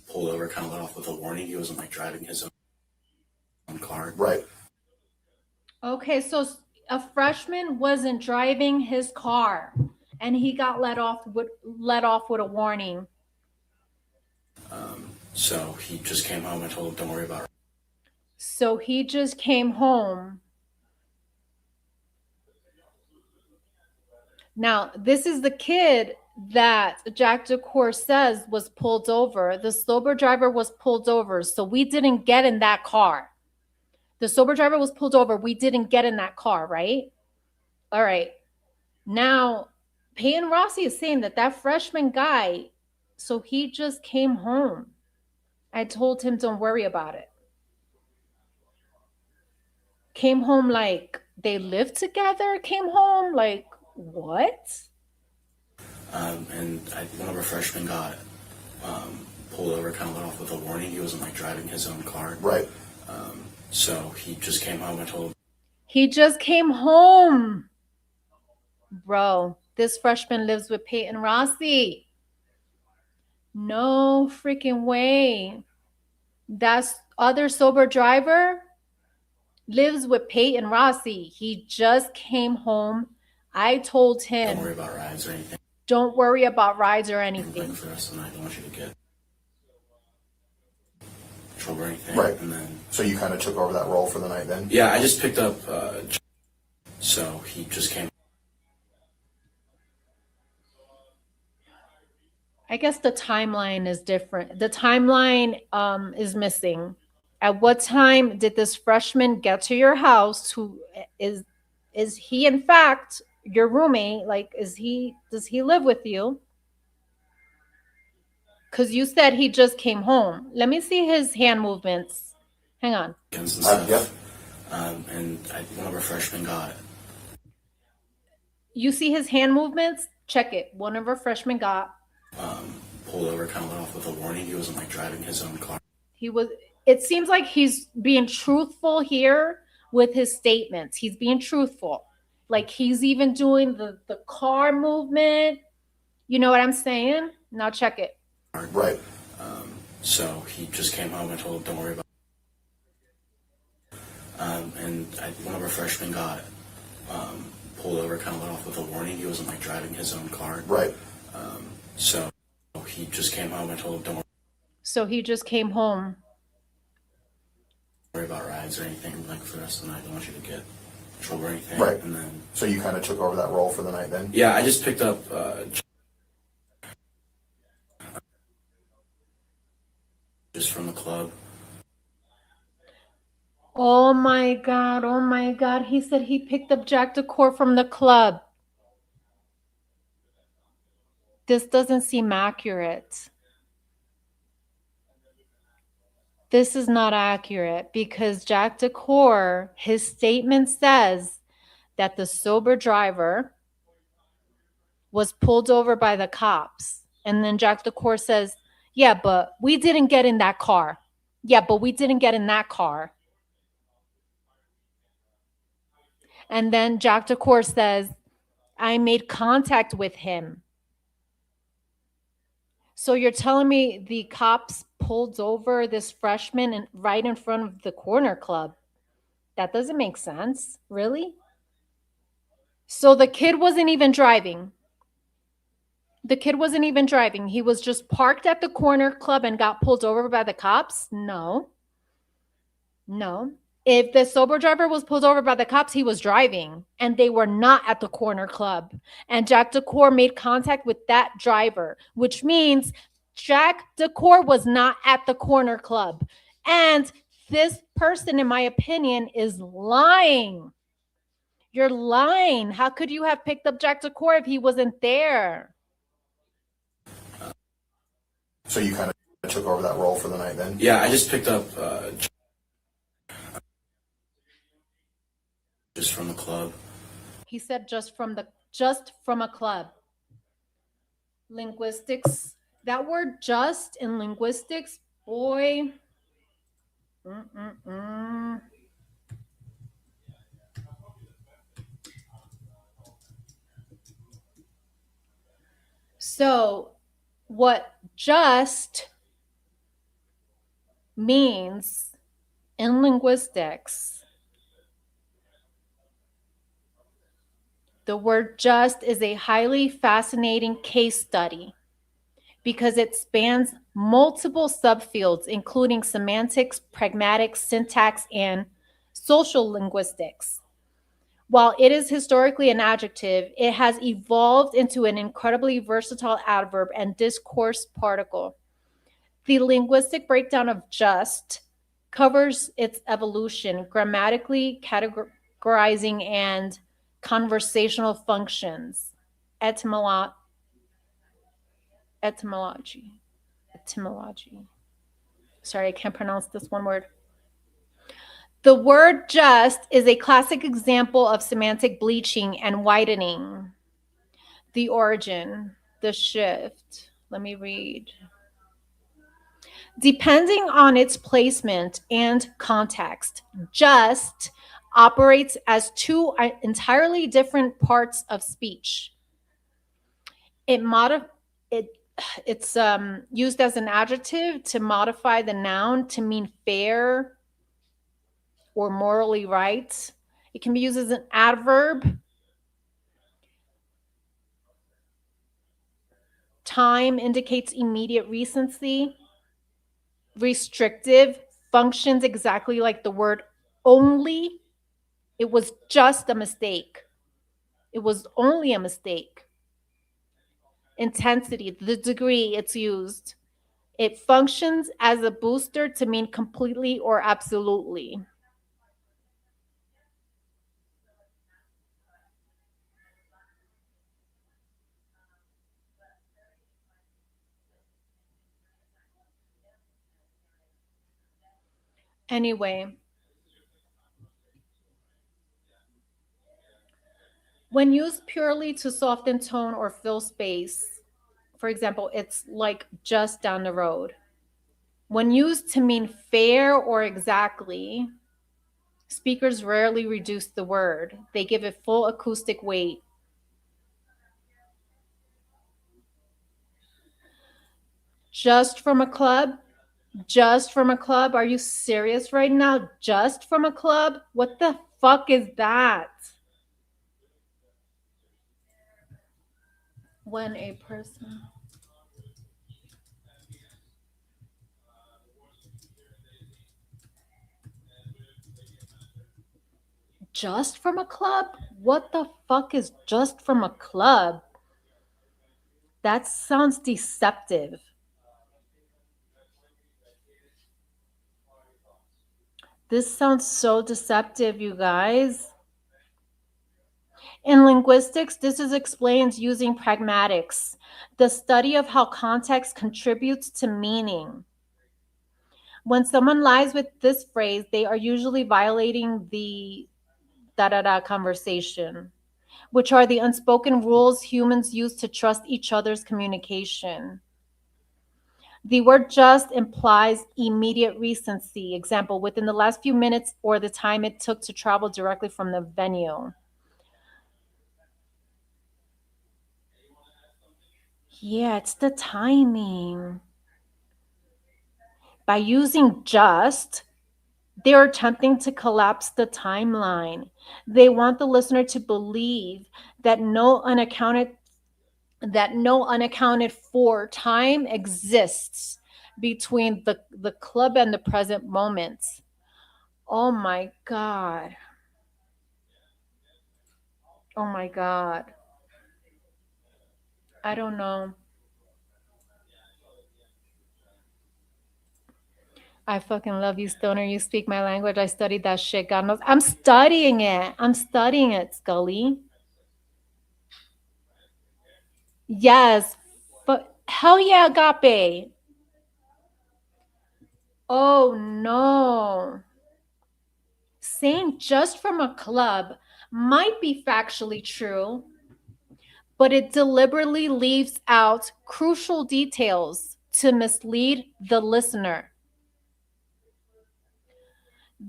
pulled over, kind of let off with a warning. He wasn't like driving his own car. Right. Okay, so a freshman wasn't driving his car, and he got let off with a warning. So he just came home. I told him, "Don't worry about it." So he just came home. Now, this is the kid that Jack DeCour says was pulled over. The sober driver was pulled over, so we didn't get in that car. The sober driver was pulled over. We didn't get in that car, right? All right. Now, Peyton Rossi is saying that freshman guy, so he just came home. I told him, don't worry about it. Came home like they lived together? Came home like what? And one of our freshmen got pulled over, kind of let off with a warning. He wasn't like driving his own car. Right. So he just came home. I told him. He just came home. Bro, this freshman lives with Peyton Rossi. No freaking way. That other sober driver lives with Peyton Rossi. He just came home. I told him, Don't worry about rides or anything. Don't worry about rides or anything. For us tonight, I don't want you to get trouble or anything. Right. And then. So you kind of took over that role for the night then? Yeah, I just picked up. So he just came. I guess the timeline is different. The timeline is missing. At what time did this freshman get to your house? Who is he in fact your roommate? Like, does he live with you? Because you said he just came home. Let me see his hand movements. Hang on. Yep. And one of our freshmen got. You see his hand movements? Check it. One of our freshmen got Pulled over, kind of let off with a warning. He wasn't like driving his own car. It seems like he's being truthful here with his statements. He's being truthful. Like he's even doing the car movement. You know what I'm saying? Now check it. Right. So he just came home. I told him, don't worry about it. And one of our freshmen got pulled over, kind of let off with a warning. He wasn't like driving his own car. Right. So he just came home. I told him, don't So he just came home. worry about rides or anything like for the rest of the night. I don't want you to get trouble or anything. Right. And then. So you kind of took over that role for the night then? Yeah, I just picked up. Just from the club. Oh my God. Oh my God. He said he picked up Jack DeCour from the club. This doesn't seem accurate. This is not accurate because Jack DeCour, his statement says that the sober driver was pulled over by the cops. And then Jack DeCour says, yeah, but we didn't get in that car. Yeah, but we didn't get in that car. And then Jack DeCour says, I made contact with him. So you're telling me the cops pulled over this freshman right in front of the corner club? That doesn't make sense. Really? So the kid wasn't even driving. The kid wasn't even driving. He was just parked at the corner club and got pulled over by the cops? No. If the sober driver was pulled over by the cops, he was driving and they were not at the corner club. And Jack DeCour made contact with that driver, which means Jack DeCour was not at the corner club. And This person, in my opinion, is lying. You're lying. How could you have picked up Jack Coeur if he wasn't there? So you kind of took over that role for the night then? Yeah, I just picked up just from the club. He said just from a club. Linguistics. That word just in linguistics, boy. Mm-mm-mm. So, what just means in linguistics, the word just is a highly fascinating case study because it spans multiple subfields, including semantics, pragmatics, syntax, and social linguistics. While it is historically an adjective, it has evolved into an incredibly versatile adverb and discourse particle. The linguistic breakdown of just covers its evolution, grammatically categorizing and conversational functions, etymology. Etymology. Sorry, I can't pronounce this one word. The word just is a classic example of semantic bleaching and widening. The origin, the shift. Let me read. Depending on its placement and context, just operates as two entirely different parts of speech. It it's used as an adjective to modify the noun to mean fair or morally right. It can be used as an adverb. Time indicates immediate recency. Restrictive functions exactly like the word only. It was just a mistake. It was only a mistake. Intensity, the degree it's used. It functions as a booster to mean completely or absolutely. Anyway, when used purely to soften tone or fill space, for example, it's like just down the road. When used to mean fair or exactly, speakers rarely reduce the word. They give it full acoustic weight. Just from a club? Just from a club? Are you serious right now? Just from a club? What the fuck is that? When a person. Just from a club? What the fuck is just from a club? That sounds deceptive. This sounds so deceptive, you guys. In linguistics, this is explained using pragmatics, the study of how context contributes to meaning. When someone lies with this phrase, they are usually violating the da da da conversation, which are the unspoken rules humans use to trust each other's communication. The word just implies immediate recency. Example, within the last few minutes or the time it took to travel directly from the venue. Yeah, it's the timing. By using just, they're attempting to collapse the timeline. They want the listener to believe that no unaccounted for time exists between the club and the present moment. Oh my God. Oh my God. I don't know. I fucking love you, Stoner. You speak my language. I studied that shit. God knows. I'm studying it. I'm studying it, Scully. Yes. But hell yeah, Agape. Oh no. Saying just from a club might be factually true, but it deliberately leaves out crucial details to mislead the listener.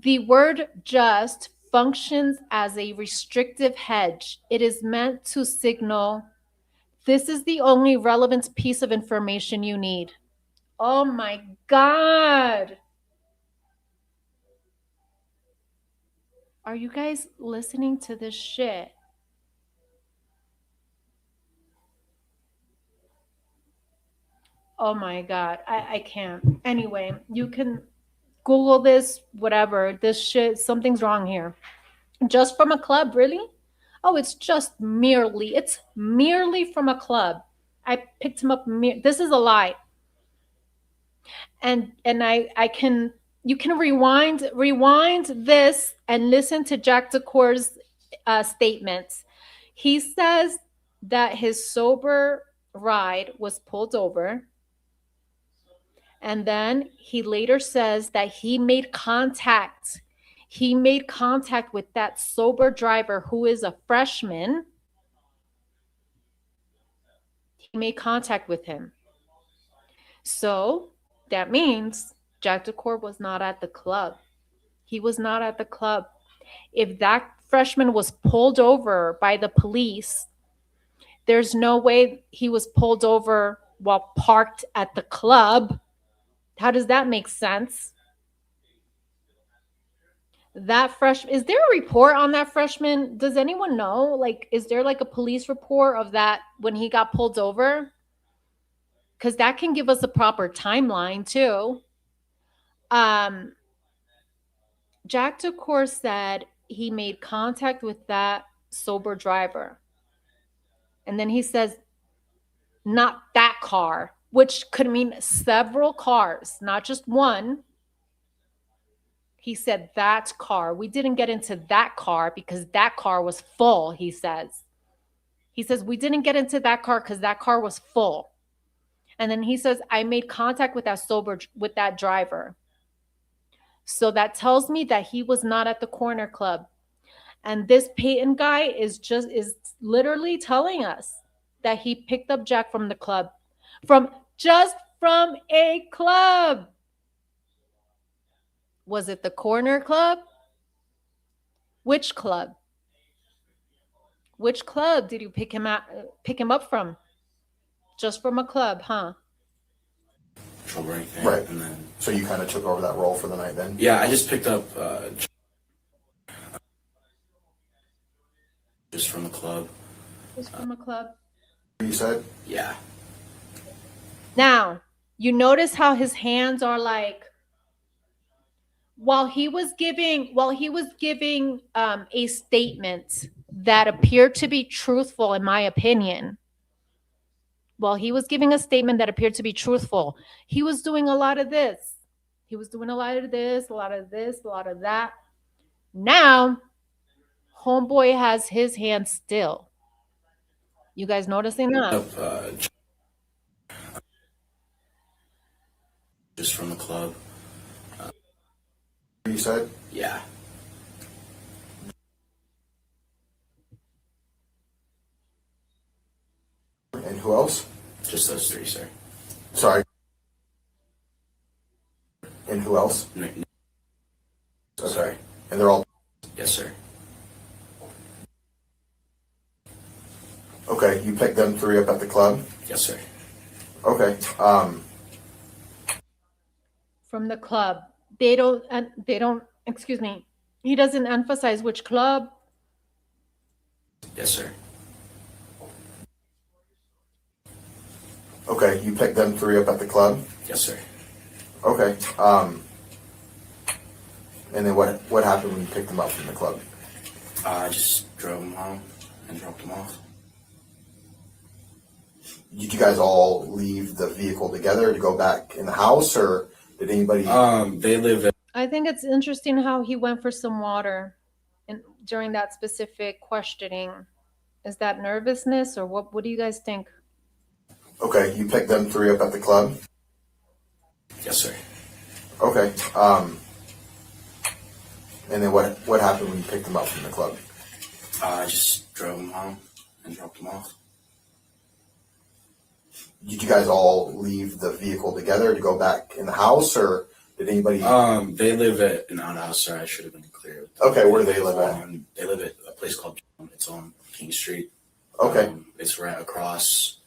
The word just functions as a restrictive hedge. It is meant to signal this is the only relevant piece of information you need. Oh my God. Are you guys listening to this shit? Oh my God. I can't. Anyway, you can Google this, whatever. This shit, something's wrong here. Just from a club, really? Oh, it's merely from a club. I picked him up. This is a lie. And I can, you can rewind this and listen to Jack DeCour's statements. He says that his sober ride was pulled over. And then he later says that he made contact. He made contact with that sober driver who is a freshman. He made contact with him. So that means Jack DeCour was not at the club. He was not at the club. If that freshman was pulled over by the police, there's no way he was pulled over while parked at the club. How does that make sense? That freshman, is there a report on that freshman? Does anyone know? Like, is there like a police report of that when he got pulled over? Because that can give us a proper timeline too. Jack DeCour said he made contact with that sober driver. And then he says, not that car, which could mean several cars, not just one. He said that car. We didn't get into that car because that car was full, he says. He says, we didn't get into that car because that car was full. And then he says, I made contact with that driver. So that tells me that he was not at the corner club. And this Peyton guy is literally telling us that he picked up Jack from the club. From a club. Was it the corner club? Which club? Which club did you pick him up from? Just from a club, huh? Trouble or anything. Right. And then, So you kind of took over that role for the night then? yeah, I just picked up just from the club. Just from a club. You said? Yeah. Now, you notice how his hands are like, while he was giving a statement that appeared to be truthful, in my opinion. While he was giving a statement that appeared to be truthful, he was doing a lot of this. He was doing a lot of this, a lot of this, a lot of that. Now, homeboy has his hands still. You guys noticing that? Just from the club. You said? Yeah. And who else? Just those three, sir. Sorry. And who else? Okay. Sorry. And they're all... Yes, sir. Okay, you picked them three up at the club? Yes, sir. Okay. From the club. They don't, excuse me. He doesn't emphasize which club. Yes, sir. Okay, you picked them three up at the club? Yes, sir. Okay. And then what happened when you picked them up from the club? I just drove them home and dropped them off. Did you guys all leave the vehicle together to go back in the house, or Did anybody? They live in. I think it's interesting how he went for some water during that specific questioning. Is that nervousness or what? What do you guys think? Okay, you picked them three up at the club. Yes, sir. Okay. And then what happened when you picked them up from the club? I just drove them home and dropped them off. Did you guys all leave the vehicle together to go back in the house, or did anybody? They live at an outhouse, sir. I should have been clear. Okay, where do they live at? They live at a place called. It's on King Street. Okay. It's right across.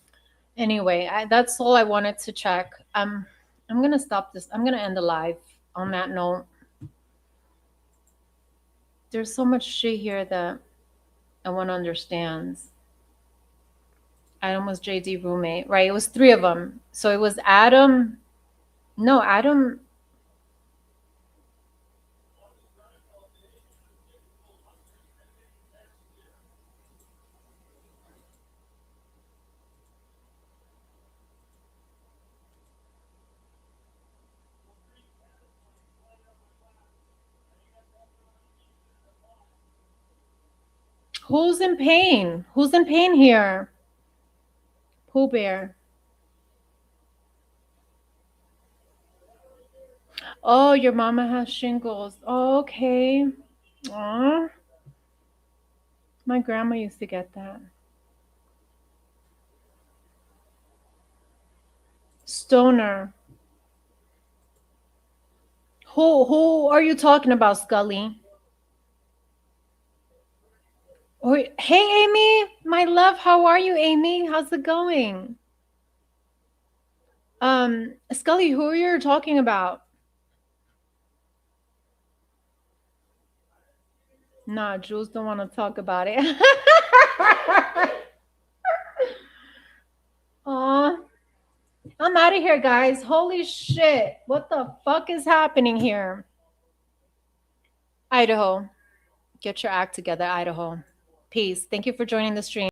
Anyway, that's all I wanted to check. I'm gonna stop this. I'm gonna end the live on that note. There's so much shit here that I want to understand. Adam was JD roommate, right? It was three of them. So it was Adam. No, Adam. Who's in pain? Who's in pain here? Pooh Bear. Oh, your mama has shingles. Oh, okay. Aw. My grandma used to get that. Stoner. Who are you talking about, Scully? Oh, hey, Amy, my love. How are you, Amy? How's it going? Scully, who are you talking about? Nah, Jules don't want to talk about it. Aw. I'm out of here, guys. Holy shit. What the fuck is happening here? Idaho. Get your act together, Idaho. Peace. Thank you for joining the stream.